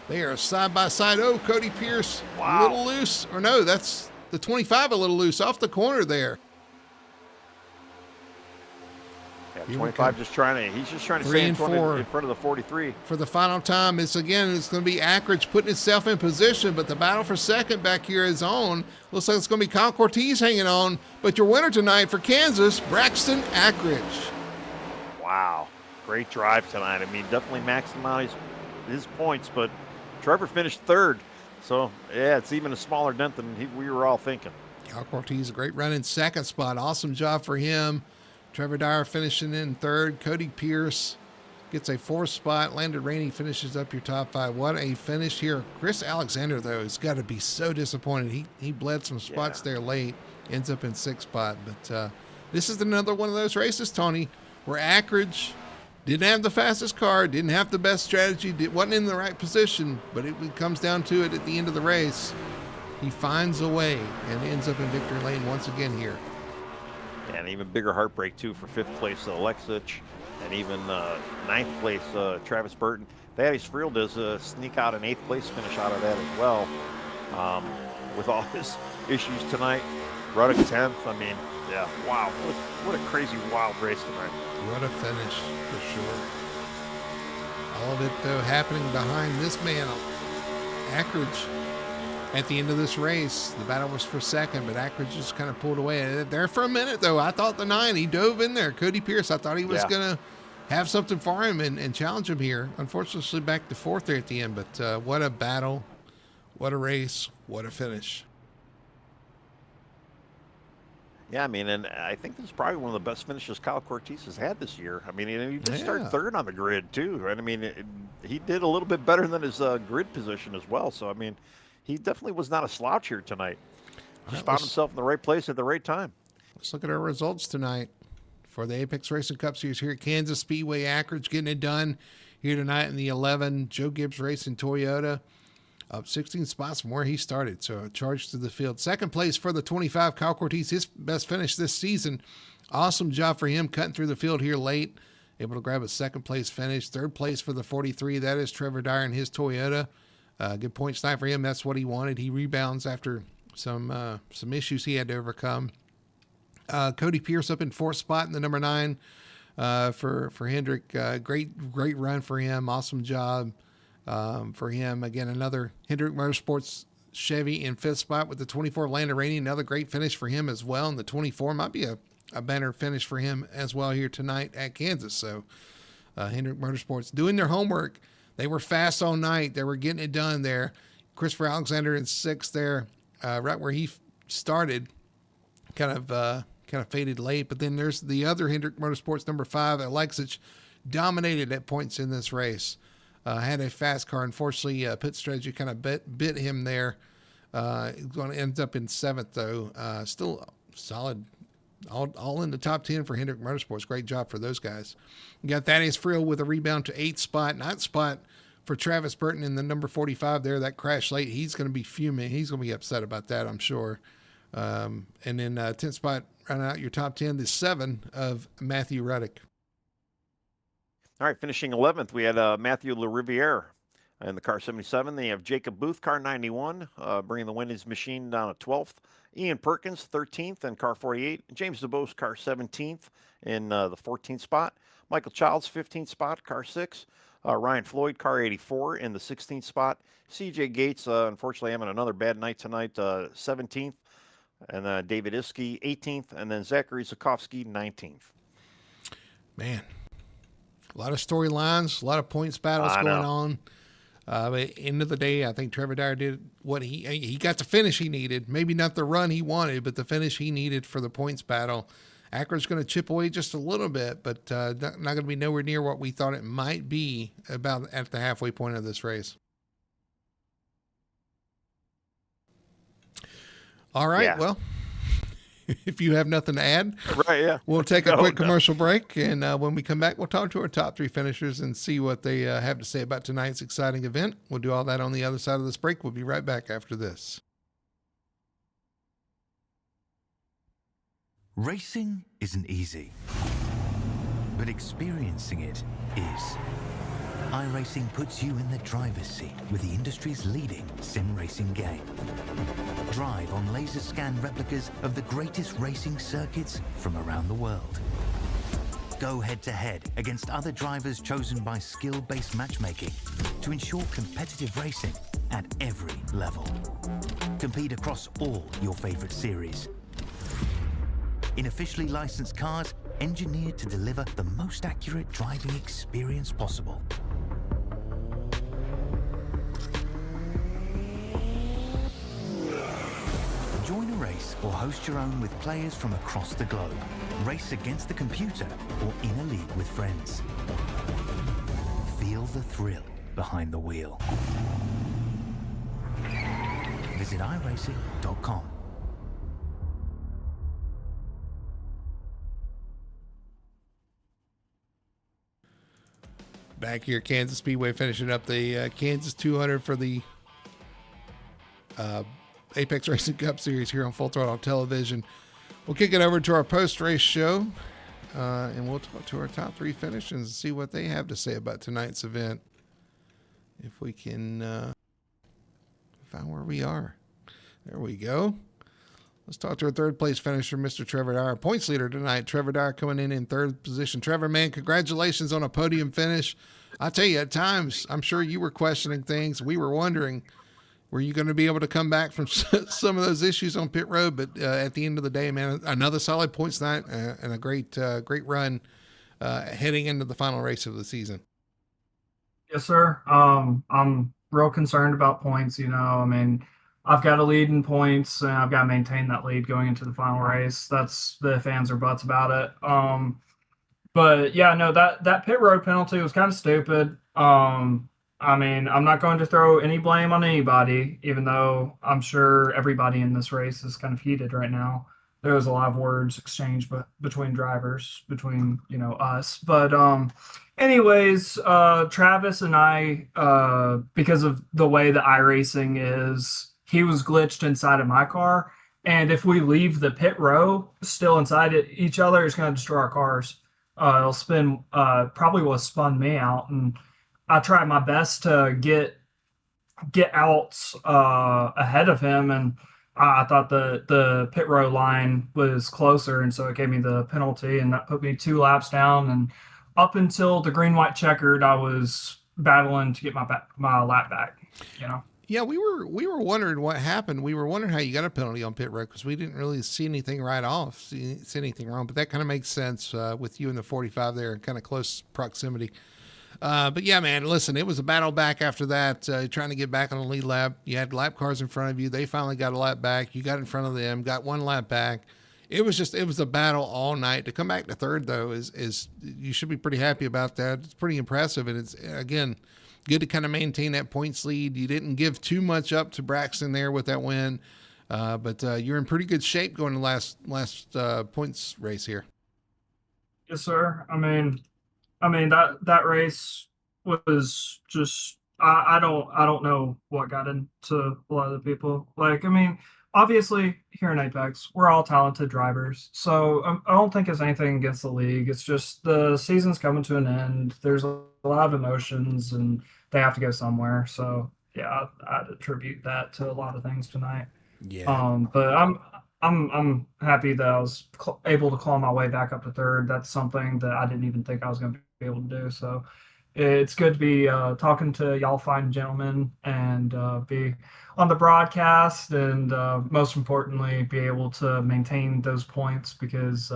Speaker 1: They are side by side. Oh, Cody Pierce,
Speaker 2: wow.
Speaker 1: A little loose. Or no, that's the 25 a little loose off the corner there.
Speaker 2: Yeah, 25 he's just trying to stay in front of the 43.
Speaker 1: For the final time, it's going to be Ackridge putting itself in position, but the battle for second back here is on. Looks like it's going to be Kyle Cortez hanging on, but your winner tonight for Kansas, Braxton Ackridge.
Speaker 2: Wow, great drive tonight. I mean, definitely maximized his points, but Trevor finished third. So, yeah, it's even a smaller dent than we were all thinking.
Speaker 1: Kyle Cortez, a great run in second spot. Awesome job for him. Trevor Dyer finishing in third. Cody Pierce gets a 4th spot. Landon Rainey finishes up your top 5. What a finish here. Chris Alexander, though, has got to be so disappointed. He bled some spots there late. Ends up in 6th spot. But this is another one of those races, Tony, where Ackridge didn't have the fastest car, didn't have the best strategy, wasn't in the right position, but it comes down to it at the end of the race. He finds a way and ends up in victory lane once again here.
Speaker 2: And even bigger heartbreak, too, for 5th place Alexich, and even 9th place Travis Burton. Thaddeus Friel does sneak out an 8th place finish out of that as well. With all his issues tonight, Ruddock 10th. I mean, yeah, wow. What a crazy, wild race tonight.
Speaker 1: What a finish, for sure. All of it, though, happening behind this man, Ackridge. At the end of this race, the battle was for second, but Ackridge just kind of pulled away. There for a minute, though, I thought the 9, he dove in there. Cody Pierce, I thought he was going to have something for him and challenge him here. Unfortunately, back to 4th there at the end, but what a battle, what a race, what a finish.
Speaker 2: Yeah, I mean, and I think this is probably one of the best finishes Kyle Cortez has had this year. I mean, he did start third on the grid, too. Right? I mean, he did a little bit better than his grid position as well. So, I mean, he definitely was not a slouch here tonight. Just found himself in the right place at the right time.
Speaker 1: Let's look at our results tonight for the Apex Racing Cup Series here at Kansas Speedway. Ackridge getting it done here tonight in the 11. Joe Gibbs Racing Toyota up 16 spots from where he started. So a charge to the field. Second place for the 25, Kyle Cortez, his best finish this season. Awesome job for him cutting through the field here late. Able to grab a 2nd place finish. 3rd place for the 43. That is Trevor Dyer and his Toyota. Good points tonight for him. That's what he wanted. He rebounds after some issues he had to overcome. Cody Pierce up in 4th spot in the number 9 for Hendrick. Great run for him. Awesome job for him. Again, another Hendrick Motorsports Chevy in 5th spot with the 24 Landon Rainey. Another great finish for him as well. And the 24 might be a banner finish for him as well here tonight at Kansas. So Hendrick Motorsports doing their homework. They were fast all night. They were getting it done there. Christopher Alexander in 6th there, right where he started, kind of faded late. But then there's the other Hendrick Motorsports number 5, Alexich, dominated at points in this race. Had a fast car. Unfortunately, pit strategy kind of bit him there. Going to end up in 7th though. Still solid. All in the top 10 for Hendrick Motorsports. Great job for those guys. You got Thaddeus Friel with a rebound to 8th spot. 9th spot for Travis Burton in the number 45 there. That crash late. He's going to be fuming. He's going to be upset about that, I'm sure. And then 10th spot, rounding out your top 10, the 7 of Matthew Ruddock.
Speaker 2: All right, finishing 11th, we had Matthew LaRiviere in the car 77. They have Jacob Booth, car 91, bringing the win his machine down to 12th. Ian Perkins, 13th, in car 48. James DeBose, car 17th, in the 14th spot. Michael Childs, 15th spot, car 6. Ryan Floyd, car 84, in the 16th spot. CJ Gates, unfortunately, having another bad night tonight, 17th. And David Iskey, 18th. And then Zachary Zukovsky, 19th.
Speaker 1: Man, a lot of storylines, a lot of points battles going on. But end of the day, I think Trevor Dyer did what he got the finish he needed. Maybe not the run he wanted, but the finish he needed for the points battle. Ackridge's going to chip away just a little bit, but not going to be nowhere near what we thought it might be about at the halfway point of this race. All right.
Speaker 2: Yeah.
Speaker 1: Well, if you have nothing to add,
Speaker 2: Right. Yeah.
Speaker 1: we'll take a quick commercial break. And when we come back, we'll talk to our top 3 finishers and see what they have to say about tonight's exciting event. We'll do all that on the other side of this break. We'll be right back after this.
Speaker 3: Racing isn't easy, but experiencing it is. iRacing puts you in the driver's seat with the industry's leading sim racing game. Drive on laser scan replicas of the greatest racing circuits from around the world. Go head to head against other drivers chosen by skill-based matchmaking to ensure competitive racing at every level. Compete across all your favorite series. In officially licensed cars, engineered to deliver the most accurate driving experience possible. Join a race or host your own with players from across the globe. Race against the computer or in a league with friends. Feel the thrill behind the wheel. Visit iRacing.com.
Speaker 1: Back here, Kansas Speedway finishing up the Kansas 200 for the Apex Racing Cup Series here on Full Throttle Television. We'll kick it over to our post-race show, and we'll talk to our top 3 finishers and see what they have to say about tonight's event. If we can find where we are. There we go. Let's talk to our third place finisher, Mr. Trevor Dyer, points leader tonight. Trevor Dyer coming in third position. Trevor, man, congratulations on a podium finish. I tell you, at times, I'm sure you were questioning things. We were wondering, were you going to be able to come back from some of those issues on pit road? But at the end of the day, man, another solid points night and a great run heading into the final race of the season.
Speaker 4: Yes, sir. I'm real concerned about points. I mean, I've got a lead in points, and I've got to maintain that lead going into the final race. That's the fans are butts about it. But yeah, no, that pit road penalty was kind of stupid. I mean, I'm not going to throw any blame on anybody, even though I'm sure everybody in this race is kind of heated right now. There was a lot of words exchanged between drivers, between us. But anyways, Travis and I, because of the way that iRacing is, he was glitched inside of my car. And if we leave the pit row still inside each other, it's going to destroy our cars. It'll spin, probably will spun me out. And I tried my best to get out ahead of him. And I thought the pit row line was closer. And so it gave me the penalty, and that put me 2 laps down. And up until the green, white checkered, I was battling to get my lap back,
Speaker 1: Yeah, we were wondering what happened. We were wondering how you got a penalty on pit road because we didn't really see anything right off, see anything wrong. But that kind of makes sense with you in the 45 there, kind of close proximity. But yeah, man, listen, it was a battle back after that, trying to get back on the lead lap. You had lap cars in front of you. They finally got a lap back. You got in front of them, got 1 lap back. It was a battle all night. To come back to third, though, is you should be pretty happy about that. It's pretty impressive. And it's, again, good to kind of maintain that points lead. You didn't give too much up to Braxton there with that win. But you're in pretty good shape going to last points race here.
Speaker 4: Yes, sir. I mean that race was just I don't know what got into a lot of the people. Like, I mean, obviously here in Apex, we're all talented drivers. So I don't think it's anything against the league. It's just the season's coming to an end. There's a lot of emotions and they have to go somewhere. So yeah, I'd attribute that to a lot of things tonight.
Speaker 1: Yeah.
Speaker 4: But I'm happy that I was able to claw my way back up to third. That's something that I didn't even think I was going to be able to do. So it's good to be talking to y'all fine gentlemen and be on the broadcast and most importantly, be able to maintain those points because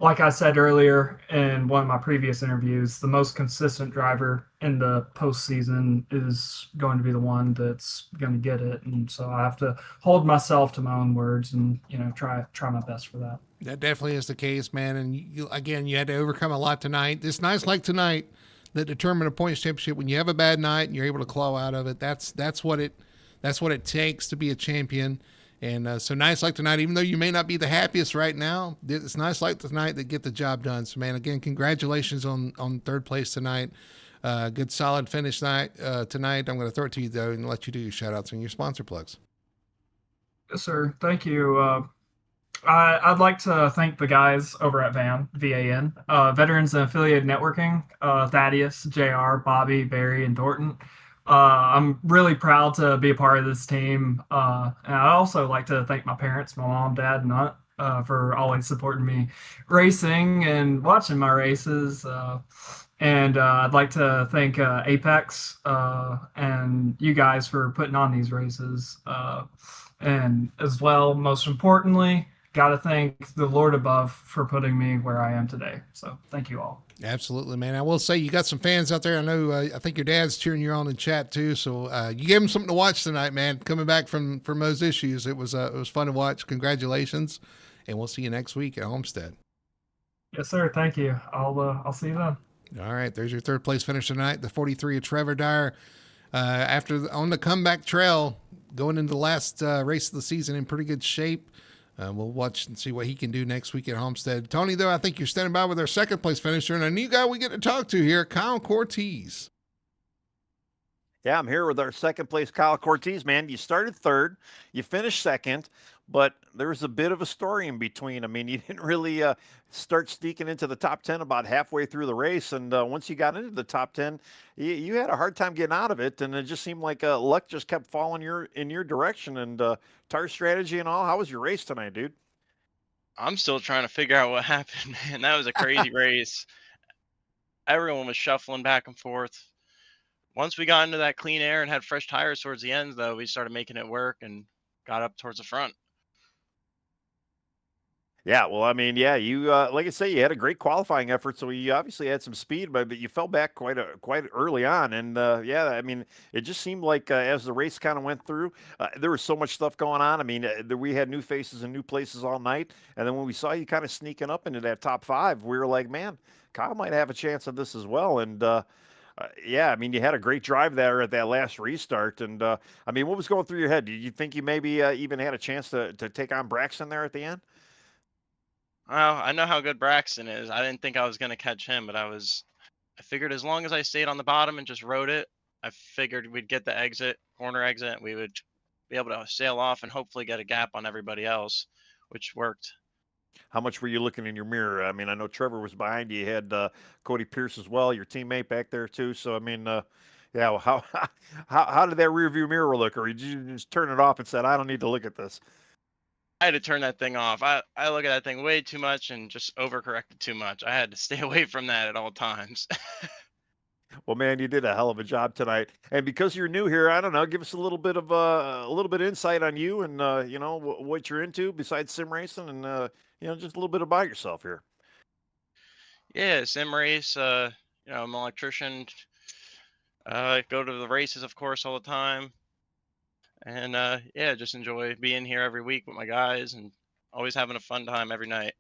Speaker 4: like I said earlier in one of my previous interviews, the most consistent driver in the postseason is going to be the one that's going to get it. And so I have to hold myself to my own words and, try my best for that.
Speaker 1: That definitely is the case, man. And you had to overcome a lot tonight. It's nights like tonight that determine a points championship. When you have a bad night and you're able to claw out of it, that's what it takes to be a champion. And so nights like tonight, even though you may not be the happiest right now, it's nights like tonight that get the job done. So, man, again, congratulations on third place tonight. Good, solid finish night tonight. I'm going to throw it to you, though, and let you do your shout-outs and your sponsor plugs.
Speaker 4: Yes, sir. Thank you. I'd like to thank the guys over at VAN, Veterans and Affiliated Networking, Thaddeus, JR, Bobby, Barry, and Thornton. I'm really proud to be a part of this team. And I'd also like to thank my parents, my mom, dad, and aunt, for always supporting me racing and watching my races. And I'd like to thank Apex and you guys for putting on these races. And as well, most importantly, got to thank the Lord above for putting me where I am today. So thank you all.
Speaker 1: Absolutely, man. I will say you got some fans out there. I know. I think your dad's cheering you on in chat too. So you gave him something to watch tonight, man. Coming back from those issues, it was fun to watch. Congratulations, and we'll see you next week at Homestead.
Speaker 4: Yes, sir. Thank you. I'll see you then.
Speaker 1: All right. There's your third place finish tonight. The 43 of Trevor Dyer. On the comeback trail, going into the last race of the season in pretty good shape. We'll watch and see what he can do next week at Homestead. Tony, though, I think you're standing by with our second place finisher and a new guy we get to talk to here, Kyle Cortez.
Speaker 2: Yeah, I'm here with our second place Kyle Cortez, man. You started third, you finished second, but there's a bit of a story in between. I mean, you didn't really start sneaking into the top 10 about halfway through the race. And once you got into the top 10, you had a hard time getting out of it. And it just seemed like luck just kept falling in your direction. And tire strategy and all. How was your race tonight, dude?
Speaker 5: I'm still trying to figure out what happened, man. That was a crazy race. Everyone was shuffling back and forth. Once we got into that clean air and had fresh tires towards the end, though, we started making it work and got up towards the front.
Speaker 2: Yeah, well, I mean, yeah, you like I say, you had a great qualifying effort, so you obviously had some speed, but you fell back quite early on, and yeah, I mean, it just seemed like as the race kind of went through, there was so much stuff going on. I mean, we had new faces and new places all night, and then when we saw you kind of sneaking up into that top five, we were like, man, Kyle might have a chance at this as well, and. Yeah, I mean, you had a great drive there at that last restart. And, I mean, what was going through your head? Did you think you maybe even had a chance to take on Braxton there at the end?
Speaker 5: Well, I know how good Braxton is. I didn't think I was going to catch him, but I figured as long as I stayed on the bottom and just rode it, I figured we'd get the corner exit. We would be able to sail off and hopefully get a gap on everybody else, which worked.
Speaker 2: How much were you looking in your mirror? I mean, I know Trevor was behind you. You had Cody Pierce as well, your teammate back there too. So, I mean, yeah, well, how did that rearview mirror look? Or did you just turn it off and said, I don't need to look at this?
Speaker 5: I had to turn that thing off. I look at that thing way too much and just overcorrected too much. I had to stay away from that at all times.
Speaker 2: Well, man, you did a hell of a job tonight. And because you're new here, I don't know, give us a little bit of insight on you and you know what you're into besides sim racing, and you know, just a little bit about yourself here.
Speaker 5: Yeah, sim race. You know, I'm an electrician. Go to the races, of course, all the time. And yeah, just enjoy being here every week with my guys and always having a fun time every night.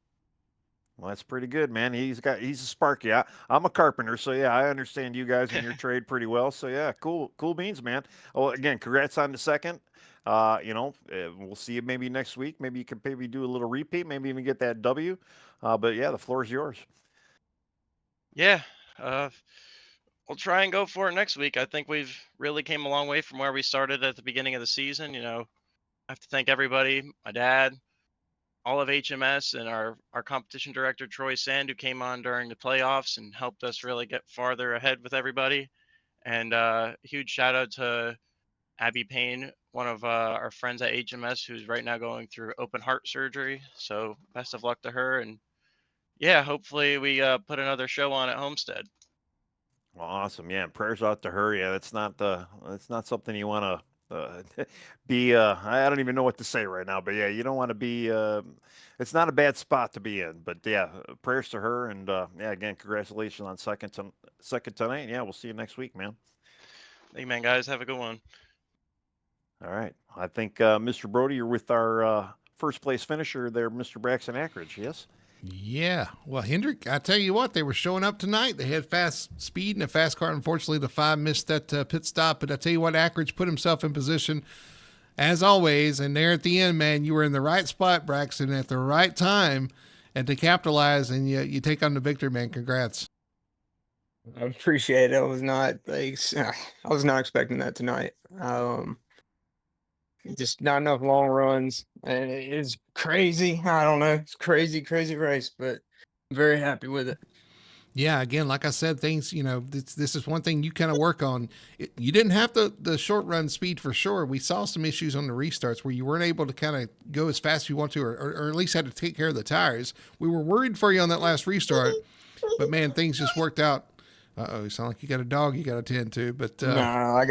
Speaker 2: Well, that's pretty good, man. He's a sparky. I'm a carpenter, so yeah, I understand you guys in your trade pretty well. So yeah, cool beans, man. Oh, again, congrats on the second. You know, we'll see you maybe next week. Maybe you can maybe do a little repeat, maybe even get that W. But yeah, the floor is yours.
Speaker 5: Yeah, we'll try and go for it next week. I think we've really came a long way from where we started at the beginning of the season. You know, I have to thank everybody, my dad, all of HMS, and our competition director, Troy Sand, who came on during the playoffs and helped us really get farther ahead with everybody. And a huge shout out to Abby Payne, one of our friends at HMS, who's right now going through open heart surgery. So best of luck to her. And yeah, hopefully we put another show on at Homestead.
Speaker 2: Well, awesome. Yeah, and prayers out to her. Yeah, that's not something you want to be. I don't even know what to say right now, but yeah, you don't want to be. It's not a bad spot to be in, but yeah, prayers to her, and yeah, again, congratulations on second tonight. Yeah, we'll see you next week, man.
Speaker 5: Thank you, man, guys. Have a good one.
Speaker 2: All right, I think Mr. Brody, you're with our first place finisher there, Mr. Braxton Ackridge. Yes.
Speaker 1: Yeah. Well, Hendrick, I tell you what, they were showing up tonight. They had fast speed and a fast car. Unfortunately, the 5 missed that pit stop. But I tell you what, Ackridge put himself in position as always. And there at the end, man, you were in the right spot, Braxton, at the right time, and to capitalize, and you take on the victory, man. Congrats.
Speaker 6: I appreciate it. I was not I was not expecting that tonight. Just not enough long runs, and it is crazy. I don't know. It's crazy, crazy race, but I'm very happy with it.
Speaker 1: Yeah, again, like I said, things, this is one thing you kind of work on. You didn't have the short run speed for sure. We saw some issues on the restarts where you weren't able to kind of go as fast as you want to, or at least had to take care of the tires. We were worried for you on that last restart, but man, things just worked out. Uh-oh, you sound like you got a dog you got to tend to, but
Speaker 6: No, I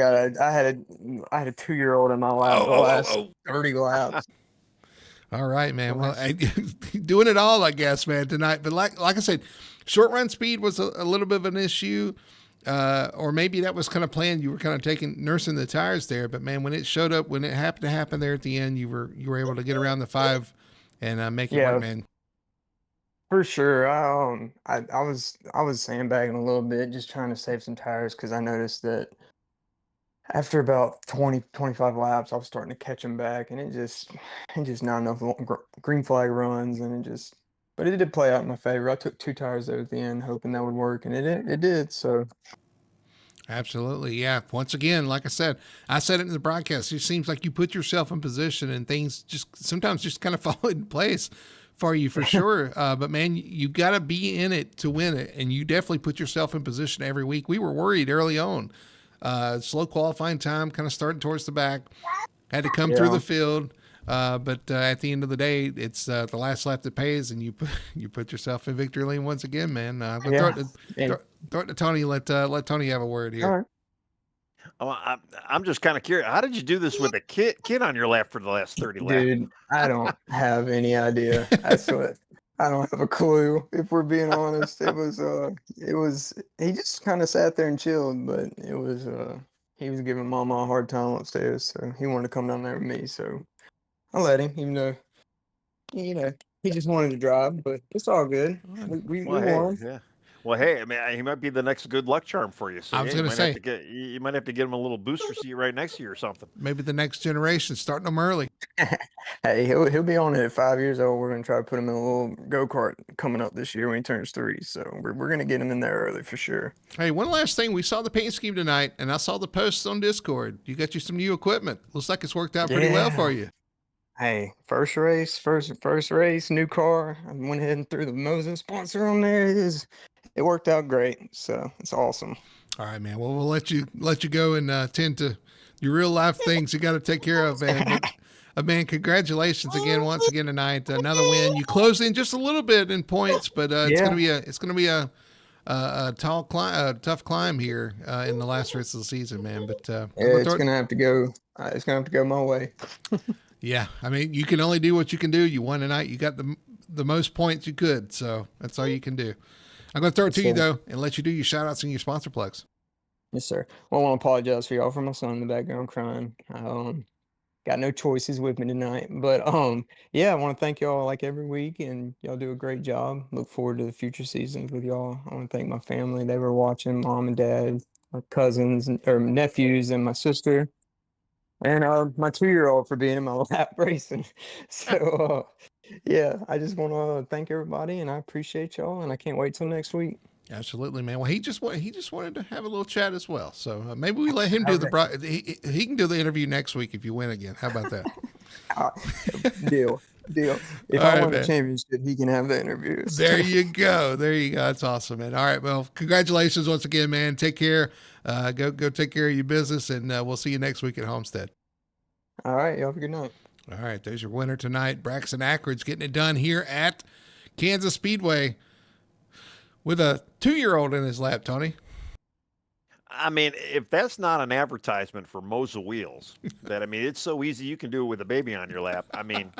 Speaker 6: had a 2-year-old in my lap the last 30 laps.
Speaker 1: All right, man. Well, doing it all, I guess, man, tonight. But like I said, short run speed was a little bit of an issue, or maybe that was kind of planned. You were kind of nursing the tires there, but man, when it showed up, when it happened to happen there at the end, you were able to get around the 5 and make it work, man.
Speaker 6: For sure. I was sandbagging a little bit, just trying to save some tires because I noticed that after about 20, 25 laps, I was starting to catch them back, and it just not enough green flag runs, and but it did play out in my favor. I took 2 tires there at the end, hoping that would work, and it did. So.
Speaker 1: Absolutely. Yeah. Once again, like I said it in the broadcast, it seems like you put yourself in position and things sometimes just kind of fall in place for you for sure. But man, you got to be in it to win it. And you definitely put yourself in position every week. We were worried early on, slow qualifying time, kind of starting towards the back, had to come through the field. But at the end of the day, it's the last lap that pays, and you put yourself in victory lane once again, man. Throw it to Tony. Let Tony have a word here.
Speaker 6: All right.
Speaker 2: Oh, I'm just kind of curious. How did you do this with a kid on your lap for the last 30 laps?
Speaker 6: Dude, I don't have any idea. That's what I don't have a clue. If we're being honest, it was he just kind of sat there and chilled, but he was giving Mama a hard time upstairs, so he wanted to come down there with me. So I let him, even though he just wanted to drive, but it's all good. We won.
Speaker 2: Yeah. Well, hey, I mean, he might be the next good luck charm for you. So
Speaker 1: I was going to say,
Speaker 2: you might have to get him a little booster seat right next to you or something.
Speaker 1: Maybe the next generation, starting them early.
Speaker 6: Hey, he'll be on it at 5 years old. We're going to try to put him in a little go-kart coming up this year when he turns 3. So we're going to get him in there early for sure.
Speaker 1: Hey, one last thing. We saw the paint scheme tonight, and I saw the posts on Discord. You got you some new equipment. Looks like it's worked out pretty well for you.
Speaker 6: Hey, first race, new car. I went ahead and threw the Moses sponsor on there. It worked out great, so it's awesome.
Speaker 1: All right, man. Well, we'll let you go and tend to your real life things you got to take care of, man. But, man, congratulations once again tonight. Another win. You closed in just a little bit in points, but it's gonna be a tough climb here in the last race of the season, man. But
Speaker 6: it's gonna have to go. It's gonna have to go my way.
Speaker 1: Yeah, I mean, you can only do what you can do. You won tonight. You got the most points you could, so that's all you can do. I'm going to throw it to you, though, and let you do your shout-outs and your sponsor plugs.
Speaker 6: Yes, sir. Well, I want to apologize for y'all for my son in the background crying. Got no choices with me tonight. But, yeah, I want to thank y'all like every week, and y'all do a great job. Look forward to the future seasons with y'all. I want to thank my family. They were watching, mom and dad, my cousins, or nephews, and my sister. And my 2-year-old for being in my lap racing. So, yeah, I just want to thank everybody, and I appreciate y'all, and I can't wait till next week.
Speaker 1: Absolutely, man. Well, he just wanted to have a little chat as well. So maybe we let him do he can do the interview next week if you win again. How about that?
Speaker 6: Deal. If I win the championship, he can have the interviews.
Speaker 1: There you go. That's awesome, man. All right, well, congratulations once again, man. Take care. Go take care of your business, and we'll see you next week at Homestead.
Speaker 6: All right, y'all have a good night.
Speaker 1: All right, there's your winner tonight. Braxton Ackridge getting it done here at Kansas Speedway with a 2-year-old in his lap, Tony.
Speaker 2: I mean, if that's not an advertisement for Mosa Wheels, it's so easy you can do it with a baby on your lap. I mean,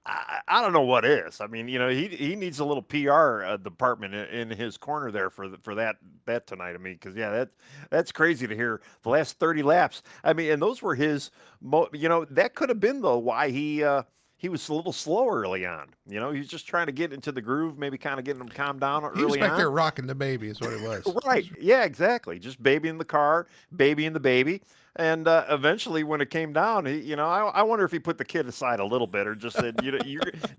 Speaker 2: I don't know what is. I mean, he needs a little PR department in his corner there for that tonight. I mean, because that's crazy to hear the last 30 laps. I mean, and those were his. That could have been though why he he was a little slow early on. You know, he was just trying to get into the groove, maybe kind of getting him calmed down
Speaker 1: He was
Speaker 2: early
Speaker 1: back
Speaker 2: on.
Speaker 1: there rocking the baby is what it was.
Speaker 2: Right. Yeah, exactly. Just babying the car, babying the baby. And eventually, when it came down, I wonder if he put the kid aside a little bit, or just said,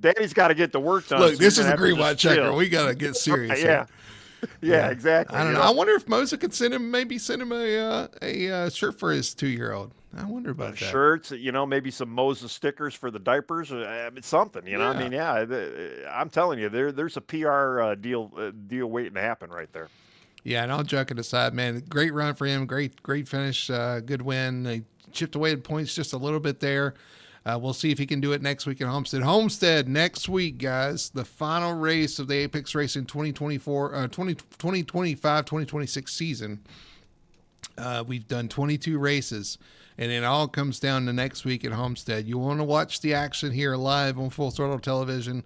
Speaker 2: Daddy's got to get the work done.
Speaker 1: Look,
Speaker 2: so
Speaker 1: this
Speaker 2: you're
Speaker 1: is
Speaker 2: gonna
Speaker 1: a
Speaker 2: have to
Speaker 1: green white
Speaker 2: just
Speaker 1: checker.
Speaker 2: chill."
Speaker 1: We got to get serious.
Speaker 2: Right,
Speaker 1: here.
Speaker 2: yeah, exactly.
Speaker 1: I don't
Speaker 2: you
Speaker 1: know. I wonder if Mosa could send him a shirt for his 2-year-old. I wonder about that.
Speaker 2: Shirts, maybe some Moses stickers for the diapers, something. I mean, I'm telling you, there's a PR deal waiting to happen right there.
Speaker 1: Yeah, and all joking aside, man, great run for him. Great finish. Good win. They chipped away at points just a little bit there. We'll see if he can do it next week at Homestead. Homestead next week, guys. The final race of the Apex Racing 2025-2026 season. We've done 22 races, and it all comes down to next week at Homestead. You want to watch the action here live on Full Throttle Television.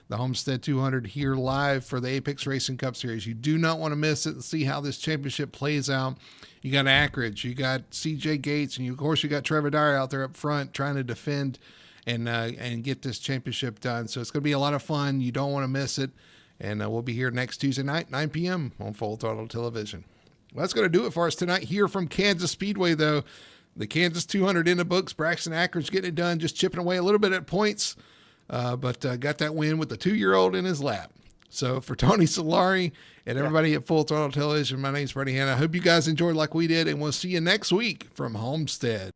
Speaker 1: The Homestead 200 here live for the Apex Racing Cup Series. You do not want to miss it and see how this championship plays out. You got Ackridge, you got CJ Gates, and of course you got Trevor Dyer out there up front trying to defend and get this championship done. So it's going to be a lot of fun. You don't want to miss it. And we'll be here next Tuesday night, 9 p.m. on Full Throttle Television. Well, that's going to do it for us tonight here from Kansas Speedway, though. The Kansas 200 in the books. Braxton Ackridge getting it done, just chipping away a little bit at points. But got that win with the 2-year-old in his lap. So for Tony Solari and everybody at Full Throttle Television, my name's Freddie Hanna. I hope you guys enjoyed like we did, and we'll see you next week from Homestead.